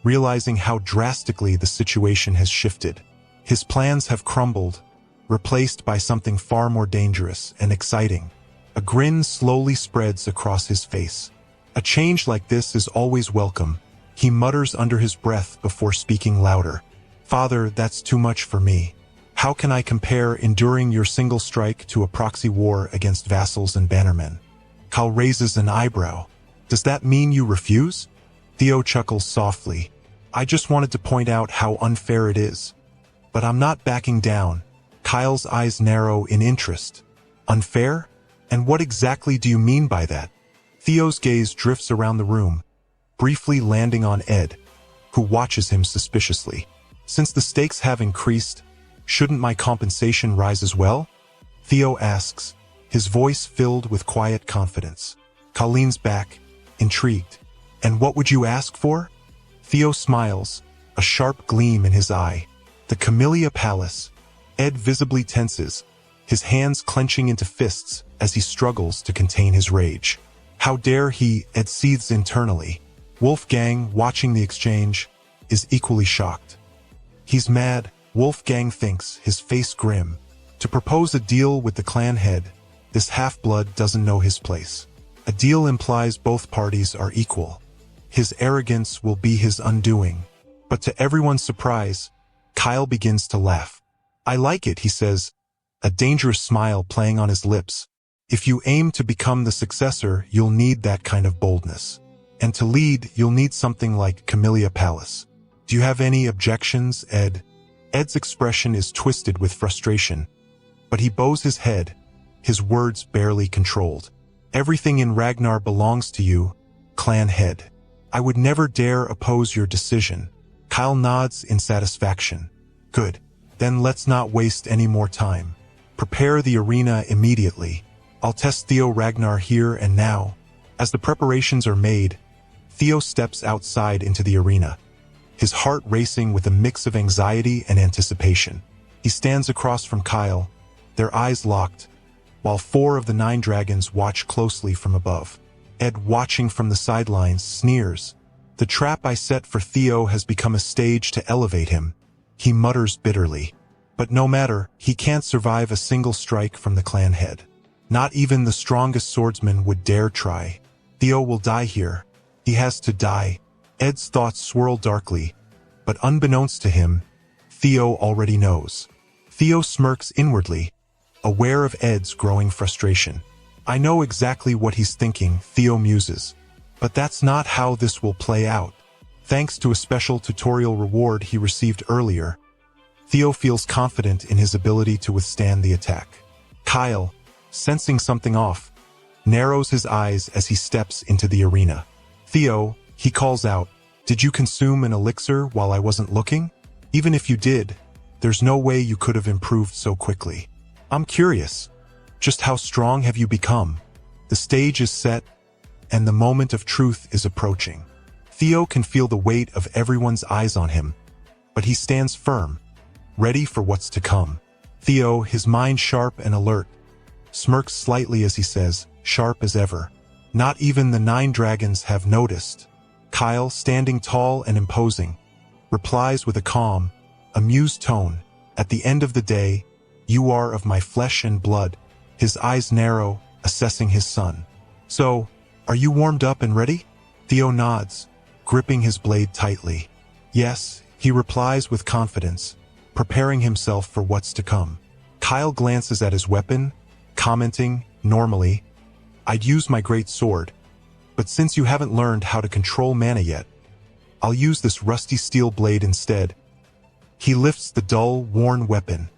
realizing how drastically the situation has shifted. His plans have crumbled, replaced by something far more dangerous and exciting. A grin slowly spreads across his face. A change like this is always welcome, he mutters under his breath before speaking louder. Father, that's too much for me. How can I compare enduring your single strike to a proxy war against vassals and bannermen? Kyle raises an eyebrow. Does that mean you refuse? Theo chuckles softly. I just wanted to point out how unfair it is. But I'm not backing down. Kyle's eyes narrow in interest. Unfair? And what exactly do you mean by that? Theo's gaze drifts around the room, briefly landing on Ed, who watches him suspiciously. Since the stakes have increased, shouldn't my compensation rise as well? Theo asks, his voice filled with quiet confidence. Kyle leans back, intrigued. And what would you ask for? Theo smiles, a sharp gleam in his eye. The Camellia Palace. Ed visibly tenses, his hands clenching into fists as he struggles to contain his rage. How dare he, Ed seethes internally. Wolfgang, watching the exchange, is equally shocked. He's mad, Wolfgang thinks, his face grim. To propose a deal with the clan head, this half-blood doesn't know his place. A deal implies both parties are equal. His arrogance will be his undoing. But to everyone's surprise, Kyle begins to laugh. I like it, he says, a dangerous smile playing on his lips. If you aim to become the successor, you'll need that kind of boldness. And to lead, you'll need something like Camellia Palace. Do you have any objections, Ed? Ed's expression is twisted with frustration, but he bows his head, his words barely controlled. Everything in Ragnar belongs to you, clan head. I would never dare oppose your decision. Kyle nods in satisfaction. Good. Then let's not waste any more time. Prepare the arena immediately. I'll test Theo Ragnar here and now. As the preparations are made, Theo steps outside into the arena, his heart racing with a mix of anxiety and anticipation. He stands across from Kyle, their eyes locked, while 4 of the 9 dragons watch closely from above. Ed, watching from the sidelines, sneers. The trap I set for Theo has become a stage to elevate him, he mutters bitterly. But no matter, he can't survive a single strike from the clan head. Not even the strongest swordsman would dare try. Theo will die here. He has to die. Ed's thoughts swirl darkly, but unbeknownst to him, Theo already knows. Theo smirks inwardly, aware of Ed's growing frustration. I know exactly what he's thinking, Theo muses. But that's not how this will play out. Thanks to a special tutorial reward he received earlier, Theo feels confident in his ability to withstand the attack. Kyle, sensing something off, narrows his eyes as he steps into the arena. Theo, he calls out, did you consume an elixir while I wasn't looking? Even if you did, there's no way you could have improved so quickly. I'm curious, just how strong have you become? The stage is set, and the moment of truth is approaching. Theo can feel the weight of everyone's eyes on him, but he stands firm, ready for what's to come. Theo, his mind sharp and alert, smirks slightly as he says, sharp as ever. Not even the 9 dragons have noticed. Kyle, standing tall and imposing, replies with a calm, amused tone, at the end of the day, you are of my flesh and blood. His eyes narrow, assessing his son. So, are you warmed up and ready? Theo nods, gripping his blade tightly. Yes, he replies with confidence, preparing himself for what's to come. Kyle glances at his weapon, commenting, normally, I'd use my great sword, but since you haven't learned how to control mana yet, I'll use this rusty steel blade instead. He lifts the dull, worn weapon,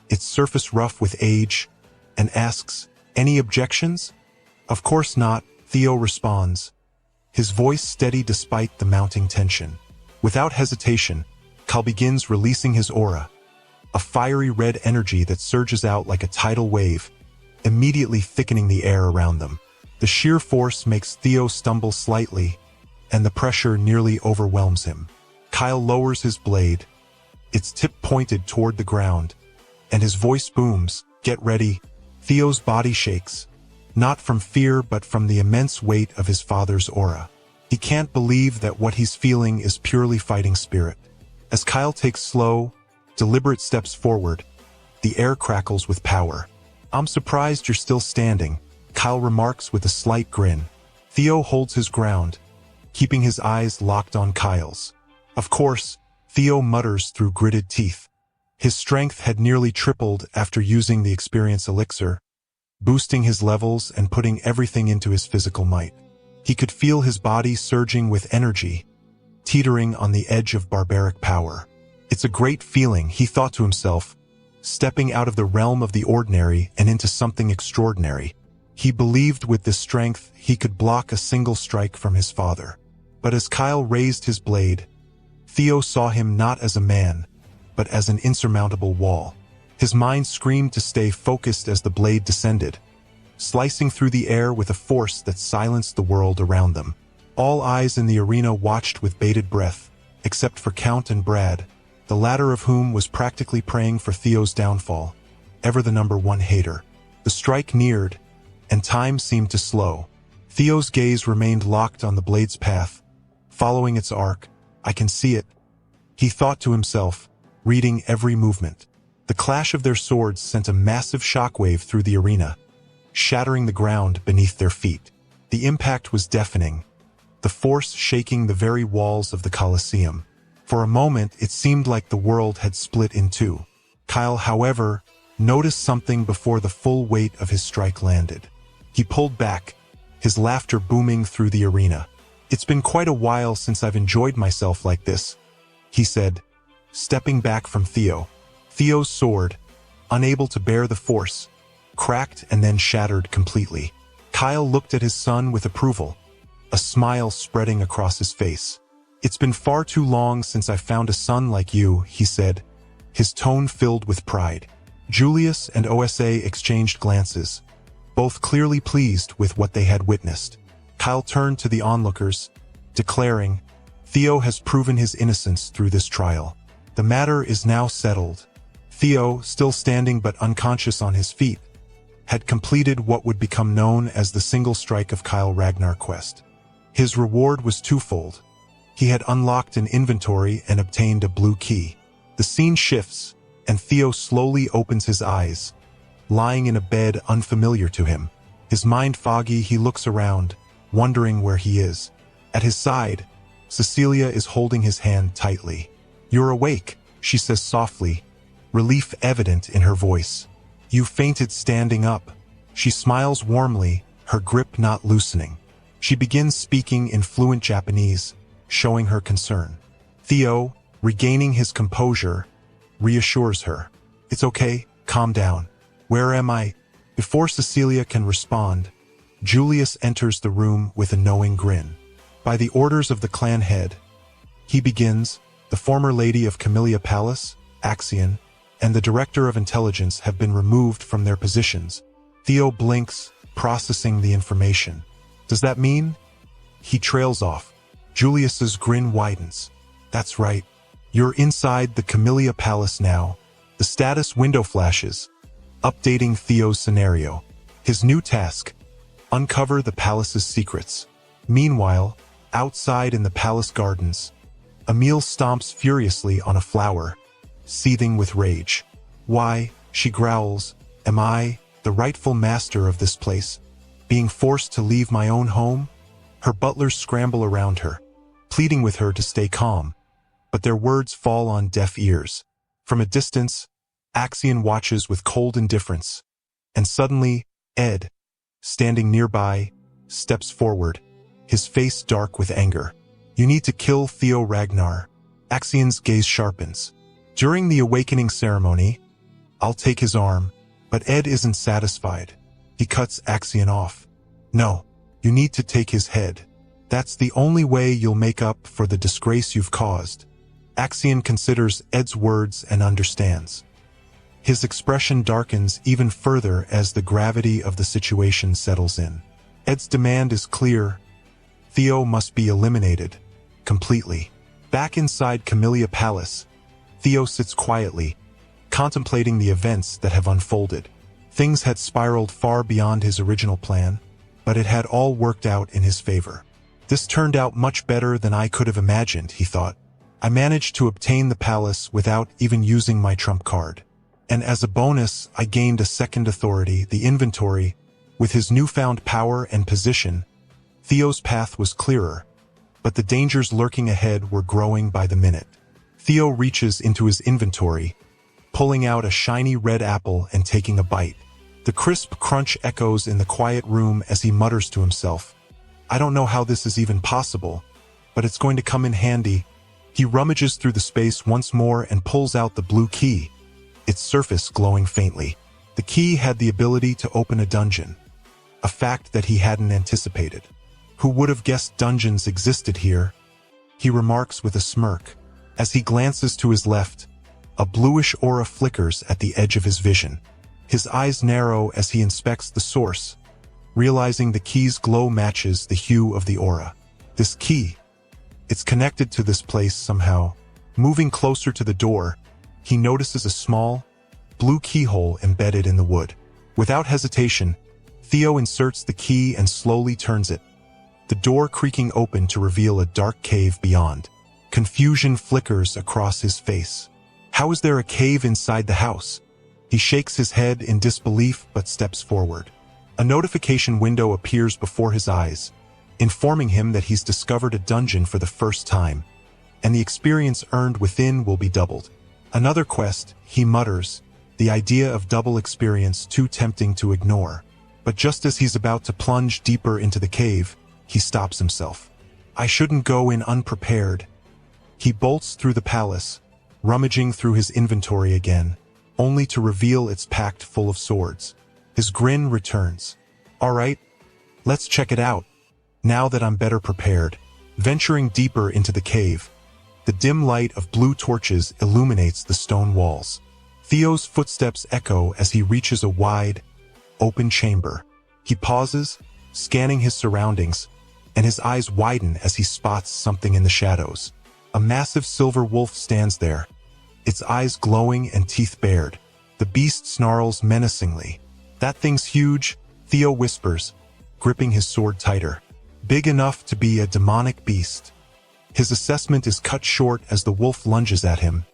its surface rough with age, and asks, any objections? Of course not, Theo responds, his voice steady despite the mounting tension. Without hesitation, Kyle begins releasing his aura, a fiery red energy that surges out like a tidal wave, immediately thickening the air around them. The sheer force makes Theo stumble slightly, and the pressure nearly overwhelms him. Kyle lowers his blade, its tip pointed toward the ground, and his voice booms, "Get ready." Theo's body shakes, not from fear but from the immense weight of his father's aura. He can't believe that what he's feeling is purely fighting spirit. As Kyle takes slow, deliberate steps forward, the air crackles with power. "I'm surprised you're still standing," Kyle remarks with a slight grin. Theo holds his ground, keeping his eyes locked on Kyle's. "Of course," Theo mutters through gritted teeth. His strength had nearly tripled after using the experience elixir, boosting his levels and putting everything into his physical might. He could feel his body surging with energy, teetering on the edge of barbaric power. It's a great feeling, he thought to himself, stepping out of the realm of the ordinary and into something extraordinary. He believed with this strength he could block a single strike from his father. But as Kyle raised his blade, Theo saw him not as a man, but as an insurmountable wall. His mind screamed to stay focused as the blade descended, slicing through the air with a force that silenced the world around them. All eyes in the arena watched with bated breath, except for Count and Brad, the latter of whom was practically praying for Theo's downfall, ever the number one hater. The strike neared, and time seemed to slow. Theo's gaze remained locked on the blade's path, following its arc. "I can see it," he thought to himself, reading every movement. The clash of their swords sent a massive shockwave through the arena, shattering the ground beneath their feet. The impact was deafening, the force shaking the very walls of the Colosseum. For a moment, it seemed like the world had split in two. Kyle, however, noticed something before the full weight of his strike landed. He pulled back, his laughter booming through the arena. "It's been quite a while since I've enjoyed myself like this," he said, stepping back from Theo. Theo's sword, unable to bear the force, cracked and then shattered completely. Kyle looked at his son with approval, a smile spreading across his face. "It's been far too long since I found a son like you," he said, his tone filled with pride. Julius and OSA exchanged glances, both clearly pleased with what they had witnessed. Kyle turned to the onlookers, declaring, "Theo has proven his innocence through this trial. The matter is now settled." Theo, still standing but unconscious on his feet, had completed what would become known as the single strike of Kyle Ragnar quest. His reward was twofold. He had unlocked an inventory and obtained a blue key. The scene shifts, and Theo slowly opens his eyes, lying in a bed unfamiliar to him. His mind foggy, he looks around, wondering where he is. At his side, Cecilia is holding his hand tightly. "You're awake," she says softly, relief evident in her voice. "You fainted standing up." She smiles warmly, her grip not loosening. She begins speaking in fluent Japanese, showing her concern. Theo, regaining his composure, reassures her. "It's okay, calm down. Where am I?" Before Cecilia can respond, Julius enters the room with a knowing grin. By the orders of the clan head, he begins, "The former lady of Camellia Palace, Axion, and the director of intelligence have been removed from their positions." Theo blinks, processing the information. "Does that mean?" He trails off. Julius's grin widens. "That's right. You're inside the Camellia Palace now." The status window flashes, updating Theo's scenario. His new task: uncover the palace's secrets. Meanwhile, outside in the palace gardens, Emile stomps furiously on a flower, seething with rage. "Why," she growls, "am I, the rightful master of this place, being forced to leave my own home?" Her butlers scramble around her, pleading with her to stay calm, but their words fall on deaf ears. From a distance, Axion watches with cold indifference, and suddenly, Ed, standing nearby, steps forward, his face dark with anger. "You need to kill Theo Ragnar." Axion's gaze sharpens. "During the awakening ceremony, I'll take his arm," but Ed isn't satisfied. He cuts Axion off. "No, you need to take his head." That's the only way you'll make up for the disgrace you've caused. Axion considers Ed's words and understands. His expression darkens even further as the gravity of the situation settles in. Ed's demand is clear. Theo must be eliminated, completely. Back inside Camellia Palace, Theo sits quietly, contemplating the events that have unfolded. Things had spiraled far beyond his original plan, but it had all worked out in his favor. This turned out much better than I could have imagined, he thought. I managed to obtain the palace without even using my trump card. And as a bonus, I gained a second authority, the inventory. With his newfound power and position, Theo's path was clearer, but the dangers lurking ahead were growing by the minute. Theo reaches into his inventory, pulling out a shiny red apple and taking a bite. The crisp crunch echoes in the quiet room as he mutters to himself, I don't know how this is even possible, but it's going to come in handy. He rummages through the space once more and pulls out the blue key, its surface glowing faintly. The key had the ability to open a dungeon, a fact that he hadn't anticipated. Who would have guessed dungeons existed here? He remarks with a smirk. As he glances to his left, a bluish aura flickers at the edge of his vision. His eyes narrow as he inspects the source, realizing the key's glow matches the hue of the aura. This key, it's connected to this place somehow. Moving closer to the door, he notices a small, blue keyhole embedded in the wood. Without hesitation, Theo inserts the key and slowly turns it, the door creaking open to reveal a dark cave beyond. Confusion flickers across his face. How is there a cave inside the house? He shakes his head in disbelief but steps forward. A notification window appears before his eyes, informing him that he's discovered a dungeon for the first time, and the experience earned within will be doubled. Another quest, he mutters, the idea of double experience too tempting to ignore. But just as he's about to plunge deeper into the cave, he stops himself. I shouldn't go in unprepared. He bolts through the palace, rummaging through his inventory again, only to reveal it's packed full of swords. His grin returns. All right, let's check it out, now that I'm better prepared. Venturing deeper into the cave, the dim light of blue torches illuminates the stone walls. Theo's footsteps echo as he reaches a wide, open chamber. He pauses, scanning his surroundings, and his eyes widen as he spots something in the shadows. A massive silver wolf stands there, its eyes glowing and teeth bared. The beast snarls menacingly. That thing's huge, Theo whispers, gripping his sword tighter. Big enough to be a demonic beast. His assessment is cut short as the wolf lunges at him,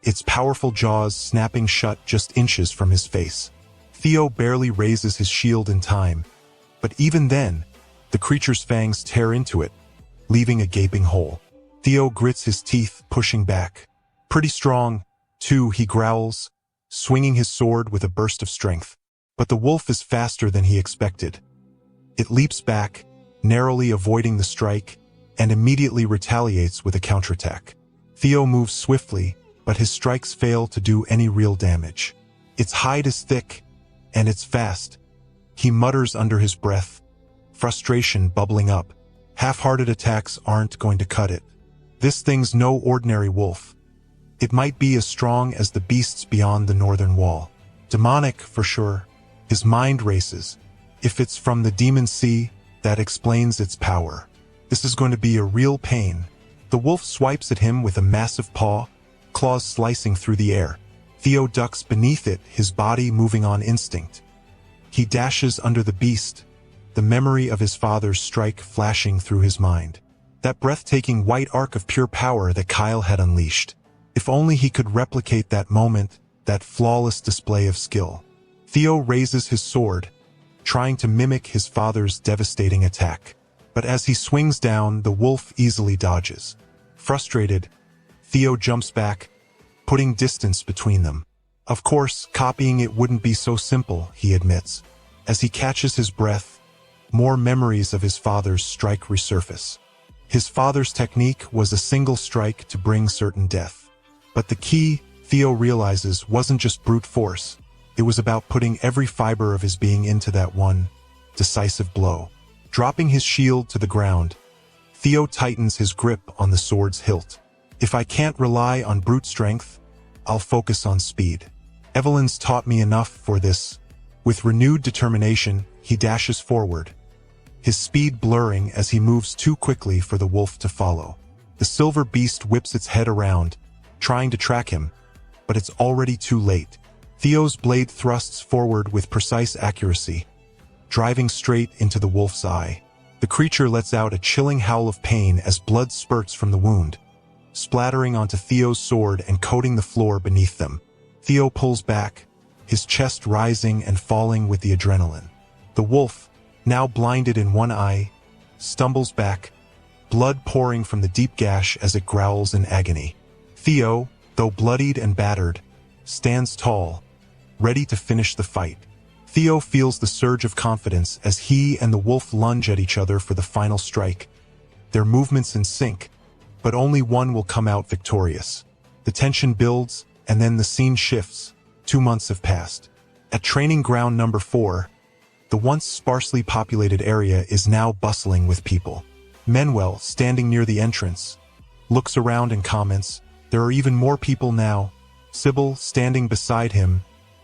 its powerful jaws snapping shut just inches from his face. Theo barely raises his shield in time, but even then, the creature's fangs tear into it, leaving a gaping hole. Theo grits his teeth, pushing back. Pretty strong, too, he growls, swinging his sword with a burst of strength. But the wolf is faster than he expected. It leaps back, narrowly avoiding the strike, and immediately retaliates with a counterattack. Theo moves swiftly, but his strikes fail to do any real damage. Its hide is thick, and it's fast. He mutters under his breath, frustration bubbling up. Half-hearted attacks aren't going to cut it. This thing's no ordinary wolf. It might be as strong as the beasts beyond the northern wall. Demonic, for sure. His mind races. If it's from the demon sea, that explains its power. This is going to be a real pain. The wolf swipes at him with a massive paw, claws slicing through the air. Theo ducks beneath it, his body moving on instinct. He dashes under the beast, the memory of his father's strike flashing through his mind. That breathtaking white arc of pure power that Kyle had unleashed. If only he could replicate that moment, that flawless display of skill. Theo raises his sword, trying to mimic his father's devastating attack. But as he swings down, the wolf easily dodges. Frustrated, Theo jumps back, putting distance between them. Of course, copying it wouldn't be so simple, he admits. As he catches his breath, more memories of his father's strike resurface. His father's technique was a single strike to bring certain death. But the key, Theo realizes, wasn't just brute force. It was about putting every fiber of his being into that one decisive blow. Dropping his shield to the ground, Theo tightens his grip on the sword's hilt. If I can't rely on brute strength, I'll focus on speed. Evelyn's taught me enough for this. With renewed determination, he dashes forward, his speed blurring as he moves too quickly for the wolf to follow. The silver beast whips its head around, trying to track him, but it's already too late. Theo's blade thrusts forward with precise accuracy, driving straight into the wolf's eye. The creature lets out a chilling howl of pain as blood spurts from the wound, splattering onto Theo's sword and coating the floor beneath them. Theo pulls back, his chest rising and falling with the adrenaline. The wolf, now blinded in one eye, stumbles back, blood pouring from the deep gash as it growls in agony. Theo, though bloodied and battered, stands tall, ready to finish the fight. Theo feels the surge of confidence as he and the wolf lunge at each other for the final strike. Their movements in sync, but only one will come out victorious. The tension builds, and then the scene shifts. 2 months have passed. At training ground number 4, the once sparsely populated area is now bustling with people. Manuel, standing near the entrance, looks around and comments, "There are even more people now." Sybil, standing beside him,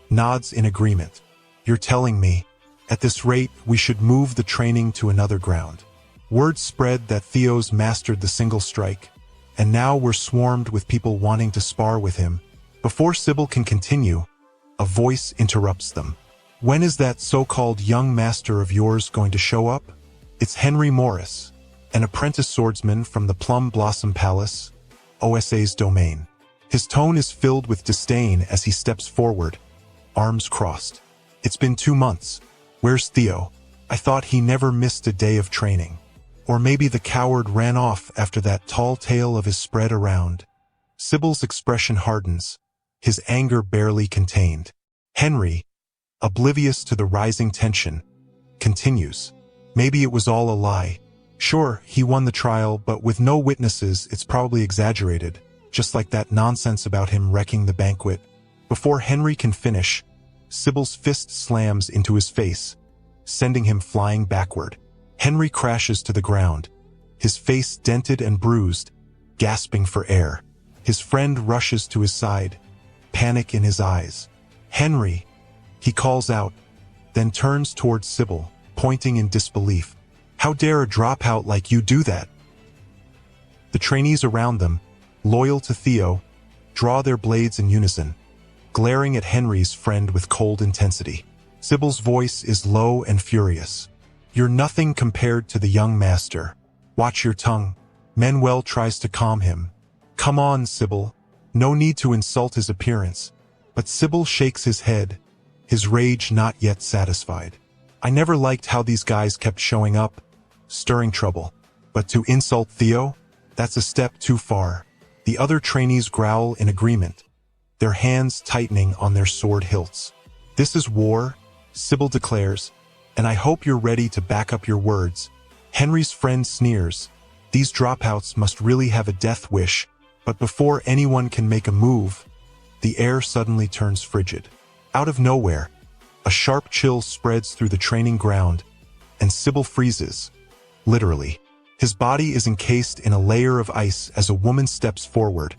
nods in agreement. "You're telling me, at this rate, we should move the training to another ground." Word spread that Theo's mastered the single strike, and now we're swarmed with people wanting to spar with him. Before Sybil can continue, a voice interrupts them. "When is that so-called young master of yours going to show up?" It's Henry Morris, an apprentice swordsman from the Plum Blossom Palace, OSA's domain. His tone is filled with disdain as he steps forward, arms crossed. "It's been 2 months. Where's Theo? I thought he never missed a day of training. Or maybe the coward ran off after that tall tale of his spread around." Sybil's expression hardens, his anger barely contained. Henry, oblivious to the rising tension, continues, "Maybe it was all a lie. Sure, he won the trial, but with no witnesses, it's probably exaggerated, just like that nonsense about him wrecking the banquet." Before Henry can finish, Sybil's fist slams into his face, sending him flying backward. Henry crashes to the ground, his face dented and bruised, gasping for air. His friend rushes to his side, panic in his eyes. "Henry," he calls out, then turns towards Sybil, pointing in disbelief. "How dare a dropout like you do that?" The trainees around them, loyal to Theo, draw their blades in unison, glaring at Henry's friend with cold intensity. Sybil's voice is low and furious. "You're nothing compared to the young master. Watch your tongue." Manuel tries to calm him. "Come on, Sybil. No need to insult his appearance." But Sybil shakes his head, his rage not yet satisfied. "I never liked how these guys kept showing up, stirring trouble. But to insult Theo? That's a step too far." The other trainees growl in agreement, their hands tightening on their sword hilts. "This is war," Sybil declares, "and I hope you're ready to back up your words." Henry's friend sneers. These dropouts must really have a death wish, but before anyone can make a move, the air suddenly turns frigid. Out of nowhere, a sharp chill spreads through the training ground, and Sybil freezes. Literally. His body is encased in a layer of ice as a woman steps forward,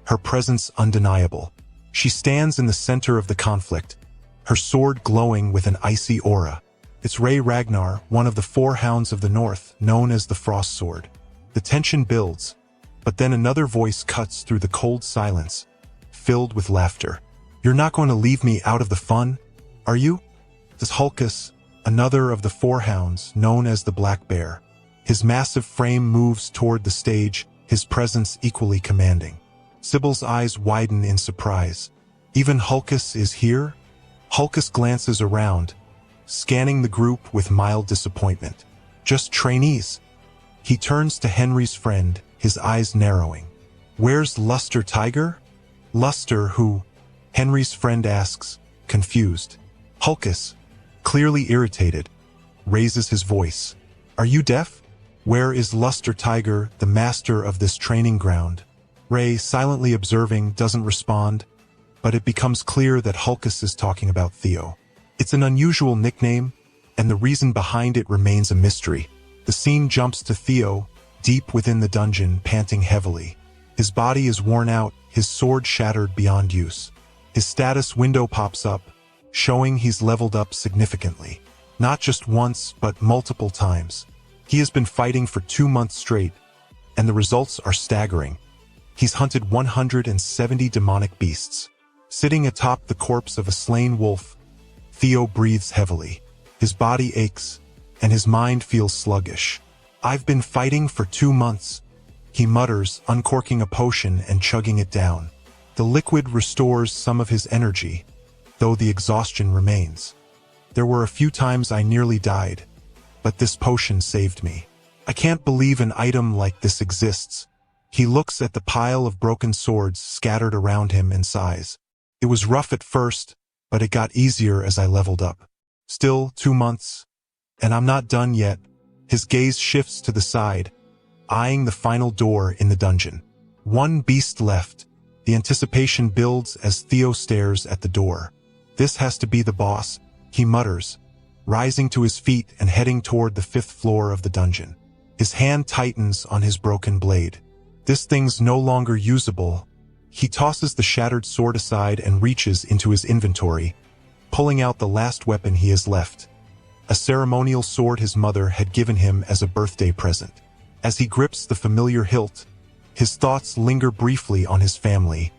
her presence undeniable. She stands in the center of the conflict, her sword glowing with an icy aura. It's Ray Ragnar, one of the 4 hounds of the North, known as the Frost Sword. The tension builds, but then another voice cuts through the cold silence, filled with laughter. "You're not going to leave me out of the fun, are you?" This Hulkus, another of the 4 hounds, known as the Black Bear. His massive frame moves toward the stage, his presence equally commanding. Sybil's eyes widen in surprise. "Even Hulkus is here?" Hulkus glances around, scanning the group with mild disappointment. "Just trainees." He turns to Henry's friend, his eyes narrowing. "Where's Luster Tiger?" "Luster who?" Henry's friend asks, confused. Hulkus, clearly irritated, raises his voice. "Are you deaf? Where is Luster Tiger, the master of this training ground?" Ray, silently observing, doesn't respond, but it becomes clear that Hulkus is talking about Theo. It's an unusual nickname, and the reason behind it remains a mystery. The scene jumps to Theo, deep within the dungeon, panting heavily. His body is worn out, his sword shattered beyond use. His status window pops up, showing he's leveled up significantly. Not just once, but multiple times. He has been fighting for 2 months straight, and the results are staggering. He's hunted 170 demonic beasts. Sitting atop the corpse of a slain wolf, Theo breathes heavily. His body aches, and his mind feels sluggish. "I've been fighting for 2 months," he mutters, uncorking a potion and chugging it down. The liquid restores some of his energy, though the exhaustion remains. "There were a few times I nearly died, but this potion saved me. I can't believe an item like this exists." He looks at the pile of broken swords scattered around him and sighs. "It was rough at first, but it got easier as I leveled up. Still 2 months, and I'm not done yet." His gaze shifts to the side, eyeing the final door in the dungeon. One beast left. The anticipation builds as Theo stares at the door. "This has to be the boss," he mutters, rising to his feet and heading toward the 5th floor of the dungeon. His hand tightens on his broken blade. This thing's no longer usable. He tosses the shattered sword aside and reaches into his inventory, pulling out the last weapon he has left. A ceremonial sword his mother had given him as a birthday present. As he grips the familiar hilt, his thoughts linger briefly on his family,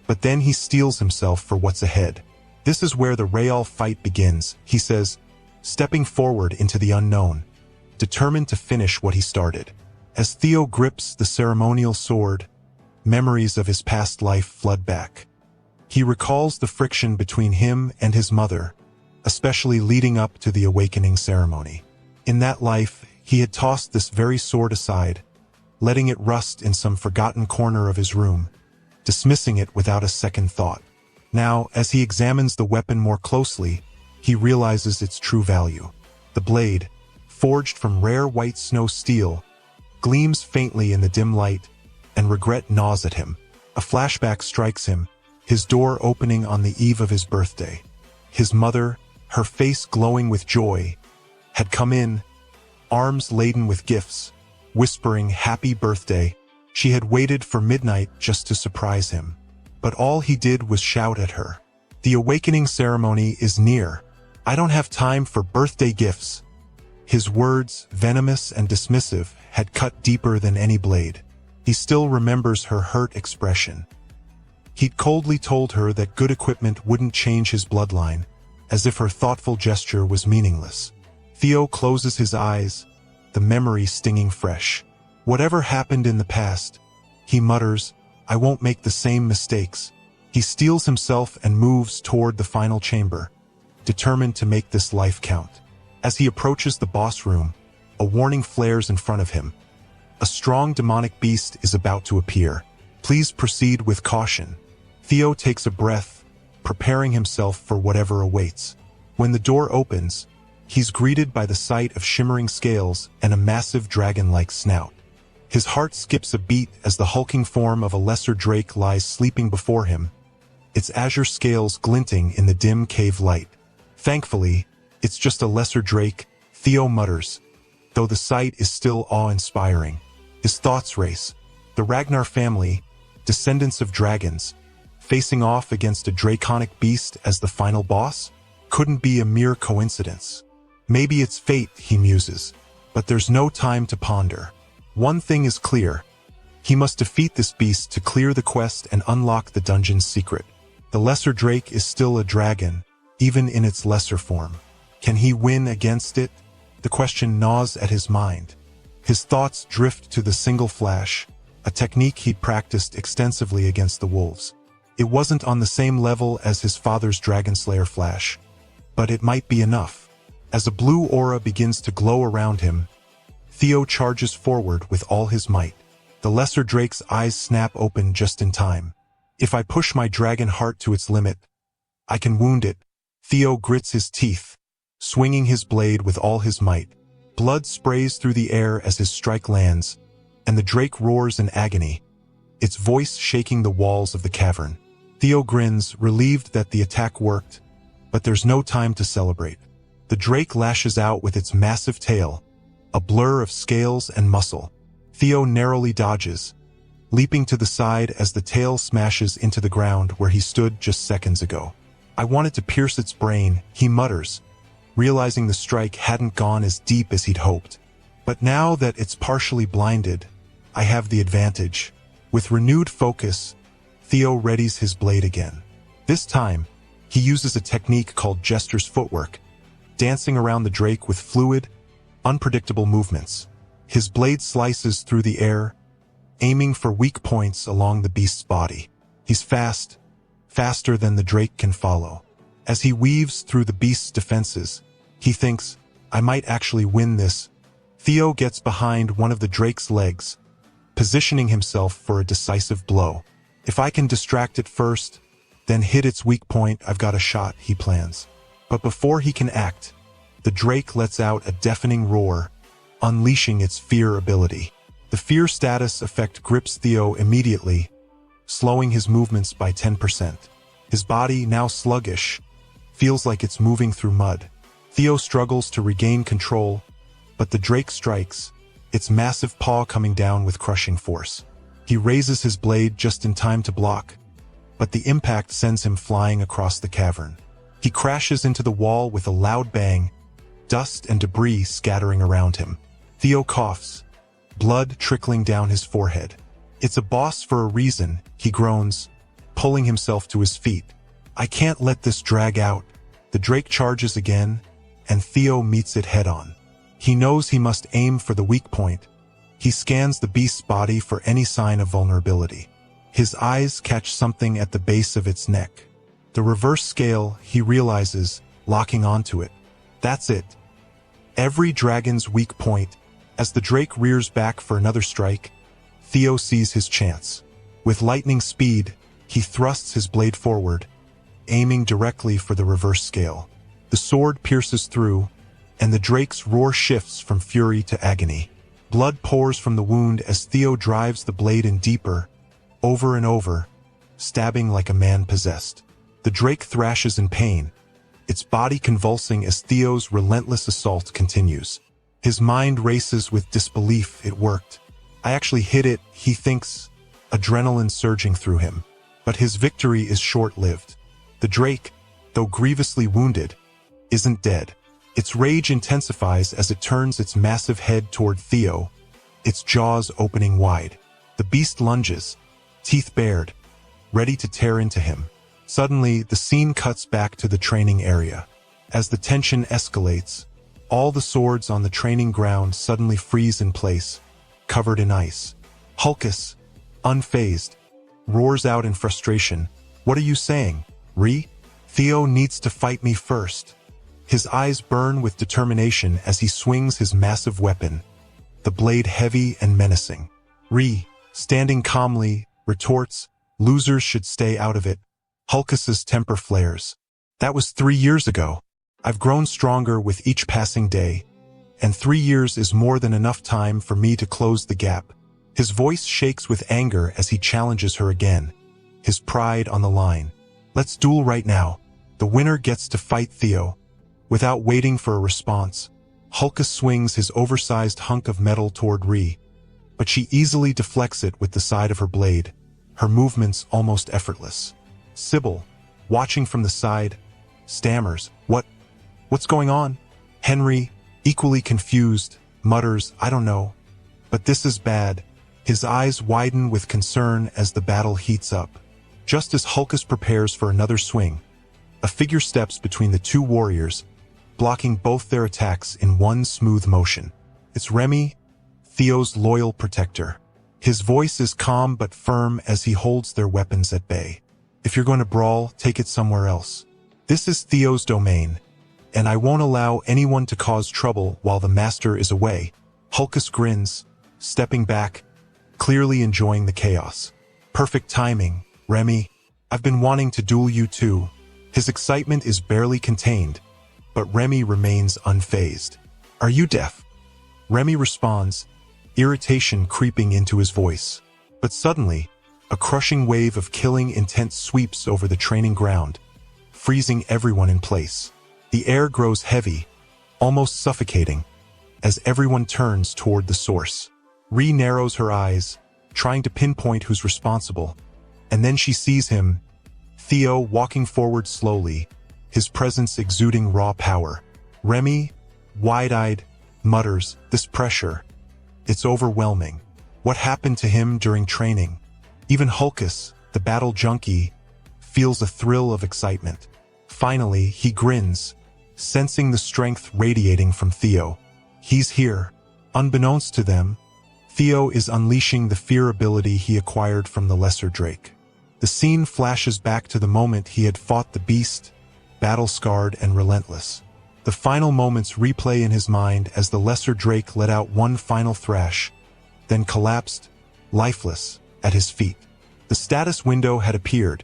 but then he steels himself for what's ahead. "This is where the real fight begins," he says, stepping forward into the unknown, determined to finish what he started. As Theo grips the ceremonial sword, memories of his past life flood back. He recalls the friction between him and his mother, especially leading up to the awakening ceremony. In that life, he had tossed this very sword aside, letting it rust in some forgotten corner of his room, dismissing it without a second thought. Now, as he examines the weapon more closely, he realizes its true value. The blade, forged from rare white snow steel, gleams faintly in the dim light, and regret gnaws at him. A flashback strikes him, his door opening on the eve of his birthday. His mother, her face glowing with joy, had come in, arms laden with gifts, whispering happy birthday. She had waited for midnight just to surprise him. But all he did was shout at her. "The awakening ceremony is near. I don't have time for birthday gifts." His words, venomous and dismissive, had cut deeper than any blade. He still remembers her hurt expression. He'd coldly told her that good equipment wouldn't change his bloodline, as if her thoughtful gesture was meaningless. Theo closes his eyes, the memory stinging fresh. Whatever happened in the past, he mutters, "I won't make the same mistakes." He steels himself and moves toward the final chamber, determined to make this life count. As he approaches the boss room, a warning flares in front of him. A strong demonic beast is about to appear. Please proceed with caution. Theo takes a breath, preparing himself for whatever awaits. When the door opens, he's greeted by the sight of shimmering scales and a massive dragon-like snout. His heart skips a beat as the hulking form of a lesser drake lies sleeping before him, its azure scales glinting in the dim cave light. Thankfully, it's just a lesser drake, Theo mutters, though the sight is still awe-inspiring. His thoughts race. The Ragnar family, descendants of dragons, facing off against a draconic beast as the final boss? Couldn't be a mere coincidence. Maybe it's fate, he muses, but there's no time to ponder. One thing is clear. He must defeat this beast to clear the quest and unlock the dungeon's secret. The lesser drake is still a dragon, even in its lesser form. Can he win against it? The question gnaws at his mind. His thoughts drift to the single flash, a technique he'd practiced extensively against the wolves. It wasn't on the same level as his father's Dragonslayer flash, but it might be enough. As a blue aura begins to glow around him, Theo charges forward with all his might. The lesser drake's eyes snap open just in time. If I push my dragon heart to its limit, I can wound it. Theo grits his teeth, swinging his blade with all his might. Blood sprays through the air as his strike lands, and the drake roars in agony, its voice shaking the walls of the cavern. Theo grins, relieved that the attack worked, but there's no time to celebrate. The drake lashes out with its massive tail, a blur of scales and muscle. Theo narrowly dodges, leaping to the side as the tail smashes into the ground where he stood just seconds ago. I wanted to pierce its brain, he mutters, realizing the strike hadn't gone as deep as he'd hoped. But now that it's partially blinded, I have the advantage. With renewed focus, Theo readies his blade again. This time, he uses a technique called Jester's footwork, dancing around the drake with fluid, unpredictable movements. His blade slices through the air, aiming for weak points along the beast's body. He's fast, faster than the drake can follow. As he weaves through the beast's defenses, he thinks, I might actually win this. Theo gets behind one of the drake's legs, positioning himself for a decisive blow. If I can distract it first, then hit its weak point, I've got a shot, he plans. But before he can act, the drake lets out a deafening roar, unleashing its fear ability. The fear status effect grips Theo immediately, slowing his movements by 10%. His body, now sluggish, feels like it's moving through mud. Theo struggles to regain control, but the drake strikes, its massive paw coming down with crushing force. He raises his blade just in time to block, but the impact sends him flying across the cavern. He crashes into the wall with a loud bang, dust and debris scattering around him. Theo coughs, blood trickling down his forehead. It's a boss for a reason, he groans, pulling himself to his feet. I can't let this drag out. The drake charges again, and Theo meets it head-on. He knows he must aim for the weak point. He scans the beast's body for any sign of vulnerability. His eyes catch something at the base of its neck. The reverse scale, he realizes, locking onto it. That's it. Every dragon's weak point. As the drake rears back for another strike, Theo sees his chance. With lightning speed, he thrusts his blade forward, aiming directly for the reverse scale. The sword pierces through, and the drake's roar shifts from fury to agony. Blood pours from the wound as Theo drives the blade in deeper, over and over, stabbing like a man possessed. The drake thrashes in pain, its body convulsing as Theo's relentless assault continues. His mind races with disbelief. It worked. I actually hit it, he thinks, adrenaline surging through him. But his victory is short-lived. The drake, though grievously wounded, isn't dead. Its rage intensifies as it turns its massive head toward Theo, its jaws opening wide. The beast lunges, teeth bared, ready to tear into him. Suddenly, the scene cuts back to the training area. As the tension escalates, all the swords on the training ground suddenly freeze in place, covered in ice. Hulkus, unfazed, roars out in frustration. What are you saying, Re? Theo needs to fight me first. His eyes burn with determination as he swings his massive weapon, the blade heavy and menacing. Re, standing calmly, retorts, losers should stay out of it. Hulkus's temper flares. That was 3 years ago. I've grown stronger with each passing day, and 3 years is more than enough time for me to close the gap. His voice shakes with anger as he challenges her again, his pride on the line. Let's duel right now. The winner gets to fight Theo. Without waiting for a response, Hulkus swings his oversized hunk of metal toward Ree, but she easily deflects it with the side of her blade, her movements almost effortless. Sybil, watching from the side, stammers, What's going on? Henry, equally confused, mutters, I don't know. But this is bad. His eyes widen with concern as the battle heats up. Just as Hulkus prepares for another swing, a figure steps between the two warriors, blocking both their attacks in one smooth motion. It's Remy, Theo's loyal protector. His voice is calm but firm as he holds their weapons at bay. If you're going to brawl, take it somewhere else. This is Theo's domain, and I won't allow anyone to cause trouble while the master is away. Hulkus grins, stepping back, clearly enjoying the chaos. Perfect timing, Remy. I've been wanting to duel you too. His excitement is barely contained, but Remy remains unfazed. Are you deaf? Remy responds, irritation creeping into his voice. But suddenly, a crushing wave of killing intent sweeps over the training ground, freezing everyone in place. The air grows heavy, almost suffocating, as everyone turns toward the source. Ri narrows her eyes, trying to pinpoint who's responsible. And then she sees him, Theo, walking forward slowly, his presence exuding raw power. Remy, wide-eyed, mutters, "This pressure. It's overwhelming. What happened to him during training?" Even Hulkus, the battle junkie, feels a thrill of excitement. Finally, he grins, sensing the strength radiating from Theo. He's here. Unbeknownst to them, Theo is unleashing the fear ability he acquired from the Lesser Drake. The scene flashes back to the moment he had fought the beast, battle-scarred and relentless. The final moments replay in his mind as the Lesser Drake let out one final thrash, then collapsed, lifeless, at his feet. The status window had appeared,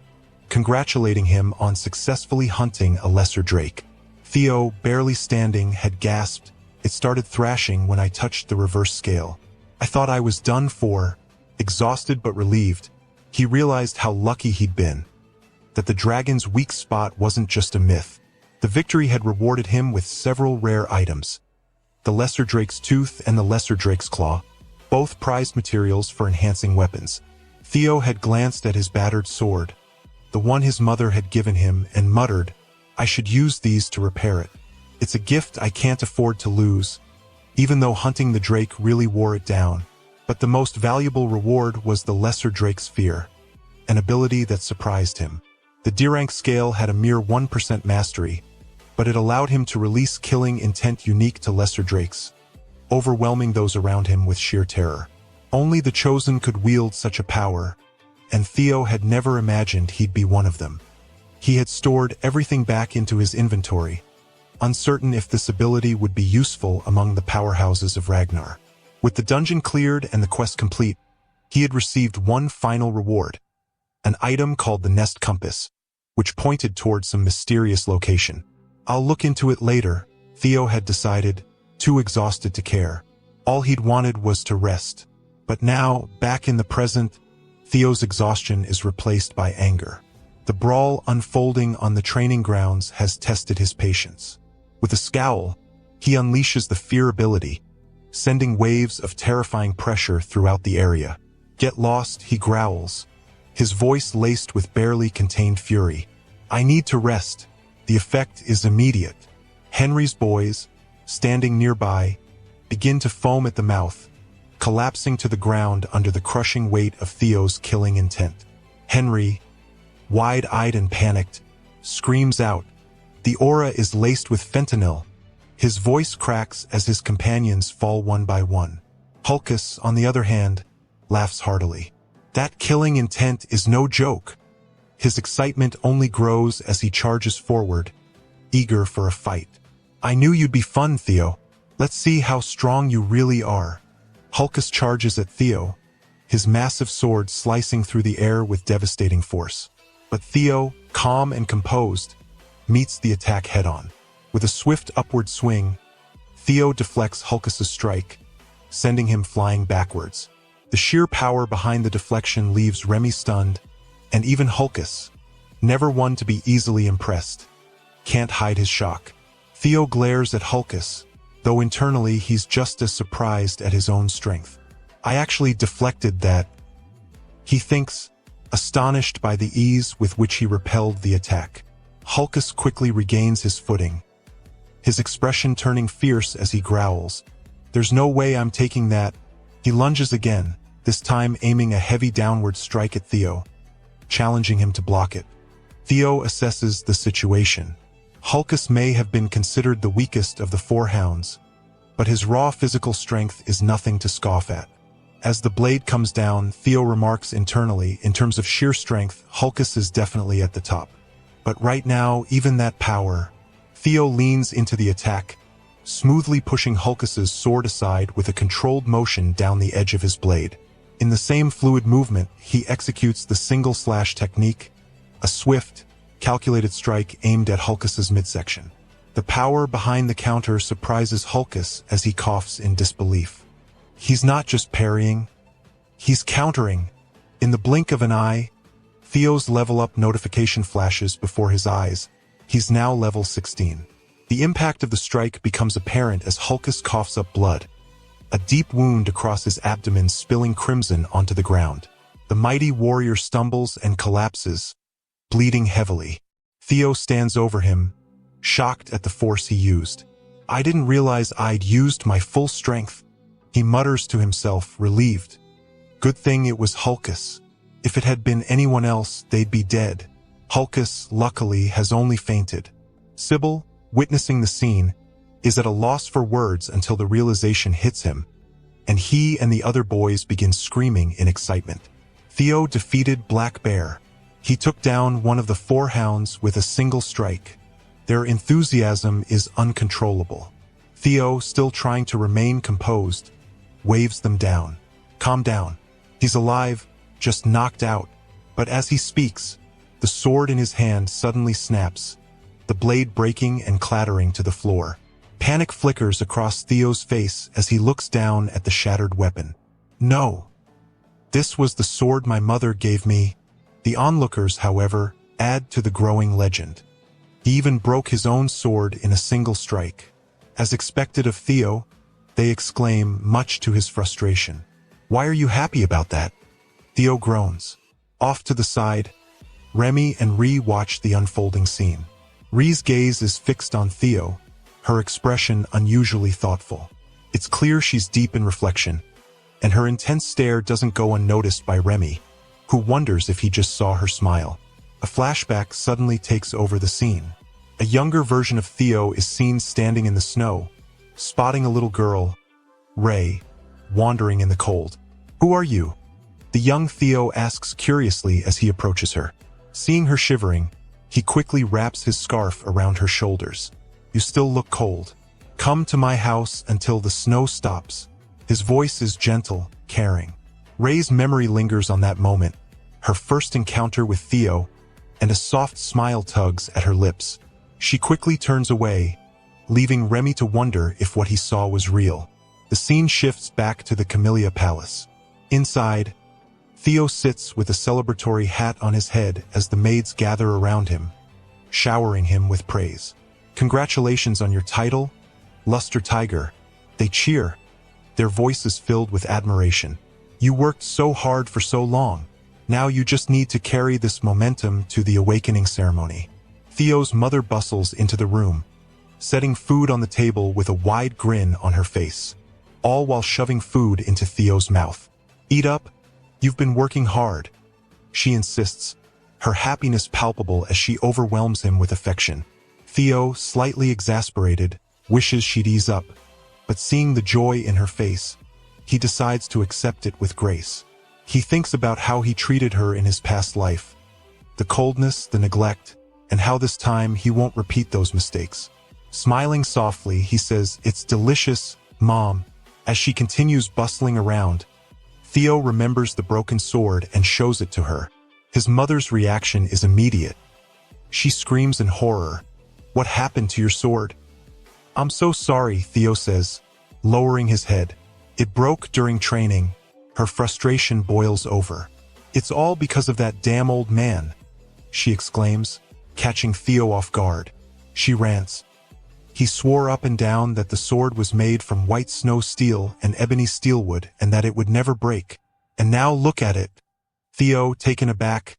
congratulating him on successfully hunting a Lesser Drake. Theo, barely standing, had gasped, "It started thrashing when I touched the reverse scale. I thought I was done for." Exhausted but relieved, he realized how lucky he'd been, that the dragon's weak spot wasn't just a myth. The victory had rewarded him with several rare items: the Lesser Drake's Tooth and the Lesser Drake's Claw, both prized materials for enhancing weapons. Theo had glanced at his battered sword, the one his mother had given him, and muttered, "I should use these to repair it. It's a gift I can't afford to lose," even though hunting the Drake really wore it down. But the most valuable reward was the Lesser Drake's Fear, an ability that surprised him. The D-rank scale had a mere 1% mastery, but it allowed him to release killing intent unique to Lesser Drakes, overwhelming those around him with sheer terror. Only the Chosen could wield such a power, and Theo had never imagined he'd be one of them. He had stored everything back into his inventory, uncertain if this ability would be useful among the powerhouses of Ragnar. With the dungeon cleared and the quest complete, he had received one final reward, an item called the Nest Compass, which pointed towards some mysterious location. "I'll look into it later," Theo had decided, too exhausted to care. All he'd wanted was to rest. But now, back in the present, Theo's exhaustion is replaced by anger. The brawl unfolding on the training grounds has tested his patience. With a scowl, he unleashes the Fear ability, sending waves of terrifying pressure throughout the area. "Get lost," he growls, his voice laced with barely contained fury. "I need to rest." The effect is immediate. Henry's boys, standing nearby, begin to foam at the mouth, collapsing to the ground under the crushing weight of Theo's killing intent. Henry, wide-eyed and panicked, screams out. The aura is laced with fentanyl. His voice cracks as his companions fall one by one. Hulkus, on the other hand, laughs heartily. That killing intent is no joke. His excitement only grows as he charges forward, eager for a fight. "I knew you'd be fun, Theo. Let's see how strong you really are." Hulkus charges at Theo, his massive sword slicing through the air with devastating force. But Theo, calm and composed, meets the attack head-on. With a swift upward swing, Theo deflects Hulkus's strike, sending him flying backwards. The sheer power behind the deflection leaves Remy stunned, and even Hulkus, never one to be easily impressed, can't hide his shock. Theo glares at Hulkus, though internally he's just as surprised at his own strength. "I actually deflected that," he thinks, astonished by the ease with which he repelled the attack. Hulkus quickly regains his footing, his expression turning fierce as he growls. "There's no way I'm taking that." He lunges again, this time aiming a heavy downward strike at Theo, challenging him to block it. Theo assesses the situation. Hulkus may have been considered the weakest of the four hounds, but his raw physical strength is nothing to scoff at. As the blade comes down, Theo remarks internally, in terms of sheer strength, Hulkus is definitely at the top. But right now, even that power. Theo leans into the attack, smoothly pushing Hulkus's sword aside with a controlled motion down the edge of his blade. In the same fluid movement, he executes the single slash technique, a swift, calculated strike aimed at Hulkus's midsection. The power behind the counter surprises Hulkus as he coughs in disbelief. He's not just parrying, he's countering. In the blink of an eye, Theo's level-up notification flashes before his eyes. He's now level 16. The impact of the strike becomes apparent as Hulkus coughs up blood, a deep wound across his abdomen spilling crimson onto the ground. The mighty warrior stumbles and collapses, bleeding heavily. Theo stands over him, shocked at the force he used. "I didn't realize I'd used my full strength," he mutters to himself, relieved. "Good thing it was Hulkus. If it had been anyone else, they'd be dead." Hulkus, luckily, has only fainted. Sybil, witnessing the scene, is at a loss for words until the realization hits him, and he and the other boys begin screaming in excitement. Theo defeated Black Bear. He took down one of the 4 hounds with a single strike. Their enthusiasm is uncontrollable. Theo, still trying to remain composed, waves them down. "Calm down. He's alive, just knocked out." But as he speaks, the sword in his hand suddenly snaps, the blade breaking and clattering to the floor. Panic flickers across Theo's face as he looks down at the shattered weapon. "No. This was the sword my mother gave me." The onlookers, however, add to the growing legend. He even broke his own sword in a single strike. As expected of Theo, they exclaim, much to his frustration. "Why are you happy about that?" Theo groans. Off to the side, Remy and Ree watch the unfolding scene. Ree's gaze is fixed on Theo, her expression unusually thoughtful. It's clear she's deep in reflection, and her intense stare doesn't go unnoticed by Remy, who wonders if he just saw her smile. A flashback suddenly takes over the scene. A younger version of Theo is seen standing in the snow, spotting a little girl, Ray, wandering in the cold. "Who are you?" the young Theo asks curiously as he approaches her. Seeing her shivering, he quickly wraps his scarf around her shoulders. "You still look cold. Come to my house until the snow stops." His voice is gentle, caring. Ray's memory lingers on that moment, her first encounter with Theo, and a soft smile tugs at her lips. She quickly turns away, leaving Remy to wonder if what he saw was real. The scene shifts back to the Camellia Palace. Inside, Theo sits with a celebratory hat on his head as the maids gather around him, showering him with praise. "Congratulations on your title, Luster Tiger." They cheer, their voices filled with admiration. "You worked so hard for so long. Now you just need to carry this momentum to the awakening ceremony." Theo's mother bustles into the room, setting food on the table with a wide grin on her face, all while shoving food into Theo's mouth. "Eat up. You've been working hard," she insists, her happiness palpable as she overwhelms him with affection. Theo, slightly exasperated, wishes she'd ease up, but seeing the joy in her face, he decides to accept it with grace. He thinks about how he treated her in his past life, the coldness, the neglect, and how this time he won't repeat those mistakes. Smiling softly, he says, "It's delicious, Mom." As she continues bustling around, Theo remembers the broken sword and shows it to her. His mother's reaction is immediate. She screams in horror, "What happened to your sword?" "I'm so sorry," Theo says, lowering his head. "It broke during training." Her frustration boils over. "It's all because of that damn old man," she exclaims, catching Theo off guard. She rants, "He swore up and down that the sword was made from white snow steel and ebony steelwood and that it would never break. And now look at it." Theo, taken aback,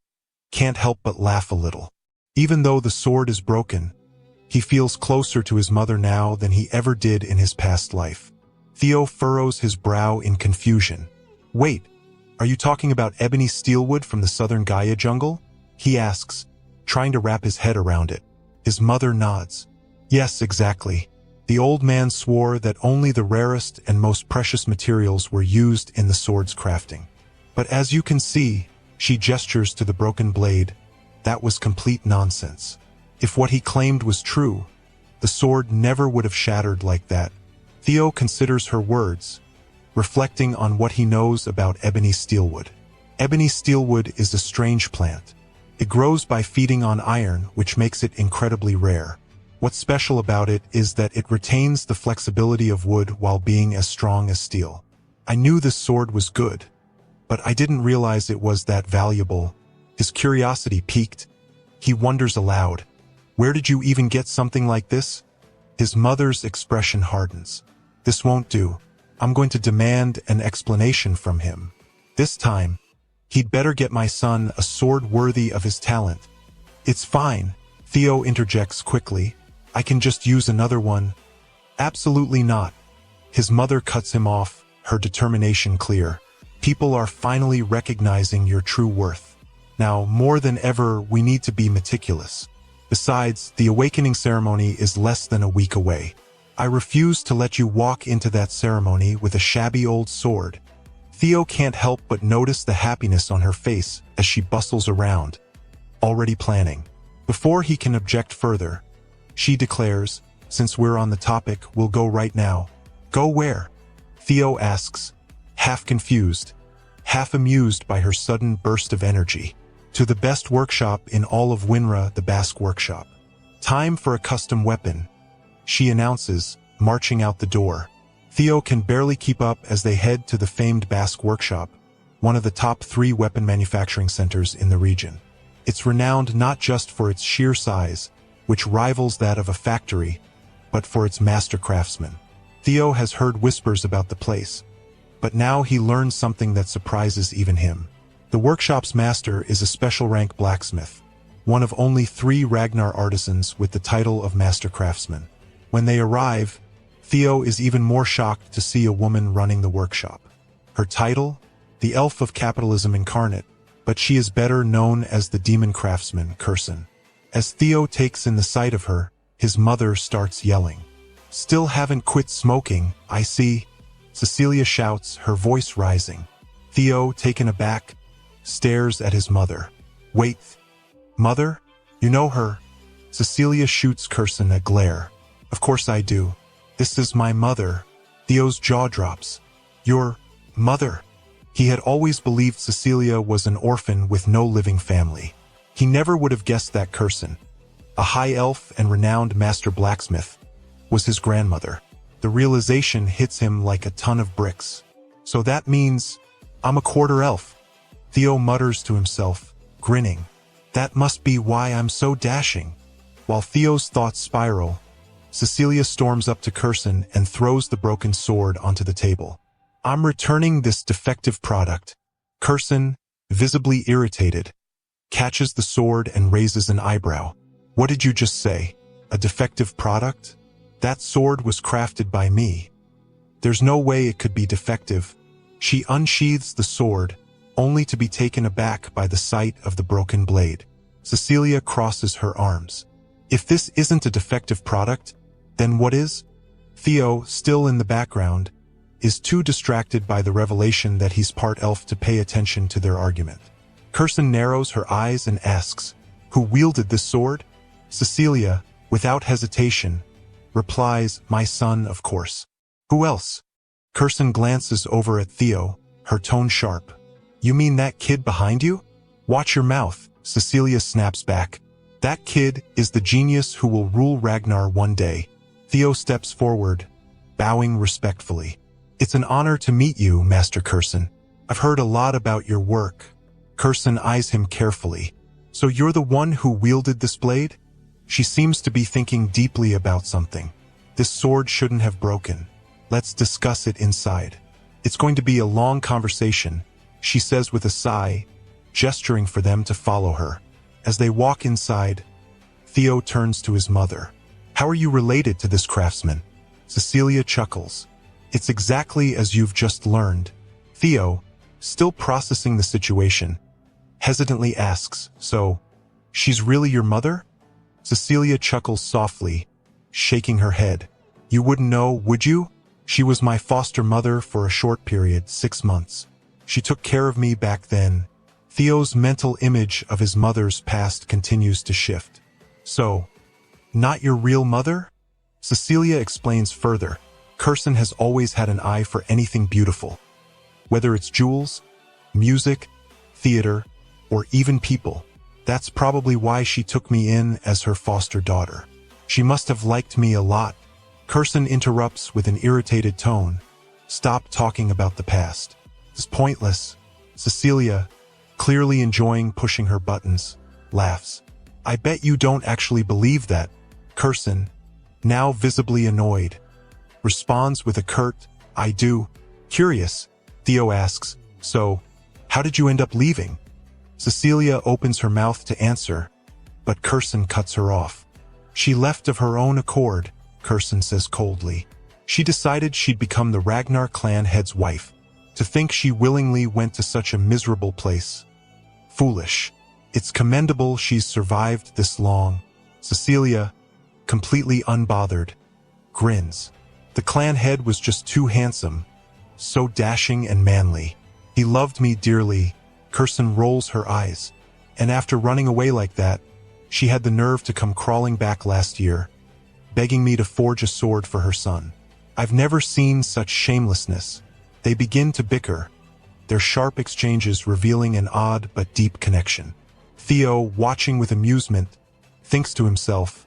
can't help but laugh a little. Even though the sword is broken, he feels closer to his mother now than he ever did in his past life. Theo furrows his brow in confusion. "Wait, are you talking about ebony steelwood from the southern Gaia jungle?" he asks, trying to wrap his head around it. His mother nods. "Yes, exactly. The old man swore that only the rarest and most precious materials were used in the sword's crafting. But as you can see," she gestures to the broken blade, "that was complete nonsense. If what he claimed was true, the sword never would have shattered like that." Theo considers her words, reflecting on what he knows about ebony steelwood. Ebony steelwood is a strange plant. It grows by feeding on iron, which makes it incredibly rare. What's special about it is that it retains the flexibility of wood while being as strong as steel. "I knew this sword was good, but I didn't realize it was that valuable." His curiosity piqued. He wonders aloud, "Where did you even get something like this?" His mother's expression hardens. "This won't do. I'm going to demand an explanation from him. This time, he'd better get my son a sword worthy of his talent. It's fine, Theo interjects quickly. I can just use another one. Absolutely not. His mother cuts him off, her determination clear. People are finally recognizing your true worth. Now, more than ever, we need to be meticulous. Besides, the awakening ceremony is less than a week away. I refuse to let you walk into that ceremony with a shabby old sword. Theo can't help but notice the happiness on her face as she bustles around, already planning. Before he can object further, she declares, since we're on the topic, we'll go right now. Go where? Theo asks, half confused, half amused by her sudden burst of energy. To the best workshop in all of Winra, the Basque workshop. Time for a custom weapon, she announces, marching out the door. Theo can barely keep up as they head to the famed Basque workshop, one of the top 3 weapon manufacturing centers in the region. It's renowned not just for its sheer size, which rivals that of a factory, but for its master craftsmen. Theo has heard whispers about the place, but now he learns something that surprises even him. The workshop's master is a special rank blacksmith, one of only 3 Ragnar artisans with the title of master craftsman. When they arrive, Theo is even more shocked to see a woman running the workshop. Her title? The elf of capitalism incarnate, but she is better known as the demon craftsman, Kursen. As Theo takes in the sight of her, his mother starts yelling. Still haven't quit smoking, I see. Cecilia shouts, her voice rising. Theo, taken aback, stares at his mother. Wait, mother? You know her? Cecilia shoots Kursen a glare. Of course I do. This is my mother. Theo's jaw drops. Your mother? He had always believed Cecilia was an orphan with no living family. He never would have guessed that Kursen, a high elf and renowned master blacksmith, was his grandmother. The realization hits him like a ton of bricks. So that means I'm a quarter elf. Theo mutters to himself, grinning. That must be why I'm so dashing. While Theo's thoughts spiral, Cecilia storms up to Kursen and throws the broken sword onto the table. I'm returning this defective product. Kursen, visibly irritated, catches the sword and raises an eyebrow. What did you just say? A defective product? That sword was crafted by me. There's no way it could be defective. She unsheathes the sword, only to be taken aback by the sight of the broken blade. Cecilia crosses her arms. If this isn't a defective product, then what is? Theo, still in the background, is too distracted by the revelation that he's part elf to pay attention to their argument. Kursen narrows her eyes and asks, who wielded this sword? Cecilia, without hesitation, replies, my son, of course. Who else? Kursen glances over at Theo, her tone sharp. You mean that kid behind you? Watch your mouth, Cecilia snaps back. That kid is the genius who will rule Ragnar one day. Theo steps forward, bowing respectfully. It's an honor to meet you, Master Kursen. I've heard a lot about your work. Kursen eyes him carefully. So you're the one who wielded this blade? She seems to be thinking deeply about something. This sword shouldn't have broken. Let's discuss it inside. It's going to be a long conversation, she says with a sigh, gesturing for them to follow her. As they walk inside, Theo turns to his mother. How are you related to this craftsman? Cecilia chuckles. It's exactly as you've just learned. Theo, still processing the situation, hesitantly asks, so, she's really your mother? Cecilia chuckles softly, shaking her head. You wouldn't know, would you? She was my foster mother for a short period, 6 months. She took care of me back then. Theo's mental image of his mother's past continues to shift. So, not your real mother? Cecilia explains further. Kursen has always had an eye for anything beautiful. Whether it's jewels, music, theater, or even people. That's probably why she took me in as her foster daughter. She must have liked me a lot. Kursen interrupts with an irritated tone. Stop talking about the past. It's pointless. Cecilia, clearly enjoying pushing her buttons, laughs. I bet you don't actually believe that. Kursen, now visibly annoyed, responds with a curt, I do. Curious, Theo asks, so, how did you end up leaving? Cecilia opens her mouth to answer, but Kirsten cuts her off. She left of her own accord, Kirsten says coldly. She decided she'd become the Ragnar clan head's wife. To think she willingly went to such a miserable place. Foolish. It's commendable she's survived this long. Cecilia, completely unbothered, grins. The clan head was just too handsome, so dashing and manly. He loved me dearly. Kirsten rolls her eyes. And after running away like that, she had the nerve to come crawling back last year, begging me to forge a sword for her son. I've never seen such shamelessness. They begin to bicker, their sharp exchanges revealing an odd but deep connection. Theo, watching with amusement, thinks to himself,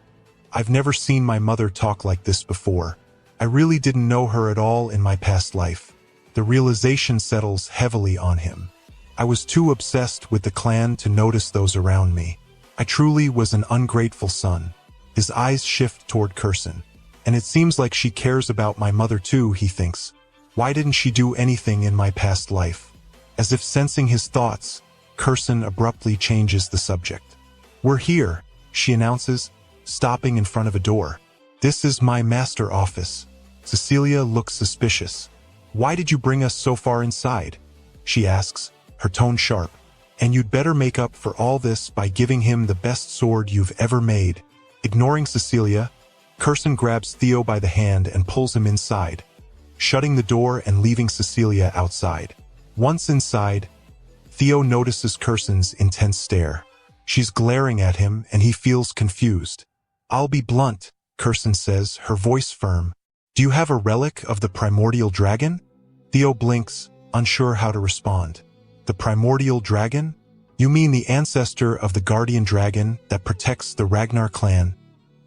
I've never seen my mother talk like this before. I really didn't know her at all in my past life. The realization settles heavily on him. I was too obsessed with the clan to notice those around me. I truly was an ungrateful son. His eyes shift toward Kirsten. And it seems like she cares about my mother too, he thinks. Why didn't she do anything in my past life? As if sensing his thoughts, Kirsten abruptly changes the subject. We're here, she announces, stopping in front of a door. This is my master office. Cecilia looks suspicious. Why did you bring us so far inside? She asks, her tone sharp. And you'd better make up for all this by giving him the best sword you've ever made. Ignoring Cecilia, Kirsten grabs Theo by the hand and pulls him inside, shutting the door and leaving Cecilia outside. Once inside, Theo notices Kirsten's intense stare. She's glaring at him and he feels confused. I'll be blunt, Kirsten says, her voice firm. Do you have a relic of the primordial dragon? Theo blinks, unsure how to respond. The primordial dragon? You mean the ancestor of the guardian dragon that protects the Ragnar clan?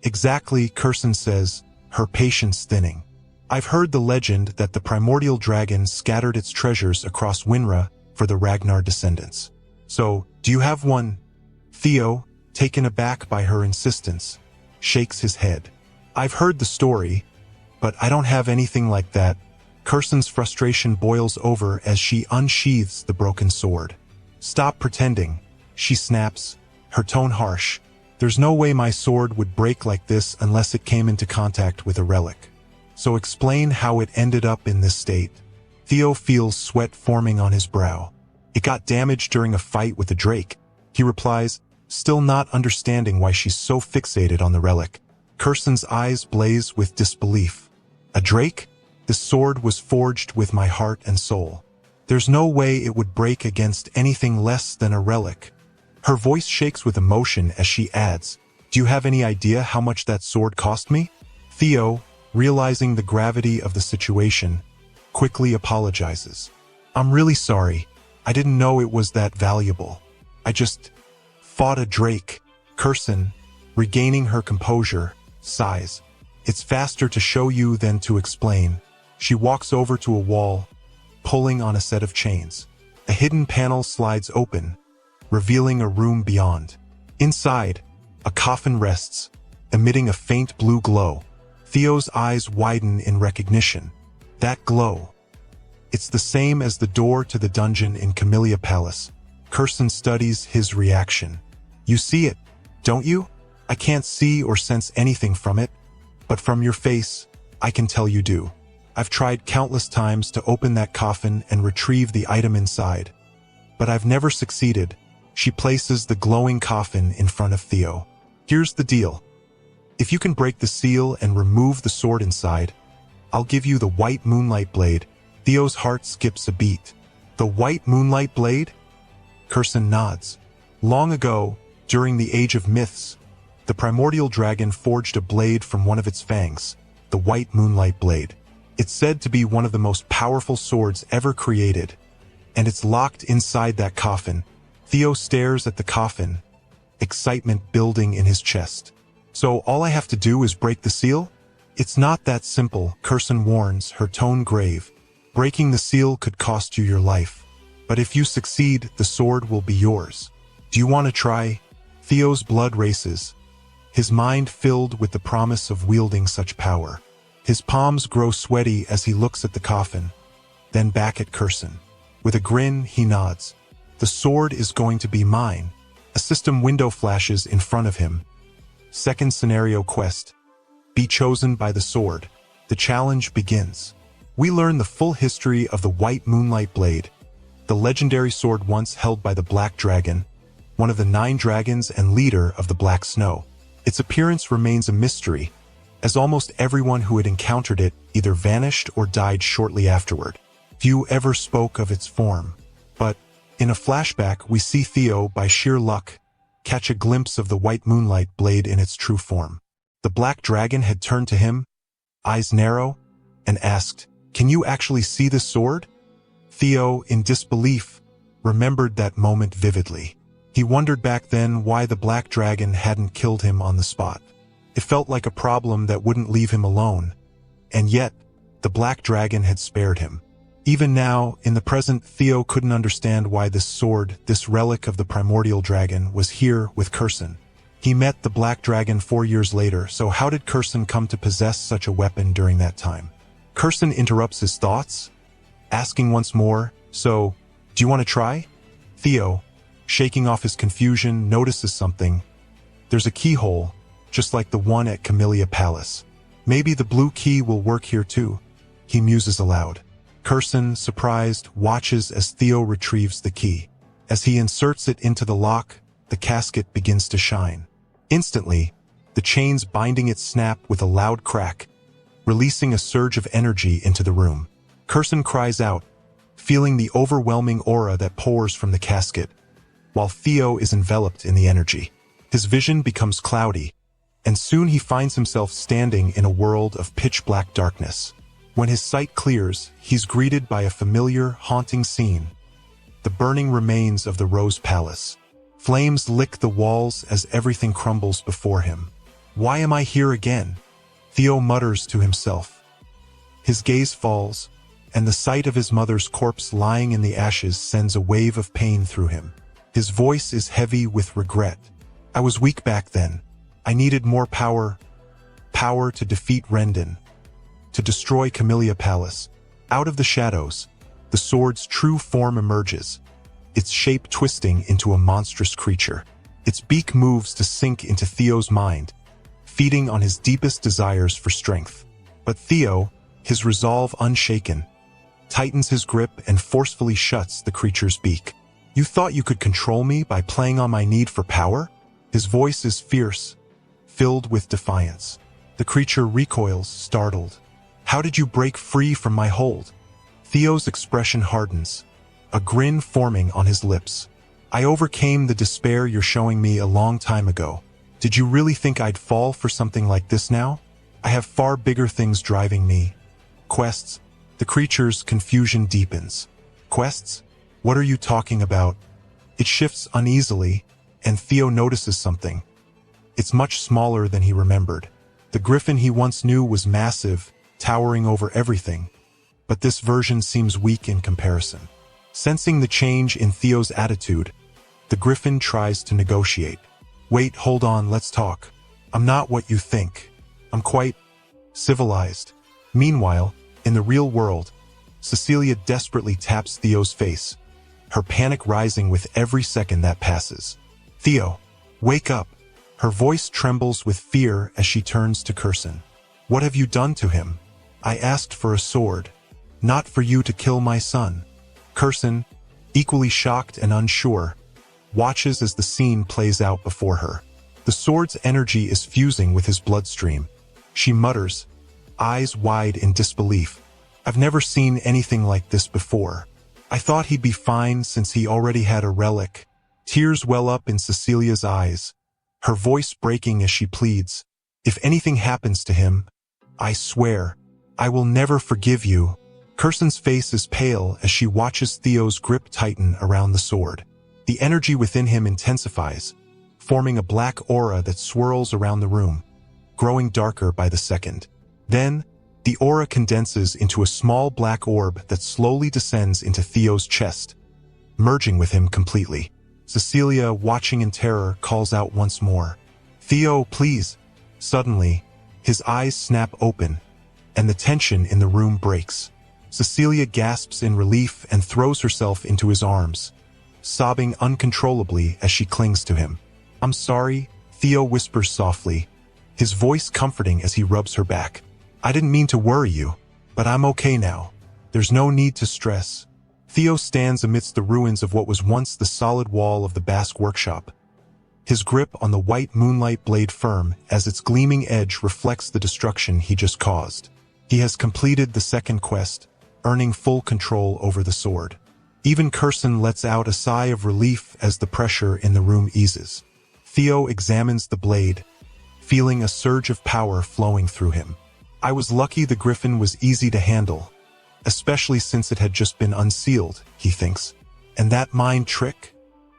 Exactly, Kirsten says, her patience thinning. I've heard the legend that the primordial dragon scattered its treasures across Winra for the Ragnar descendants. So, do you have one? Theo, taken aback by her insistence, shakes his head. I've heard the story, but I don't have anything like that. Kirsten's frustration boils over as she unsheathes the broken sword. Stop pretending, she snaps, her tone harsh. There's no way my sword would break like this unless it came into contact with a relic. So explain how it ended up in this state. Theo feels sweat forming on his brow. It got damaged during a fight with a drake. He replies, still not understanding why she's so fixated on the relic. Kirsten's eyes blaze with disbelief. A drake? This sword was forged with my heart and soul. There's no way it would break against anything less than a relic. Her voice shakes with emotion as she adds, do you have any idea how much that sword cost me? Theo, realizing the gravity of the situation, quickly apologizes. I'm really sorry. I didn't know it was that valuable. I just fought a drake. Kirsten, regaining her composure, sighs. It's faster to show you than to explain. She walks over to a wall, pulling on a set of chains. A hidden panel slides open, revealing a room beyond. Inside, a coffin rests, emitting a faint blue glow. Theo's eyes widen in recognition. That glow. It's the same as the door to the dungeon in Camellia Palace. Kirsten studies his reaction. You see it, don't you? I can't see or sense anything from it, but from your face, I can tell you do. I've tried countless times to open that coffin and retrieve the item inside, but I've never succeeded. She places the glowing coffin in front of Theo. Here's the deal. If you can break the seal and remove the sword inside, I'll give you the white moonlight blade. Theo's heart skips a beat. The white moonlight blade? Kirsten nods. Long ago, during the Age of Myths, the primordial dragon forged a blade from one of its fangs, the white moonlight blade. It's said to be one of the most powerful swords ever created, and it's locked inside that coffin. Theo stares at the coffin, excitement building in his chest. So all I have to do is break the seal? It's not that simple, Kirsten warns, her tone grave. Breaking the seal could cost you your life. But if you succeed, the sword will be yours. Do you want to try? Theo's blood races, his mind filled with the promise of wielding such power. His palms grow sweaty as he looks at the coffin, then back at Curson. With a grin, he nods. The sword is going to be mine. A system window flashes in front of him. Second scenario quest. Be chosen by the sword. The challenge begins. We learn the full history of the White Moonlight Blade, the legendary sword once held by the Black Dragon, one of the 9 dragons and leader of the Black Snow. Its appearance remains a mystery, as almost everyone who had encountered it either vanished or died shortly afterward. Few ever spoke of its form. But, in a flashback, we see Theo, by sheer luck, catch a glimpse of the White Moonlight Blade in its true form. The Black Dragon had turned to him, eyes narrow, and asked, "Can you actually see the sword?" Theo, in disbelief, remembered that moment vividly. He wondered back then why the Black Dragon hadn't killed him on the spot. It felt like a problem that wouldn't leave him alone. And yet, the Black Dragon had spared him. Even now, in the present, Theo couldn't understand why this sword, this relic of the primordial dragon, was here with Curson. He met the Black Dragon 4 years later, so how did Curson come to possess such a weapon during that time? Curson interrupts his thoughts, asking once more, "So, do you want to try?" Theo, shaking off his confusion, notices something. There's a keyhole, just like the one at Camellia Palace. Maybe the blue key will work here too, he muses aloud. Curson, surprised, watches as Theo retrieves the key. As he inserts it into the lock, the casket begins to shine. Instantly, the chains binding it snap with a loud crack, releasing a surge of energy into the room. Curson cries out, feeling the overwhelming aura that pours from the casket, while Theo is enveloped in the energy. His vision becomes cloudy, and soon he finds himself standing in a world of pitch-black darkness. When his sight clears, he's greeted by a familiar, haunting scene. The burning remains of the Rose Palace. Flames lick the walls as everything crumbles before him. "Why am I here again?" Theo mutters to himself. His gaze falls, and the sight of his mother's corpse lying in the ashes sends a wave of pain through him. His voice is heavy with regret. "I was weak back then. I needed more power. Power to defeat Rendon, to destroy Camellia Palace." Out of the shadows, the sword's true form emerges, its shape twisting into a monstrous creature. Its beak moves to sink into Theo's mind, feeding on his deepest desires for strength. But Theo, his resolve unshaken, tightens his grip and forcefully shuts the creature's beak. "You thought you could control me by playing on my need for power?" His voice is fierce, filled with defiance. The creature recoils, startled. "How did you break free from my hold?" Theo's expression hardens, a grin forming on his lips. "I overcame the despair you're showing me a long time ago. Did you really think I'd fall for something like this now? I have far bigger things driving me. Quests." The creature's confusion deepens. "Quests? What are you talking about?" It shifts uneasily, and Theo notices something. It's much smaller than he remembered. The griffin he once knew was massive, towering over everything, but this version seems weak in comparison. Sensing the change in Theo's attitude, the griffin tries to negotiate. "Wait, hold on, let's talk. I'm not what you think. I'm quite civilized." Meanwhile, in the real world, Cecilia desperately taps Theo's face, her panic rising with every second that passes. "Theo, wake up." Her voice trembles with fear as she turns to Curson. "What have you done to him?" "I asked for a sword, not for you to kill my son." Curson, equally shocked and unsure, watches as the scene plays out before her. The sword's energy is fusing with his bloodstream. She mutters, eyes wide in disbelief. "I've never seen anything like this before. I thought he'd be fine since he already had a relic." Tears well up in Cecilia's eyes, her voice breaking as she pleads, "If anything happens to him, I swear, I will never forgive you." Curson's face is pale as she watches Theo's grip tighten around the sword. The energy within him intensifies, forming a black aura that swirls around the room, growing darker by the second. Then, the aura condenses into a small black orb that slowly descends into Theo's chest, merging with him completely. Cecilia, watching in terror, calls out once more, "Theo, please." Suddenly, his eyes snap open, and the tension in the room breaks. Cecilia gasps in relief and throws herself into his arms, sobbing uncontrollably as she clings to him. "I'm sorry," Theo whispers softly, his voice comforting as he rubs her back. "I didn't mean to worry you, but I'm okay now. There's no need to stress." Theo stands amidst the ruins of what was once the solid wall of the Basque workshop, his grip on the white moonlight blade firm as its gleaming edge reflects the destruction he just caused. He has completed the second quest, earning full control over the sword. Even Curson lets out a sigh of relief as the pressure in the room eases. Theo examines the blade, feeling a surge of power flowing through him. "I was lucky the griffin was easy to handle, especially since it had just been unsealed," he thinks. "And that mind trick?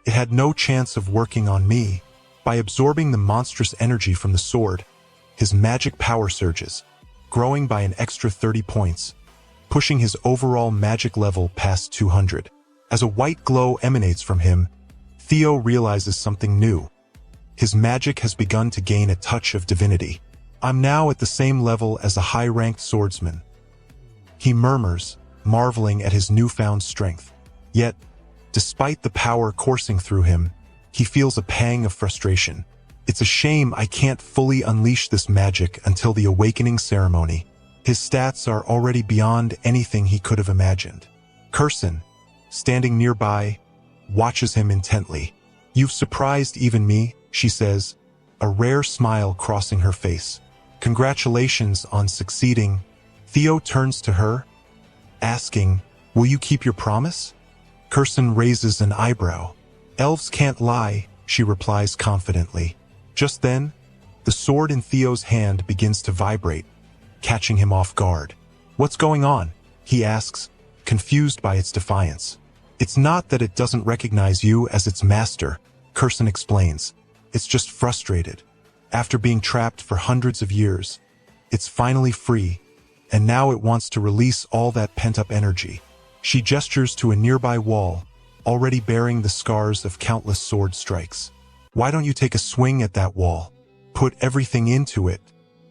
It had no chance of working on me." By absorbing the monstrous energy from the sword, his magic power surges, growing by an extra 30 points, pushing his overall magic level past 200. As a white glow emanates from him, Theo realizes something new. His magic has begun to gain a touch of divinity. "I'm now at the same level as a high-ranked swordsman," he murmurs, marveling at his newfound strength. Yet, despite the power coursing through him, he feels a pang of frustration. "It's a shame I can't fully unleash this magic until the awakening ceremony." His stats are already beyond anything he could have imagined. Curson, standing nearby, watches him intently. "You've surprised even me," she says, a rare smile crossing her face. "Congratulations on succeeding." Theo turns to her, asking, "Will you keep your promise?" Curson raises an eyebrow. "Elves can't lie," she replies confidently. Just then, the sword in Theo's hand begins to vibrate, catching him off guard. "What's going on?" he asks, confused by its defiance. "It's not that it doesn't recognize you as its master," Curson explains. "It's just frustrated. After being trapped for hundreds of years, it's finally free, and now it wants to release all that pent-up energy." She gestures to a nearby wall, already bearing the scars of countless sword strikes. "Why don't you take a swing at that wall? Put everything into it."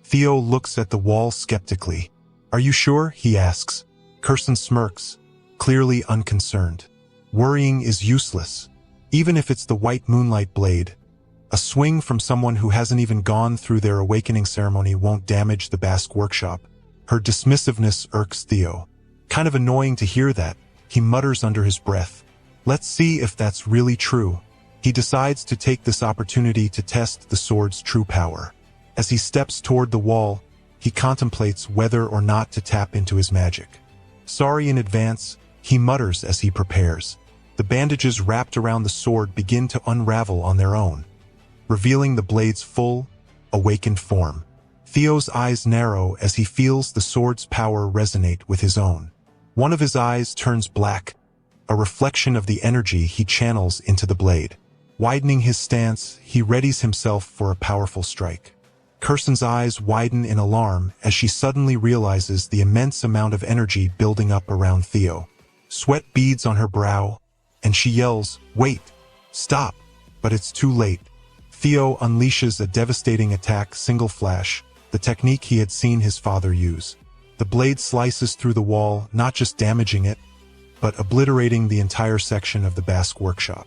Theo looks at the wall skeptically. "Are you sure?" he asks. Curson smirks, clearly unconcerned. "Worrying is useless. Even if it's the white moonlight blade, a swing from someone who hasn't even gone through their awakening ceremony won't damage the Basque workshop." Her dismissiveness irks Theo. "Kind of annoying to hear that," he mutters under his breath. "Let's see if that's really true." He decides to take this opportunity to test the sword's true power. As he steps toward the wall, he contemplates whether or not to tap into his magic. "Sorry in advance," he mutters as he prepares. The bandages wrapped around the sword begin to unravel on their own, revealing the blade's full, awakened form. Theo's eyes narrow as he feels the sword's power resonate with his own. One of his eyes turns black, a reflection of the energy he channels into the blade. Widening his stance, he readies himself for a powerful strike. Curson's eyes widen in alarm as she suddenly realizes the immense amount of energy building up around Theo. Sweat beads on her brow, and she yells, "Wait! Stop!" But it's too late. Theo unleashes a devastating attack, single flash, the technique he had seen his father use. The blade slices through the wall, not just damaging it, but obliterating the entire section of the Basque workshop.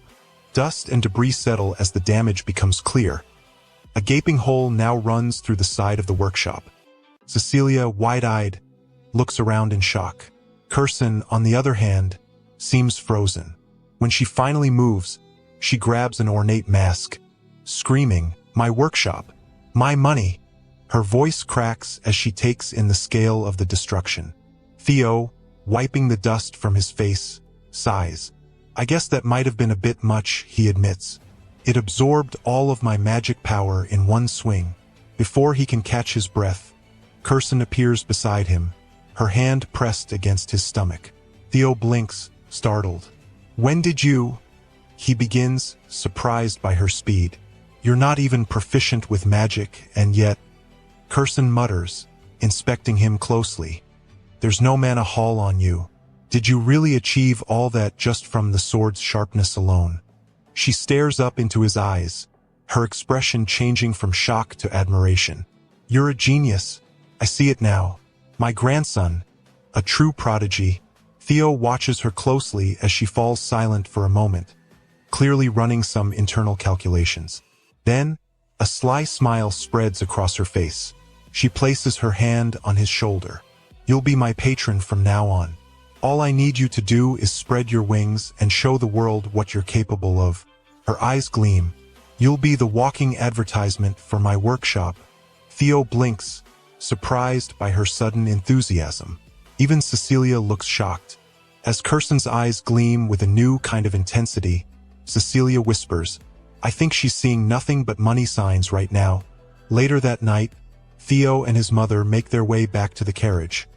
Dust and debris settle as the damage becomes clear. A gaping hole now runs through the side of the workshop. Cecilia, wide-eyed, looks around in shock. Curson, on the other hand, seems frozen. When she finally moves, she grabs an ornate mask, screaming, "My workshop! My money!" Her voice cracks as she takes in the scale of the destruction. Theo, wiping the dust from his face, sighs. "I guess that might have been a bit much," he admits. "It absorbed all of my magic power in one swing." Before he can catch his breath, Curson appears beside him, her hand pressed against his stomach. Theo blinks, startled. "When did you—" he begins, surprised by her speed. "You're not even proficient with magic, and yet—" Curson mutters, inspecting him closely. "There's no mana haul on you. Did you really achieve all that just from the sword's sharpness alone?" She stares up into his eyes, her expression changing from shock to admiration. "You're a genius. I see it now. My grandson, a true prodigy. Theo watches her closely as she falls silent for a moment, clearly running some internal calculations. Then, a sly smile spreads across her face. She places her hand on his shoulder. You'll be my patron from now on. All I need you to do is spread your wings and show the world what you're capable of. Her eyes gleam. You'll be the walking advertisement for my workshop. Theo blinks, surprised by her sudden enthusiasm. Even Cecilia looks shocked. As Kirson's eyes gleam with a new kind of intensity, Cecilia whispers, I think she's seeing nothing but money signs right now. Later that night, Theo and his mother make their way back to the carriage,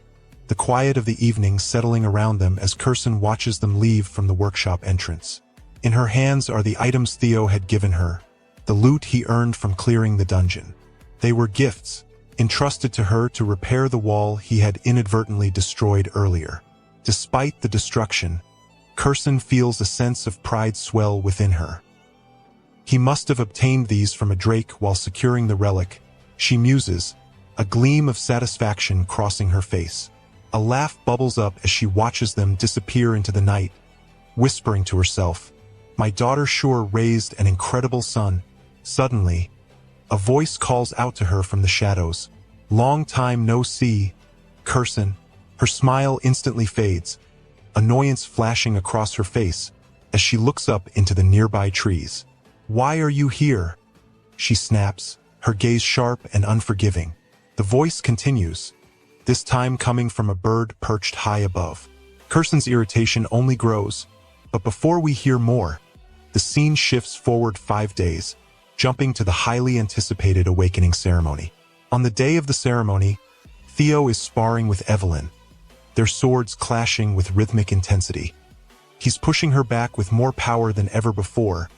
the quiet of the evening settling around them as Kirson watches them leave from the workshop entrance. In her hands are the items Theo had given her, the loot he earned from clearing the dungeon. They were gifts, entrusted to her to repair the wall he had inadvertently destroyed earlier. Despite the destruction, Kirson feels a sense of pride swell within her. He must have obtained these from a drake while securing the relic, she muses, a gleam of satisfaction crossing her face. A laugh bubbles up as she watches them disappear into the night, whispering to herself, my daughter sure raised an incredible son. Suddenly, a voice calls out to her from the shadows. Long time no see, Kirson. Her smile instantly fades, annoyance flashing across her face as she looks up into the nearby trees. Why are you here? She snaps, her gaze sharp and unforgiving. The voice continues, this time coming from a bird perched high above. Kirson's irritation only grows, but before we hear more, the scene shifts forward 5 days, jumping to the highly anticipated awakening ceremony. On the day of the ceremony, Theo is sparring with Evelyn, their swords clashing with rhythmic intensity. He's pushing her back with more power than ever before,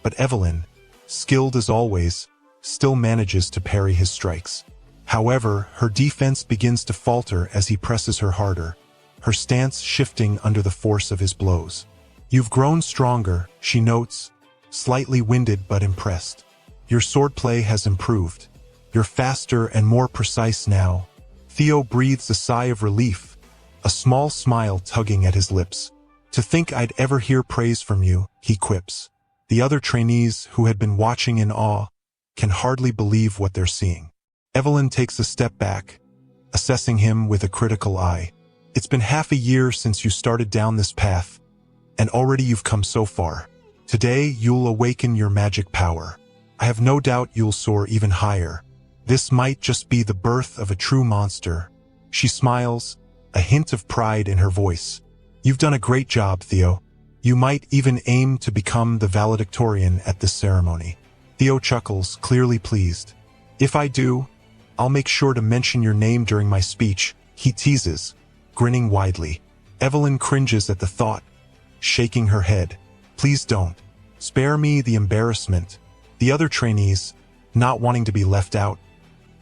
but Evelyn, skilled as always, still manages to parry his strikes. However, her defense begins to falter as he presses her harder, her stance shifting under the force of his blows. You've grown stronger, she notes, slightly winded but impressed. Your swordplay has improved. You're faster and more precise now. Theo breathes a sigh of relief, a small smile tugging at his lips. To think I'd ever hear praise from you, he quips. The other trainees, who had been watching in awe, can hardly believe what they're seeing. Evelyn takes a step back, assessing him with a critical eye. It's been half a year since you started down this path, and already you've come so far. Today, you'll awaken your magic power. I have no doubt you'll soar even higher. This might just be the birth of a true monster. She smiles, a hint of pride in her voice. You've done a great job, Theo. You might even aim to become the valedictorian at this ceremony. Theo chuckles, clearly pleased. If I do, I'll make sure to mention your name during my speech, he teases, grinning widely. Evelyn cringes at the thought, shaking her head. Please don't. Spare me the embarrassment. The other trainees, not wanting to be left out,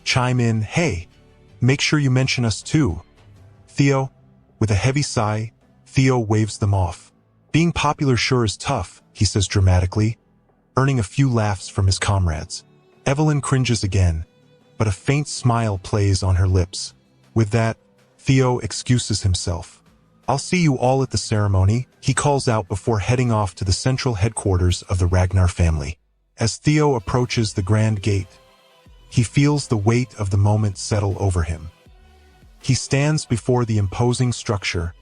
chime in, hey, make sure you mention us too. Theo, with a heavy sigh, Theo waves them off. Being popular sure is tough, he says dramatically, earning a few laughs from his comrades. Evelyn cringes again, but a faint smile plays on her lips. With that, Theo excuses himself. I'll see you all at the ceremony, he calls out before heading off to the central headquarters of the Ragnar family. As Theo approaches the grand gate, he feels the weight of the moment settle over him. He stands before the imposing structure,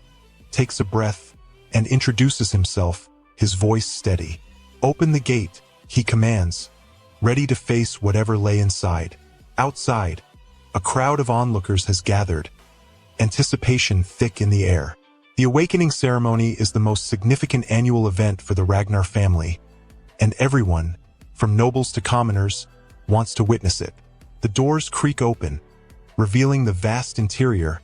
takes a breath, and introduces himself, his voice steady. Open the gate, he commands, ready to face whatever lay inside. Outside, a crowd of onlookers has gathered, anticipation thick in the air. The awakening ceremony is the most significant annual event for the Ragnar family, and everyone, from nobles to commoners, wants to witness it. The doors creak open, revealing the vast interior,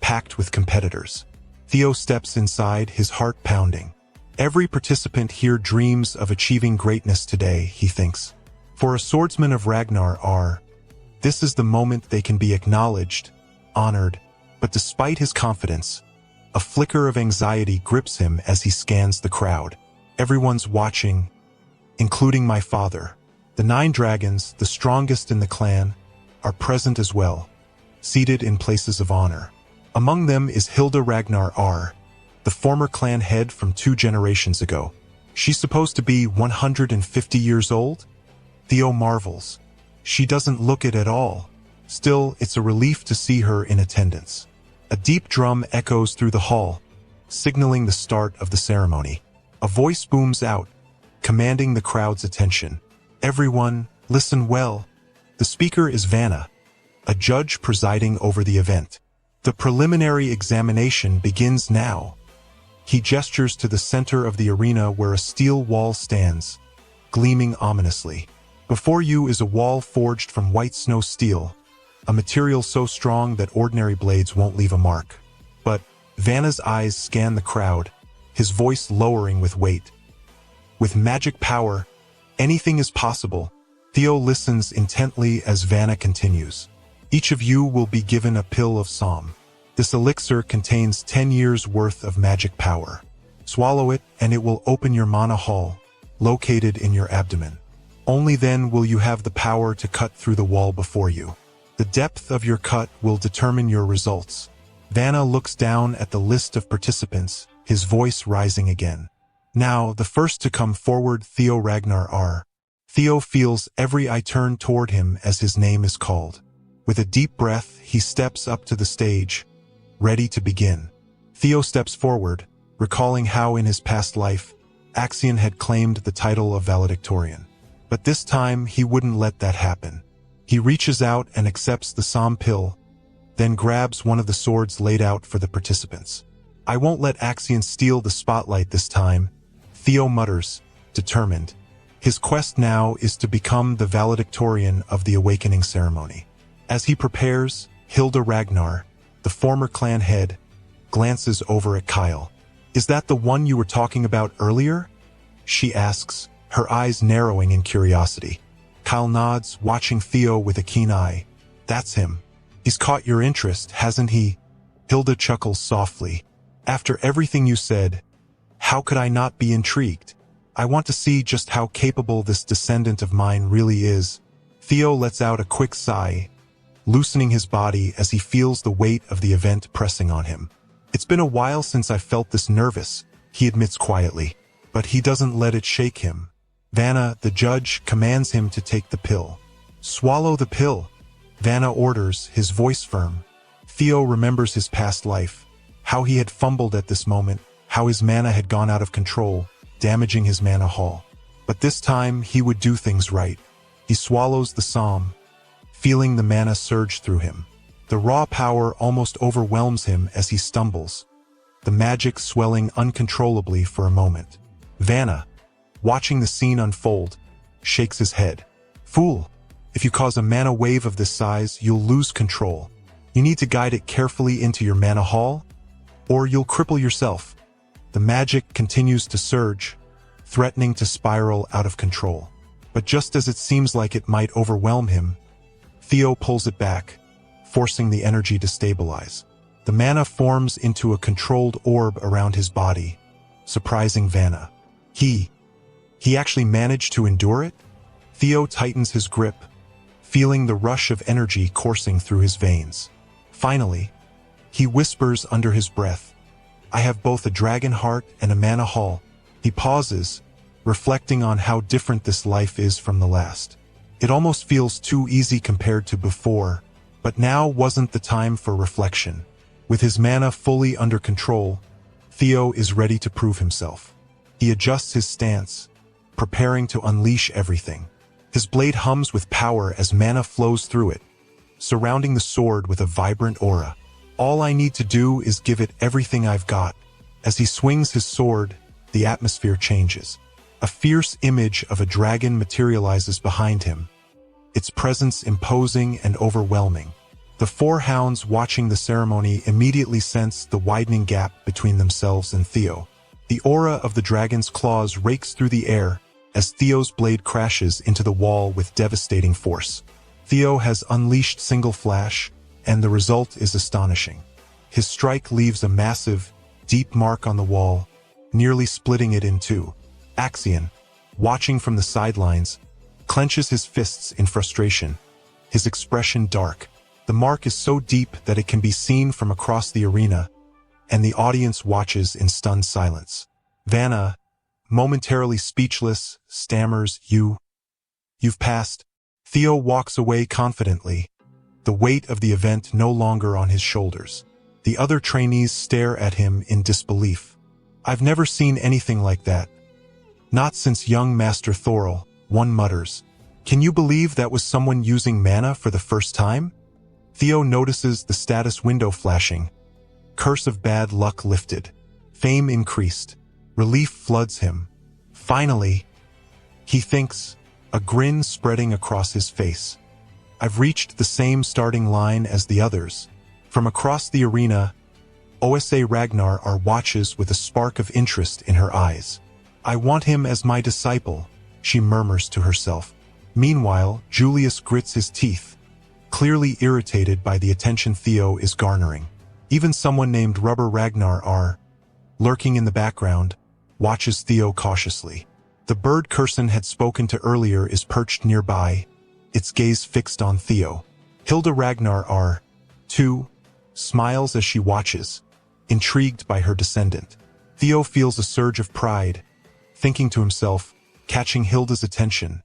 packed with competitors. Theo steps inside, his heart pounding. Every participant here dreams of achieving greatness today, he thinks. For a swordsman of Ragnar, this is the moment they can be acknowledged, honored, but despite his confidence, a flicker of anxiety grips him as he scans the crowd. Everyone's watching, including my father. The 9 dragons, the strongest in the clan, are present as well, seated in places of honor. Among them is Hilda Ragnar R., the former clan head from 2 generations ago. She's supposed to be 150 years old? Theo marvels. She doesn't look it at all. Still, it's a relief to see her in attendance. A deep drum echoes through the hall, signaling the start of the ceremony. A voice booms out, commanding the crowd's attention. Everyone, listen well. The speaker is Vanna, a judge presiding over the event. The preliminary examination begins now. He gestures to the center of the arena where a steel wall stands, gleaming ominously. Before you is a wall forged from white snow steel, a material so strong that ordinary blades won't leave a mark. But Vanna's eyes scan the crowd, his voice lowering with weight. With magic power, anything is possible. Theo listens intently as Vanna continues. Each of you will be given a pill of Psalm. This elixir contains 10 years' worth of magic power. Swallow it and it will open your mana hall, located in your abdomen. Only then will you have the power to cut through the wall before you. The depth of your cut will determine your results. Vanna looks down at the list of participants, his voice rising again. Now, the first to come forward, Theo Ragnar R. Theo feels every eye turn toward him as his name is called. With a deep breath, he steps up to the stage, ready to begin. Theo steps forward, recalling how in his past life, Axion had claimed the title of valedictorian. But this time, he wouldn't let that happen. He reaches out and accepts the Psalm pill, then grabs one of the swords laid out for the participants. I won't let Axion steal the spotlight this time, Theo mutters, determined. His quest now is to become the valedictorian of the awakening ceremony. As he prepares, Hilda Ragnar, the former clan head, glances over at Kyle. Is that the one you were talking about earlier? She asks, her eyes narrowing in curiosity. Kyle nods, watching Theo with a keen eye. That's him. He's caught your interest, hasn't he? Hilda chuckles softly. After everything you said, how could I not be intrigued? I want to see just how capable this descendant of mine really is. Theo lets out a quick sigh, loosening his body as he feels the weight of the event pressing on him. It's been a while since I felt this nervous, he admits quietly, but he doesn't let it shake him. Vanna, the judge, commands him to take the pill. Swallow the pill, Vanna orders, his voice firm. Theo remembers his past life, how he had fumbled at this moment, how his mana had gone out of control, damaging his mana hall. But this time, he would do things right. He swallows the psalm, feeling the mana surge through him. The raw power almost overwhelms him as he stumbles, the magic swelling uncontrollably for a moment. Vanna, watching the scene unfold, shakes his head. Fool! If you cause a mana wave of this size, you'll lose control. You need to guide it carefully into your mana hall, or you'll cripple yourself. The magic continues to surge, threatening to spiral out of control. But just as it seems like it might overwhelm him, Theo pulls it back, forcing the energy to stabilize. The mana forms into a controlled orb around his body, surprising Vanna. He actually managed to endure it? Theo tightens his grip, feeling the rush of energy coursing through his veins. Finally, he whispers under his breath, I have both a dragon heart and a mana hall. He pauses, reflecting on how different this life is from the last. It almost feels too easy compared to before, but now wasn't the time for reflection. With his mana fully under control, Theo is ready to prove himself. He adjusts his stance, preparing to unleash everything. His blade hums with power as mana flows through it, surrounding the sword with a vibrant aura. All I need to do is give it everything I've got. As he swings his sword, the atmosphere changes. A fierce image of a dragon materializes behind him, its presence imposing and overwhelming. The four hounds watching the ceremony immediately sense the widening gap between themselves and Theo. The aura of the dragon's claws rakes through the air as Theo's blade crashes into the wall with devastating force. Theo has unleashed single flash, and the result is astonishing. His strike leaves a massive, deep mark on the wall, nearly splitting it in two. Axion, watching from the sidelines, clenches his fists in frustration, his expression dark. The mark is so deep that it can be seen from across the arena, and the audience watches in stunned silence. Vanna, momentarily speechless, stammers, You've passed." Theo walks away confidently, the weight of the event no longer on his shoulders. The other trainees stare at him in disbelief. "I've never seen anything like that. Not since young Master Thorol," one mutters. "Can you believe that was someone using mana for the first time?" Theo notices the status window flashing. Curse of bad luck lifted. Fame increased. Relief floods him. Finally, he thinks, a grin spreading across his face. "I've reached the same starting line as the others." From across the arena, Osa Ragnar watches with a spark of interest in her eyes. "I want him as my disciple," she murmurs to herself. Meanwhile, Julius grits his teeth, clearly irritated by the attention Theo is garnering. Even someone named Rubber Ragnar, lurking in the background, watches Theo cautiously. The bird Curson had spoken to earlier is perched nearby, its gaze fixed on Theo. Hilda Ragnar, too, smiles as she watches, intrigued by her descendant. Theo feels a surge of pride, thinking to himself, catching Hilda's attention.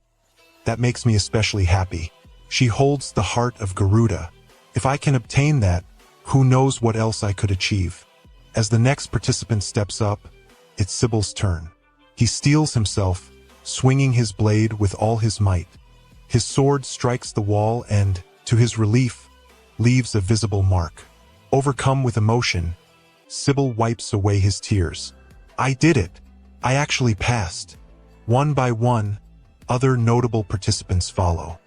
"That makes me especially happy. She holds the heart of Garuda. If I can obtain that, who knows what else I could achieve." As the next participant steps up, it's Sybil's turn. He steels himself, swinging his blade with all his might. His sword strikes the wall and, to his relief, leaves a visible mark. Overcome with emotion, Sybil wipes away his tears. "I did it! I actually passed." One by one, other notable participants follow.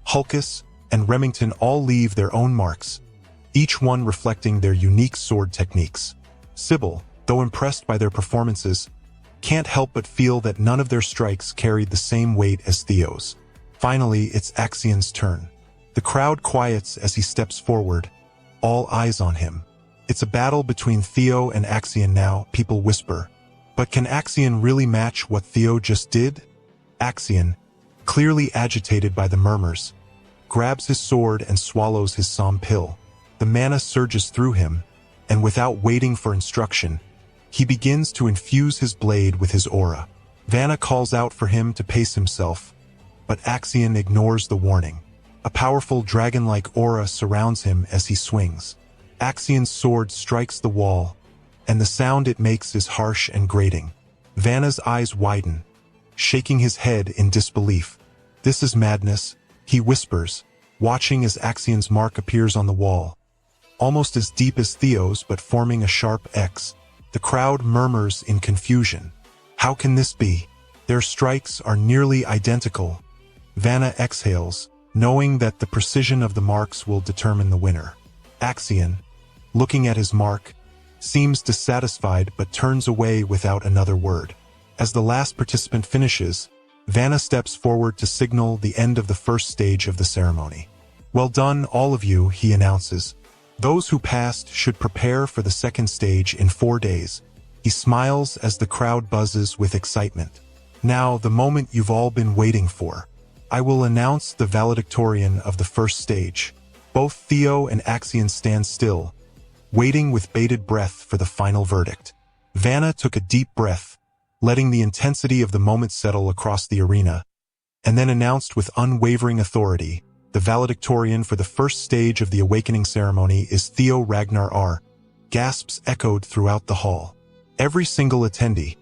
Hulkus, and Remington all leave their own marks, each one reflecting their unique sword techniques. Sybil, though impressed by their performances, can't help but feel that none of their strikes carried the same weight as Theo's. Finally, it's Axion's turn. The crowd quiets as he steps forward, all eyes on him. It's a battle between Theo and Axion now, people whisper. But can Axion really match what Theo just did? Axion, clearly agitated by the murmurs, grabs his sword and swallows his psalm pill. The mana surges through him, and without waiting for instruction, he begins to infuse his blade with his aura. Vanna calls out for him to pace himself, but Axion ignores the warning. A powerful dragon-like aura surrounds him as he swings. Axion's sword strikes the wall, and the sound it makes is harsh and grating. Vanna's eyes widen, shaking his head in disbelief. "This is madness," he whispers, watching as Axion's mark appears on the wall. Almost as deep as Theo's, but forming a sharp X. The crowd murmurs in confusion. How can this be? Their strikes are nearly identical. Vanna exhales, knowing that the precision of the marks will determine the winner. Axion, looking at his mark, seems dissatisfied but turns away without another word. As the last participant finishes, Vanna steps forward to signal the end of the first stage of the ceremony. "Well done, all of you," he announces. "Those who passed should prepare for the second stage in 4 days." He smiles as the crowd buzzes with excitement. "Now, the moment you've all been waiting for. I will announce the valedictorian of the first stage." Both Theo and Axion stand still, waiting with bated breath for the final verdict. Vanna took a deep breath, letting the intensity of the moment settle across the arena, and then announced with unwavering authority, "The valedictorian for the first stage of the awakening ceremony is Theo Ragnar." Gasps echoed throughout the hall. Every single attendee,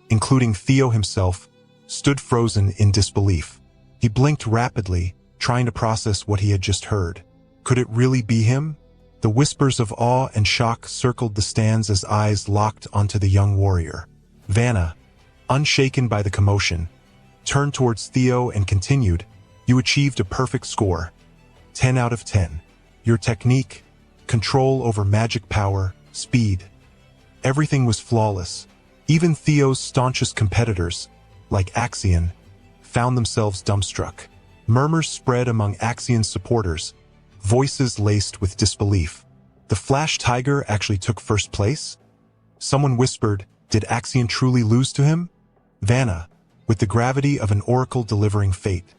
including Theo himself, stood frozen in disbelief. He blinked rapidly, trying to process what he had just heard. Could it really be him? The whispers of awe and shock circled the stands as eyes locked onto the young warrior. Vanna, unshaken by the commotion, turned towards Theo and continued, "You achieved a perfect score. 10 out of 10. Your technique, control over magic power, speed. Everything was flawless." Even Theo's staunchest competitors, like Axion, found themselves dumbstruck. Murmurs spread among Axion's supporters, voices laced with disbelief. The Flash Tiger actually took first place? Someone whispered, did Axion truly lose to him? Vanna, with the gravity of an oracle delivering fate,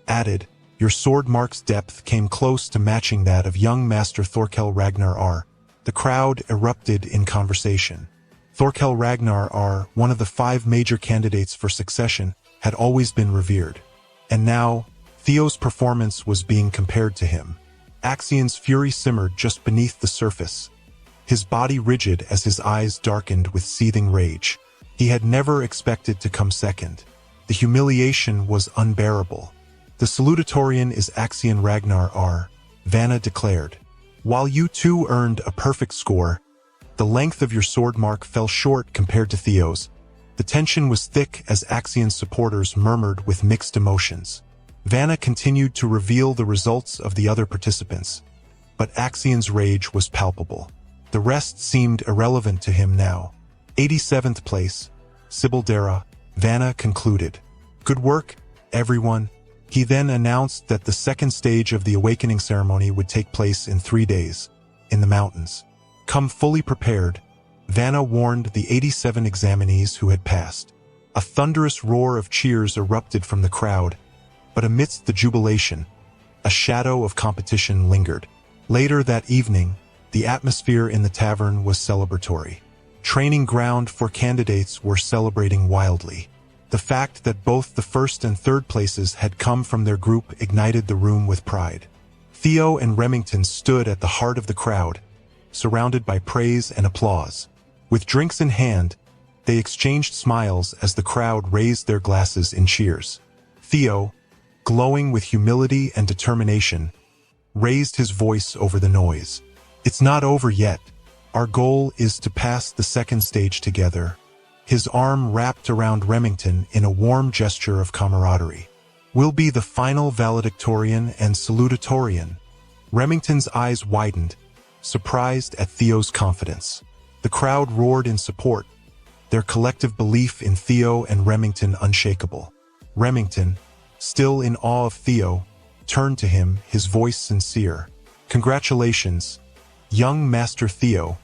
added, Your sword mark's depth came close to matching that of young Master Thorkel Ragnar R. The crowd erupted in conversation. Thorkel Ragnar R., one of the 5 major candidates for succession, had always been revered. And now, Theo's performance was being compared to him. Axion's fury simmered just beneath the surface, his body rigid as his eyes darkened with seething rage. He had never expected to come second. The humiliation was unbearable. The salutatorian is Axion Ragnar R., Vanna declared. While you two earned a perfect score, the length of your sword mark fell short compared to Theo's. The tension was thick as Axion's supporters murmured with mixed emotions. Vanna continued to reveal the results of the other participants, but Axion's rage was palpable. The rest seemed irrelevant to him now. 87th place, Sibildera, Vanna concluded. Good work, everyone. He then announced that the second stage of the awakening ceremony would take place in 3 days, in the mountains. Come fully prepared, Vanna warned the 87 examinees who had passed. A thunderous roar of cheers erupted from the crowd, but amidst the jubilation, a shadow of competition lingered. Later that evening, the atmosphere in the tavern was celebratory. Training ground for candidates were celebrating wildly. The fact that both the first and third places had come from their group ignited the room with pride. Theo and Remington stood at the heart of the crowd, surrounded by praise and applause. With drinks in hand, they exchanged smiles as the crowd raised their glasses in cheers. Theo, glowing with humility and determination, raised his voice over the noise. It's not over yet. Our goal is to pass the second stage together. His arm wrapped around Remington in a warm gesture of camaraderie. We'll be the final valedictorian and salutatorian. Remington's eyes widened, surprised at Theo's confidence. The crowd roared in support, their collective belief in Theo and Remington unshakable. Remington, still in awe of Theo, turned to him, his voice sincere. Congratulations, young Master Theo,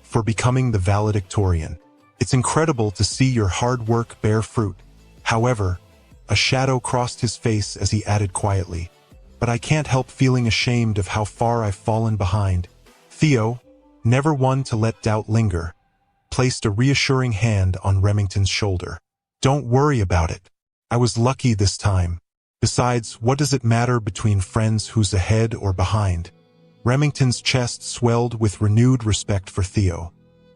for becoming the valedictorian. It's incredible to see your hard work bear fruit. However, a shadow crossed his face as he added quietly, but I can't help feeling ashamed of how far I've fallen behind. Theo, never one to let doubt linger, placed a reassuring hand on Remington's shoulder. Don't worry about it. I was lucky this time. Besides, what does it matter between friends who's ahead or behind? Remington's chest swelled with renewed respect for Theo.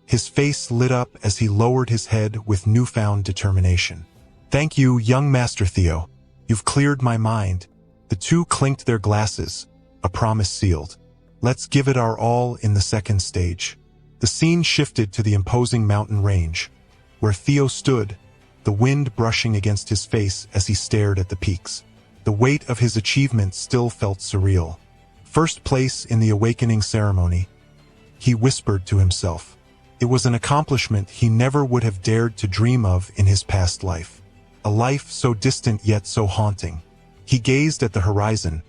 His face lit up as he lowered his head with newfound determination. Thank you, young Master Theo. You've cleared my mind. The two clinked their glasses, a promise sealed. Let's give it our all in the second stage. The scene shifted to the imposing mountain range, where Theo stood, the wind brushing against his face as he stared at the peaks. The weight of his achievement still felt surreal. First place in the awakening ceremony, he whispered to himself. It was an accomplishment he never would have dared to dream of in his past life. A life so distant yet so haunting. He gazed at the horizon,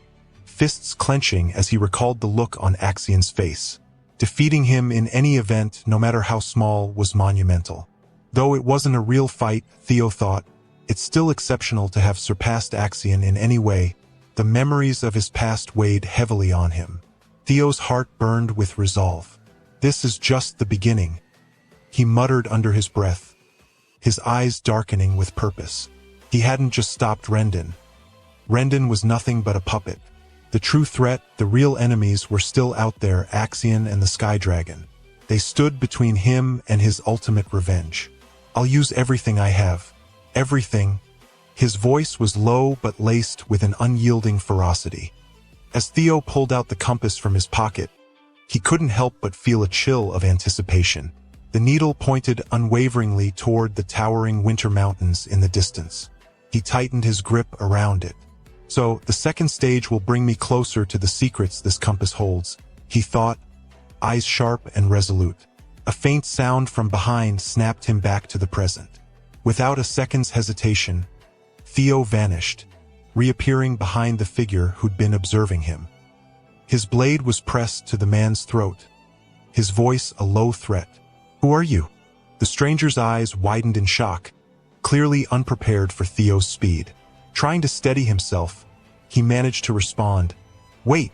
fists clenching as he recalled the look on Axion's face. Defeating him in any event, no matter how small, was monumental. Though it wasn't a real fight, Theo thought, it's still exceptional to have surpassed Axion in any way. The memories of his past weighed heavily on him. Theo's heart burned with resolve. This is just the beginning, he muttered under his breath, his eyes darkening with purpose. He hadn't just stopped Rendon. Rendon was nothing but a puppet. The true threat, the real enemies, were still out there, Axion and the Sky Dragon. They stood between him and his ultimate revenge. I'll use everything I have. Everything. His voice was low but laced with an unyielding ferocity. As Theo pulled out the compass from his pocket, he couldn't help but feel a chill of anticipation. The needle pointed unwaveringly toward the towering winter mountains in the distance. He tightened his grip around it. So, the second stage will bring me closer to the secrets this compass holds, he thought, eyes sharp and resolute. A faint sound from behind snapped him back to the present. Without a second's hesitation, Theo vanished, reappearing behind the figure who'd been observing him. His blade was pressed to the man's throat, his voice a low threat. Who are you? The stranger's eyes widened in shock, clearly unprepared for Theo's speed. Trying to steady himself, he managed to respond. "Wait,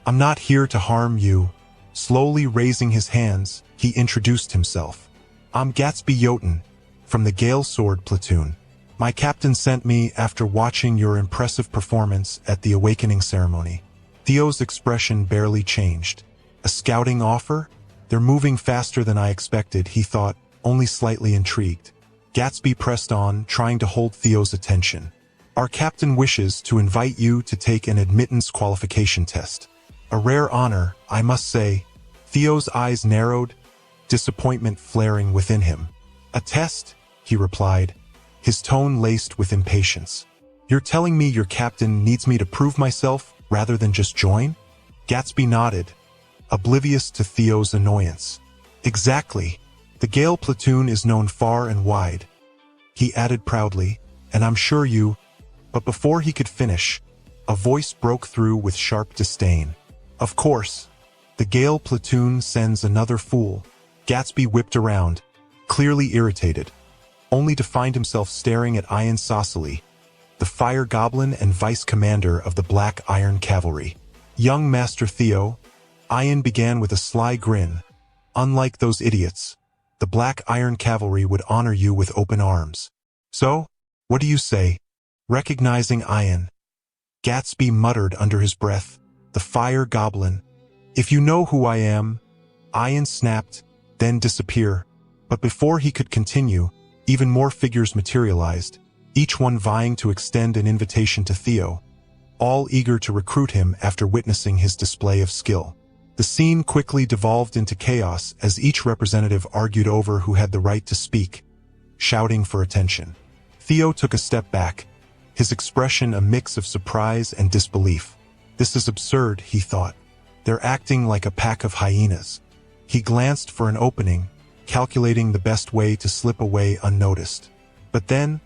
I'm not here to harm you." Slowly raising his hands, he introduced himself. "I'm Gatsby Jotun, from the Gale Sword Platoon. My captain sent me after watching your impressive performance at the awakening ceremony." Theo's expression barely changed. "A scouting offer? They're moving faster than I expected," he thought, only slightly intrigued. Gatsby pressed on, trying to hold Theo's attention. "Our captain wishes to invite you to take an admittance qualification test. A rare honor, I must say." Theo's eyes narrowed, disappointment flaring within him. "A test?" he replied, his tone laced with impatience. "You're telling me your captain needs me to prove myself rather than just join?" Gatsby nodded, oblivious to Theo's annoyance. "Exactly. The Gale platoon is known far and wide," he added proudly, "and I'm sure you—" But before he could finish, a voice broke through with sharp disdain. "Of course, the Gale platoon sends another fool." Gatsby whipped around, clearly irritated, only to find himself staring at Ian Saucily, the fire goblin and vice commander of the Black Iron Cavalry. "Young Master Theo," Ian began with a sly grin, "unlike those idiots, the Black Iron Cavalry would honor you with open arms. So, what do you say?" Recognizing Ian, Gatsby muttered under his breath, "The fire goblin. If you know who I am," Ian snapped, "then disappear." But before he could continue, even more figures materialized, each one vying to extend an invitation to Theo, all eager to recruit him after witnessing his display of skill. The scene quickly devolved into chaos as each representative argued over who had the right to speak, shouting for attention. Theo took a step back, his expression a mix of surprise and disbelief. "This is absurd," he thought. "They're acting like a pack of hyenas." He glanced for an opening, calculating the best way to slip away unnoticed. But then,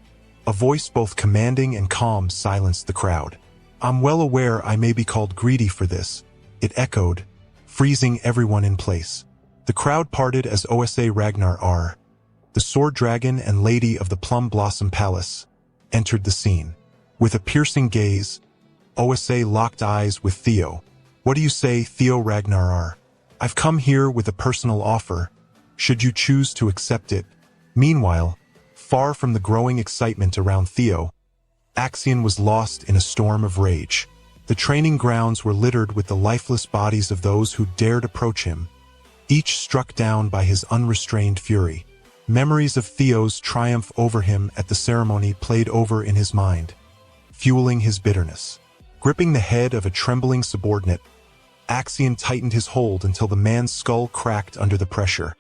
a voice both commanding and calm silenced the crowd. "I'm well aware I may be called greedy for this," it echoed, freezing everyone in place. The crowd parted as Osa Ragnar R., the Sword Dragon and Lady of the Plum Blossom Palace, entered the scene. With a piercing gaze, Osa locked eyes with Theo. "What do you say, Theo Ragnar R.? I've come here with a personal offer, should you choose to accept it." Meanwhile, far from the growing excitement around Theo, Axion was lost in a storm of rage. The training grounds were littered with the lifeless bodies of those who dared approach him, each struck down by his unrestrained fury. Memories of Theo's triumph over him at the ceremony played over in his mind, fueling his bitterness. Gripping the head of a trembling subordinate, Axion tightened his hold until the man's skull cracked under the pressure,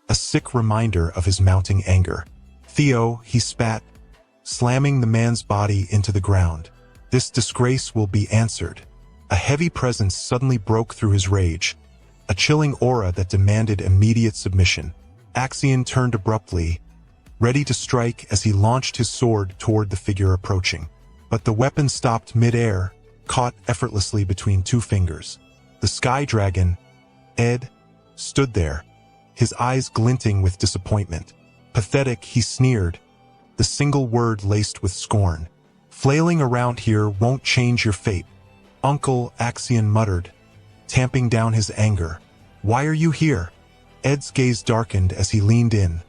a sick reminder of his mounting anger. "Theo," he spat, slamming the man's body into the ground. "This disgrace will be answered." A heavy presence suddenly broke through his rage, a chilling aura that demanded immediate submission. Axion turned abruptly, ready to strike as he launched his sword toward the figure approaching. But the weapon stopped mid-air, caught effortlessly between two fingers. The Sky Dragon, Ed, stood there, his eyes glinting with disappointment. "Pathetic," he sneered, the single word laced with scorn. "Flailing around here won't change your fate." "Uncle," Axion muttered, tamping down his anger. "Why are you here?" Ed's gaze darkened as he leaned in,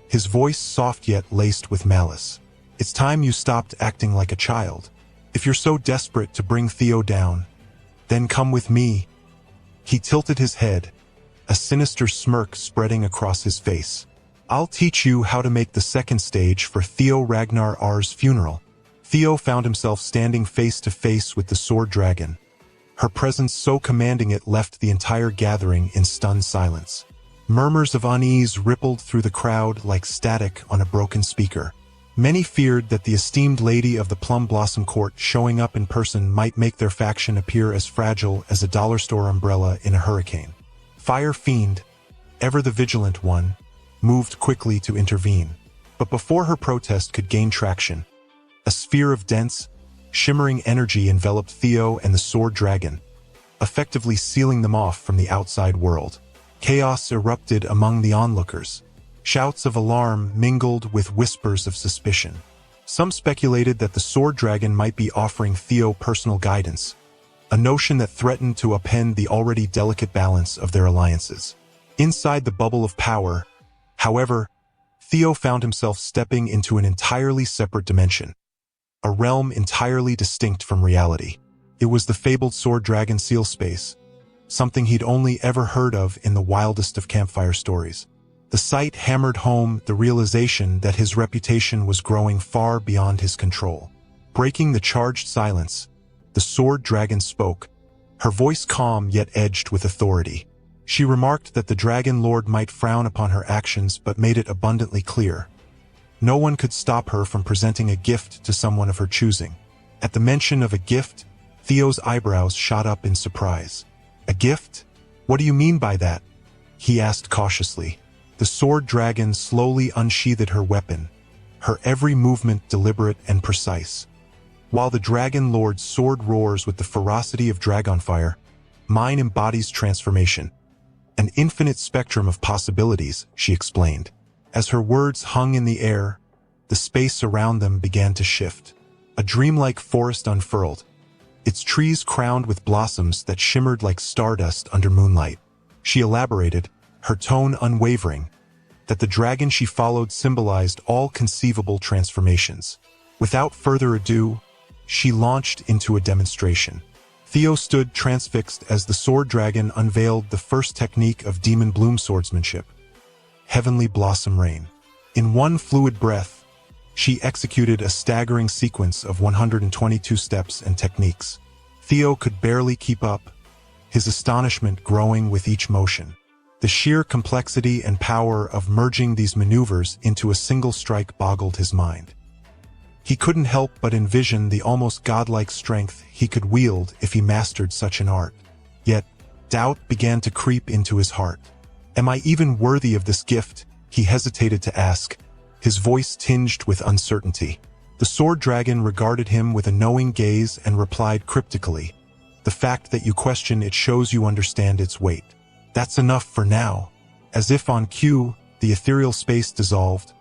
his voice soft yet laced with malice. "It's time you stopped acting like a child. If you're so desperate to bring Theo down, then come with me." He tilted his head, a sinister smirk spreading across his face. "I'll teach you how to make the second stage for Theo Ragnar R's funeral." Theo found himself standing face to face with the Sword Dragon, her presence so commanding it left the entire gathering in stunned silence. Murmurs of unease rippled through the crowd like static on a broken speaker. Many feared that the esteemed lady of the Plum Blossom Court showing up in person might make their faction appear as fragile as a dollar store umbrella in a hurricane. Fire Fiend, ever the vigilant one, moved quickly to intervene. But before her protest could gain traction, a sphere of dense, shimmering energy enveloped Theo and the Sword Dragon, effectively sealing them off from the outside world. Chaos erupted among the onlookers. Shouts of alarm mingled with whispers of suspicion. Some speculated that the sword dragon might be offering Theo personal guidance, a notion that threatened to upend the already delicate balance of their alliances. Inside the bubble of power, however, Theo found himself stepping into an entirely separate dimension, a realm entirely distinct from reality. It was the fabled sword dragon seal space, something he'd only ever heard of in the wildest of campfire stories. The sight hammered home the realization that his reputation was growing far beyond his control. Breaking the charged silence, the sword dragon spoke, her voice calm yet edged with authority. She remarked that the Dragon Lord might frown upon her actions but made it abundantly clear. No one could stop her from presenting a gift to someone of her choosing. At the mention of a gift, Theo's eyebrows shot up in surprise. A gift? What do you mean by that? He asked cautiously. The sword dragon slowly unsheathed her weapon, her every movement deliberate and precise. While the Dragon Lord's sword roars with the ferocity of dragonfire, mine embodies transformation. An infinite spectrum of possibilities, she explained. As her words hung in the air, the space around them began to shift. A dreamlike forest unfurled, its trees crowned with blossoms that shimmered like stardust under moonlight. She elaborated, her tone unwavering, that the dragon she followed symbolized all conceivable transformations. Without further ado, she launched into a demonstration. Theo stood transfixed as the sword dragon unveiled the first technique of demon bloom swordsmanship, Heavenly Blossom Rain. In one fluid breath, she executed a staggering sequence of 122 steps and techniques. Theo could barely keep up, his astonishment growing with each motion. The sheer complexity and power of merging these maneuvers into a single strike boggled his mind. He couldn't help but envision the almost godlike strength he could wield if he mastered such an art. Yet, doubt began to creep into his heart. Am I even worthy of this gift? He hesitated to ask, his voice tinged with uncertainty. The sword dragon regarded him with a knowing gaze and replied cryptically, "The fact that you question it shows you understand its weight. That's enough for now." As if on cue, the ethereal space dissolved,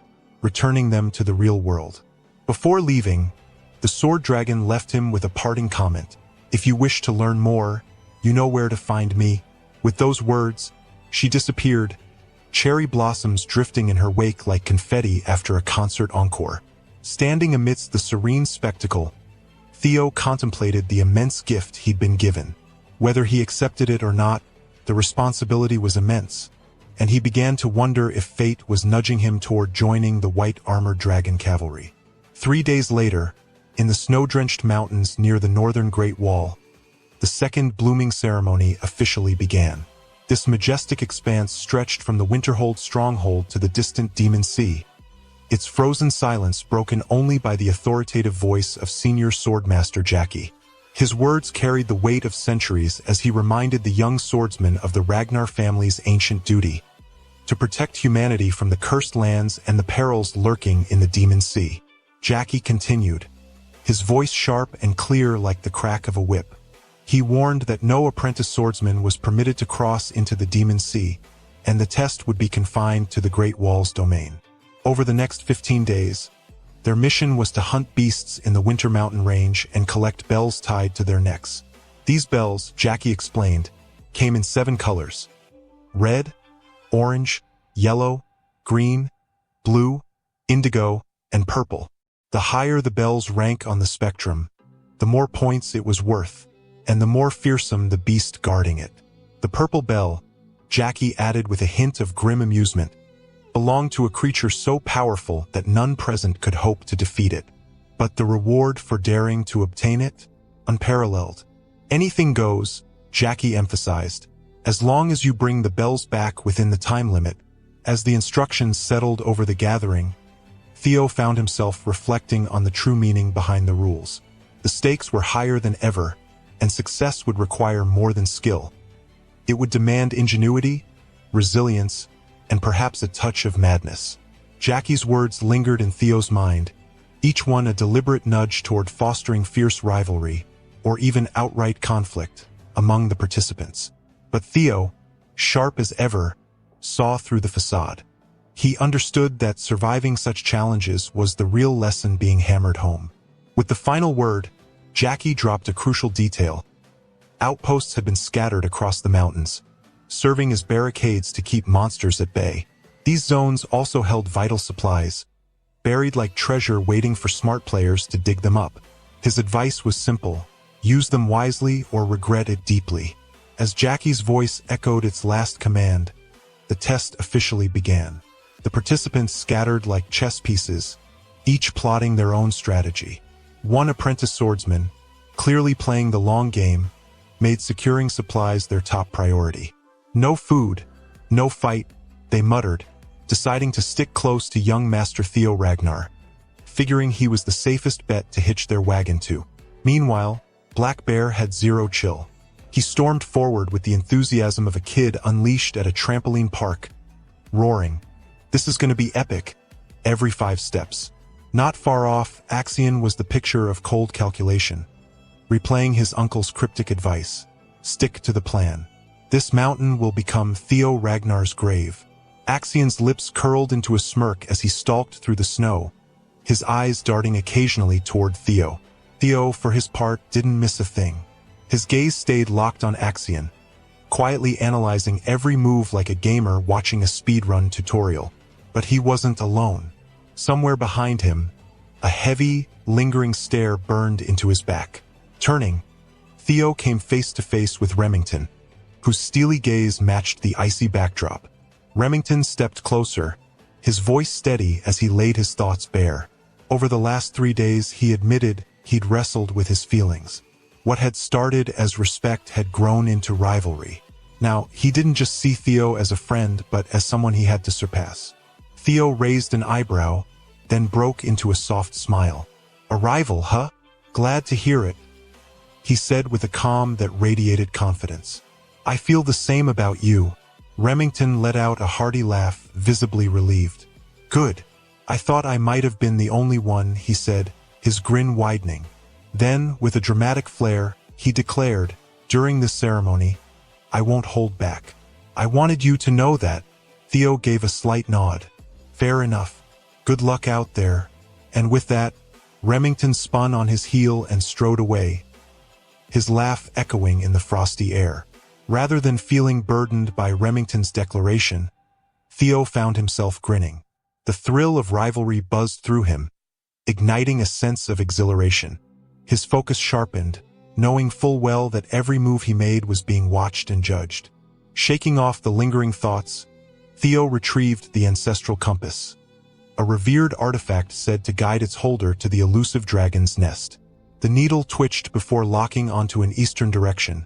returning them to the real world. Before leaving, the sword dragon left him with a parting comment. "If you wish to learn more, you know where to find me." With those words, she disappeared, cherry blossoms drifting in her wake like confetti after a concert encore. Standing amidst the serene spectacle, Theo contemplated the immense gift he'd been given. Whether he accepted it or not, the responsibility was immense, and he began to wonder if fate was nudging him toward joining the white-armored dragon cavalry. 3 days later, in the snow-drenched mountains near the northern Great Wall, the second blooming ceremony officially began. This majestic expanse stretched from the Winterhold stronghold to the distant Demon Sea, its frozen silence broken only by the authoritative voice of senior swordmaster Jackie. His words carried the weight of centuries as he reminded the young swordsman of the Ragnar family's ancient duty, to protect humanity from the cursed lands and the perils lurking in the Demon Sea. Jackie continued, his voice sharp and clear like the crack of a whip. He warned that no apprentice swordsman was permitted to cross into the Demon Sea, and the test would be confined to the Great Wall's domain. Over the next 15 days, their mission was to hunt beasts in the Winter Mountain Range and collect bells tied to their necks. These bells, Jackie explained, came in 7 colors: red, orange, yellow, green, blue, indigo, and purple. The higher the bell's rank on the spectrum, the more points it was worth, and the more fearsome the beast guarding it. The purple bell, Jackie added with a hint of grim amusement, belonged to a creature so powerful that none present could hope to defeat it. But the reward for daring to obtain it? Unparalleled. Anything goes, Jackie emphasized, as long as you bring the bells back within the time limit. As the instructions settled over the gathering, Theo found himself reflecting on the true meaning behind the rules. The stakes were higher than ever, and success would require more than skill. It would demand ingenuity, resilience, and perhaps a touch of madness. Jackie's words lingered in Theo's mind, each one a deliberate nudge toward fostering fierce rivalry, or even outright conflict, among the participants. But Theo, sharp as ever, saw through the facade. He understood that surviving such challenges was the real lesson being hammered home. With the final word, Jackie dropped a crucial detail. Outposts had been scattered across the mountains, serving as barricades to keep monsters at bay. These zones also held vital supplies, buried like treasure waiting for smart players to dig them up. His advice was simple: use them wisely or regret it deeply. As Jackie's voice echoed its last command, the test officially began. The participants scattered like chess pieces, each plotting their own strategy. One apprentice swordsman, clearly playing the long game, made securing supplies their top priority. No food, no fight, they muttered, deciding to stick close to young Master Theo Ragnar, figuring he was the safest bet to hitch their wagon to. Meanwhile, Black Bear had zero chill. He stormed forward with the enthusiasm of a kid unleashed at a trampoline park, roaring, "This is going to be epic," every 5 steps. Not far off, Axion was the picture of cold calculation, replaying his uncle's cryptic advice: stick to the plan. This mountain will become Theo Ragnar's grave. Axion's lips curled into a smirk as he stalked through the snow, his eyes darting occasionally toward Theo. Theo, for his part, didn't miss a thing. His gaze stayed locked on Axion, quietly analyzing every move like a gamer watching a speedrun tutorial. But he wasn't alone. Somewhere behind him, a heavy, lingering stare burned into his back. Turning, Theo came face to face with Remington, whose steely gaze matched the icy backdrop. Remington stepped closer, his voice steady as he laid his thoughts bare. Over the last 3 days, he admitted he'd wrestled with his feelings. What had started as respect had grown into rivalry. Now, he didn't just see Theo as a friend, but as someone he had to surpass. Theo raised an eyebrow, then broke into a soft smile. "A rival, huh? Glad to hear it," he said with a calm that radiated confidence. "I feel the same about you." Remington let out a hearty laugh, visibly relieved. "Good. I thought I might have been the only one," he said, his grin widening. Then, with a dramatic flair, he declared, "During this ceremony, I won't hold back. I wanted you to know that." Theo gave a slight nod. "Fair enough. Good luck out there." And with that, Remington spun on his heel and strode away, his laugh echoing in the frosty air. Rather than feeling burdened by Remington's declaration, Theo found himself grinning. The thrill of rivalry buzzed through him, igniting a sense of exhilaration. His focus sharpened, knowing full well that every move he made was being watched and judged. Shaking off the lingering thoughts, Theo retrieved the ancestral compass, a revered artifact said to guide its holder to the elusive dragon's nest. The needle twitched before locking onto an eastern direction,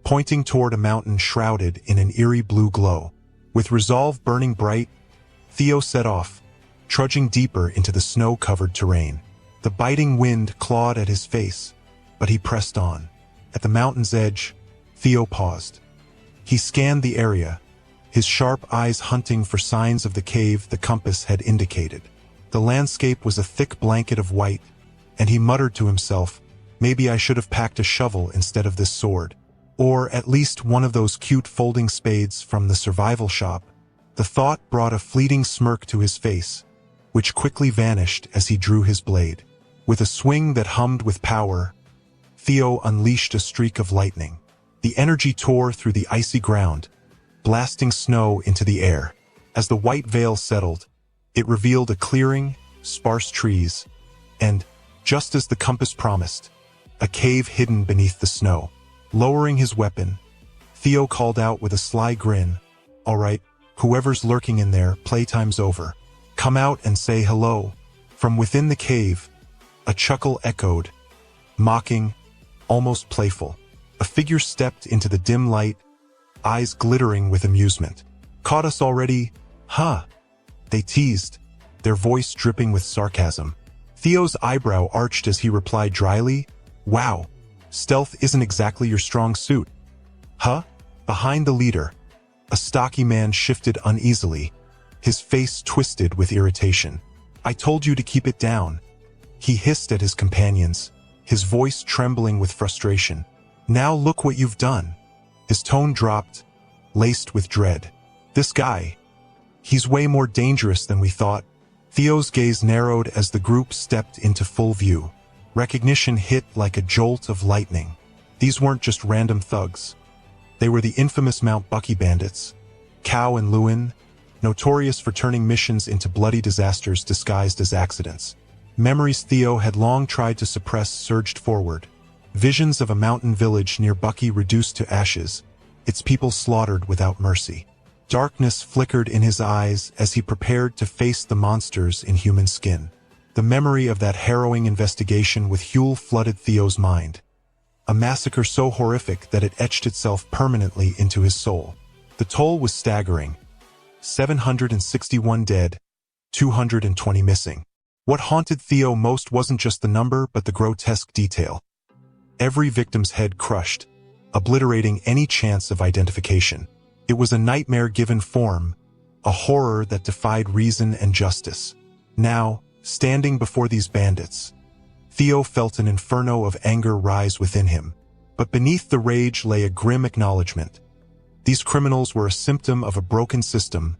pointing toward a mountain shrouded in an eerie blue glow. With resolve burning bright, Theo set off, trudging deeper into the snow-covered terrain. The biting wind clawed at his face, but he pressed on. At the mountain's edge, Theo paused. He scanned the area, his sharp eyes hunting for signs of the cave the compass had indicated. The landscape was a thick blanket of white, and he muttered to himself, "Maybe I should have packed a shovel instead of this sword. Or at least one of those cute folding spades from the survival shop." The thought brought a fleeting smirk to his face, which quickly vanished as he drew his blade. With a swing that hummed with power, Theo unleashed a streak of lightning. The energy tore through the icy ground, blasting snow into the air. As the white veil settled, it revealed a clearing, sparse trees, and, just as the compass promised, a cave hidden beneath the snow. Lowering his weapon, Theo called out with a sly grin, "All right, whoever's lurking in there, playtime's over. Come out and say hello." From within the cave, a chuckle echoed, mocking, almost playful. A figure stepped into the dim light, eyes glittering with amusement. "Caught us already, huh?" they teased, their voice dripping with sarcasm. Theo's eyebrow arched as he replied dryly, "Wow, stealth isn't exactly your strong suit." "Huh?" Behind the leader, a stocky man shifted uneasily, his face twisted with irritation. "I told you to keep it down," he hissed at his companions, his voice trembling with frustration. "Now look what you've done." His tone dropped, laced with dread. "This guy, He's way more dangerous than we thought. Theo's gaze narrowed as the group stepped into full view. Recognition hit like a jolt of lightning. These weren't just random thugs. They were the infamous Mount Bucky bandits, Cao and Lewin, notorious for turning missions into bloody disasters disguised as accidents. Memories Theo had long tried to suppress surged forward. Visions of a mountain village near Bucky reduced to ashes, its people slaughtered without mercy. Darkness flickered in his eyes as he prepared to face the monsters in human skin. The memory of that harrowing investigation with Huel flooded Theo's mind. A massacre so horrific that it etched itself permanently into his soul. The toll was staggering. 761 dead, 220 missing. What haunted Theo most wasn't just the number but the grotesque detail. Every victim's head crushed, obliterating any chance of identification. It was a nightmare given form, a horror that defied reason and justice. Now, standing before these bandits, Theo felt an inferno of anger rise within him. But beneath the rage lay a grim acknowledgement. These criminals were a symptom of a broken system,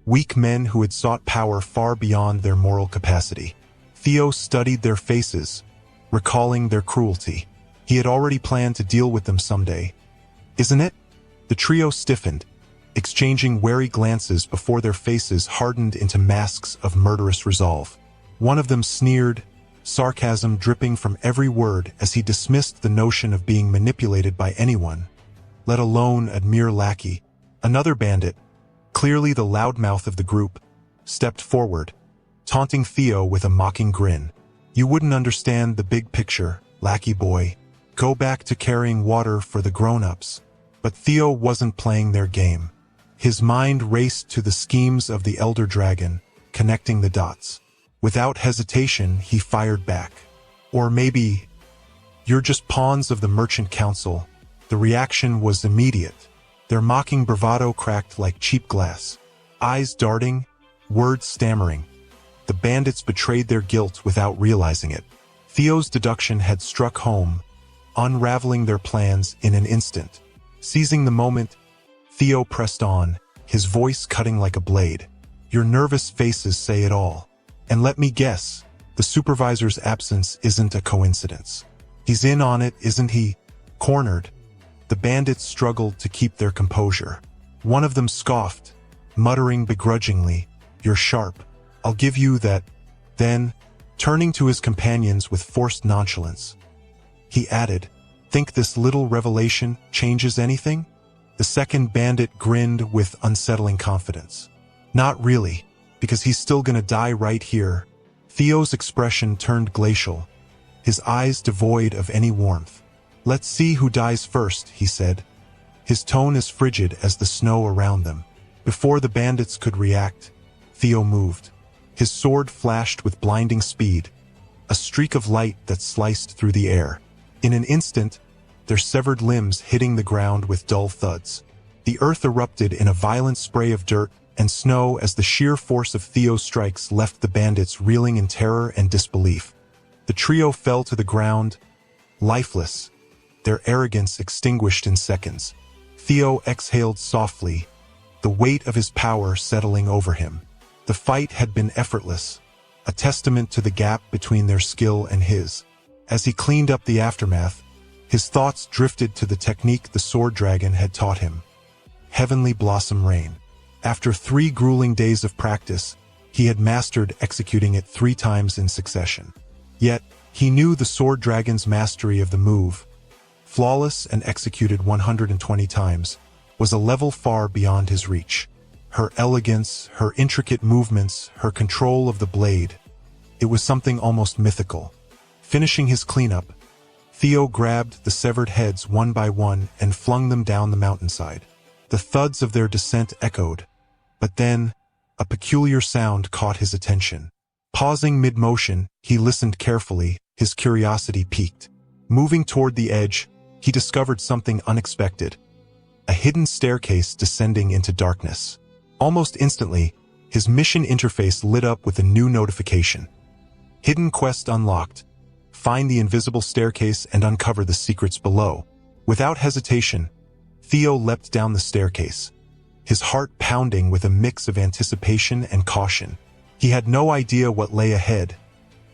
weak men who had sought power far beyond their moral capacity. Theo studied their faces, recalling their cruelty. He had already planned to deal with them someday. Isn't it? The trio stiffened, exchanging wary glances before their faces hardened into masks of murderous resolve. One of them sneered, sarcasm dripping from every word as he dismissed the notion of being manipulated by anyone, let alone a mere lackey. Another bandit, clearly the loudmouth of the group, stepped forward, taunting Theo with a mocking grin. You wouldn't understand the big picture, lackey boy. Go back to carrying water for the grown-ups. But Theo wasn't playing their game. His mind raced to the schemes of the Elder Dragon, connecting the dots. Without hesitation, he fired back. Or maybe, you're just pawns of the Merchant Council. The reaction was immediate. Their mocking bravado cracked like cheap glass. Eyes darting, words stammering. The bandits betrayed their guilt without realizing it. Theo's deduction had struck home, unraveling their plans in an instant. Seizing the moment, Theo pressed on, his voice cutting like a blade. Your nervous faces say it all. And let me guess, the supervisor's absence isn't a coincidence. He's in on it, isn't he? Cornered, the bandits struggled to keep their composure. One of them scoffed, muttering begrudgingly, You're sharp. I'll give you that. Then, turning to his companions with forced nonchalance, he added, Think this little revelation changes anything? The second bandit grinned with unsettling confidence. Not really, because he's still gonna die right here. Theo's expression turned glacial, his eyes devoid of any warmth. Let's see who dies first, he said, his tone as frigid as the snow around them. Before the bandits could react, Theo moved. His sword flashed with blinding speed, a streak of light that sliced through the air. In an instant, their severed limbs hitting the ground with dull thuds. The earth erupted in a violent spray of dirt and snow as the sheer force of Theo's strikes left the bandits reeling in terror and disbelief. The trio fell to the ground, lifeless, their arrogance extinguished in seconds. Theo exhaled softly, the weight of his power settling over him. The fight had been effortless, a testament to the gap between their skill and his. As he cleaned up the aftermath, his thoughts drifted to the technique the sword dragon had taught him. Heavenly Blossom Rain. After 3 grueling days of practice, he had mastered executing it 3 times in succession. Yet, he knew the sword dragon's mastery of the move, flawless and executed 120 times, was a level far beyond his reach. Her elegance, her intricate movements, her control of the blade. It was something almost mythical. Finishing his cleanup, Theo grabbed the severed heads one by one and flung them down the mountainside. The thuds of their descent echoed, but then, a peculiar sound caught his attention. Pausing mid-motion, he listened carefully, his curiosity piqued. Moving toward the edge, he discovered something unexpected. A hidden staircase descending into darkness. Almost instantly, his mission interface lit up with a new notification. Hidden quest unlocked. Find the invisible staircase and uncover the secrets below. Without hesitation, Theo leapt down the staircase. his heart pounding with a mix of anticipation and caution. He had no idea what lay ahead,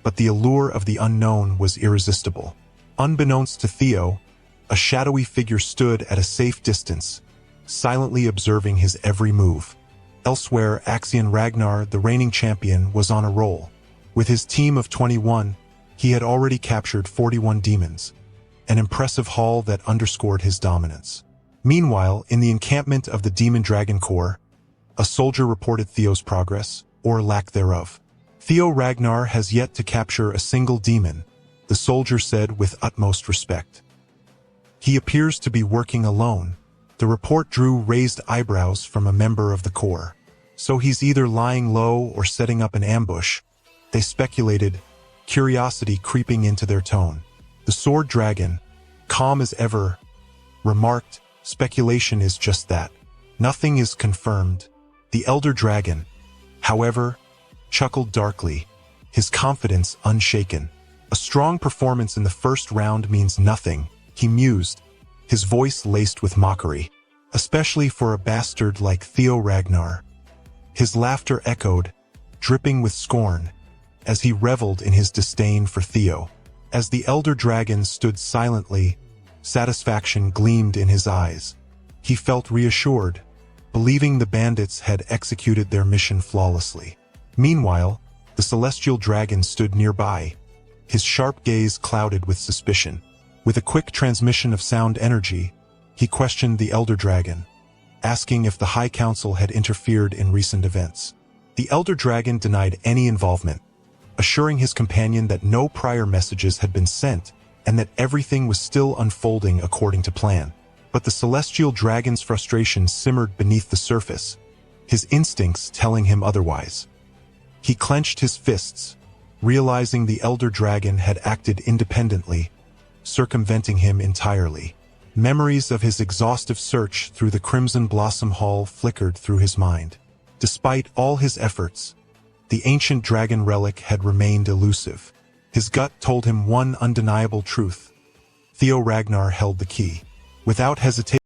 but the allure of the unknown was irresistible. Unbeknownst to Theo, a shadowy figure stood at a safe distance, silently observing his every move. Elsewhere, Axion Ragnar, the reigning champion, was on a roll. With his team of 21, he had already captured 41 demons, an impressive haul that underscored his dominance. Meanwhile, in the encampment of the Demon Dragon Corps, a soldier reported Theo's progress, or lack thereof. Theo Ragnar has yet to capture a single demon, the soldier said with utmost respect. He appears to be working alone. The report drew raised eyebrows from a member of the Corps. So he's either lying low or setting up an ambush, they speculated, curiosity creeping into their tone. The Sword Dragon, calm as ever, remarked, speculation is just that. Nothing is confirmed. The Elder Dragon, however, chuckled darkly, his confidence unshaken. A strong performance in the first round means nothing, he mused, his voice laced with mockery, especially for a bastard like Theo Ragnar. His laughter echoed, dripping with scorn, as he reveled in his disdain for Theo. As the Elder Dragon stood silently, satisfaction gleamed in his eyes. He felt reassured, believing the bandits had executed their mission flawlessly. Meanwhile, the Celestial Dragon stood nearby, his sharp gaze clouded with suspicion. With a quick transmission of sound energy, he questioned the Elder Dragon, asking if the High Council had interfered in recent events. The Elder Dragon denied any involvement, assuring his companion that no prior messages had been sent and that everything was still unfolding according to plan. But the Celestial Dragon's frustration simmered beneath the surface, his instincts telling him otherwise. He clenched his fists, realizing the Elder Dragon had acted independently, circumventing him entirely. Memories of his exhaustive search through the Crimson Blossom Hall flickered through his mind. Despite all his efforts, the ancient dragon relic had remained elusive. His gut told him one undeniable truth. Theo Ragnar held the key. Without hesitation,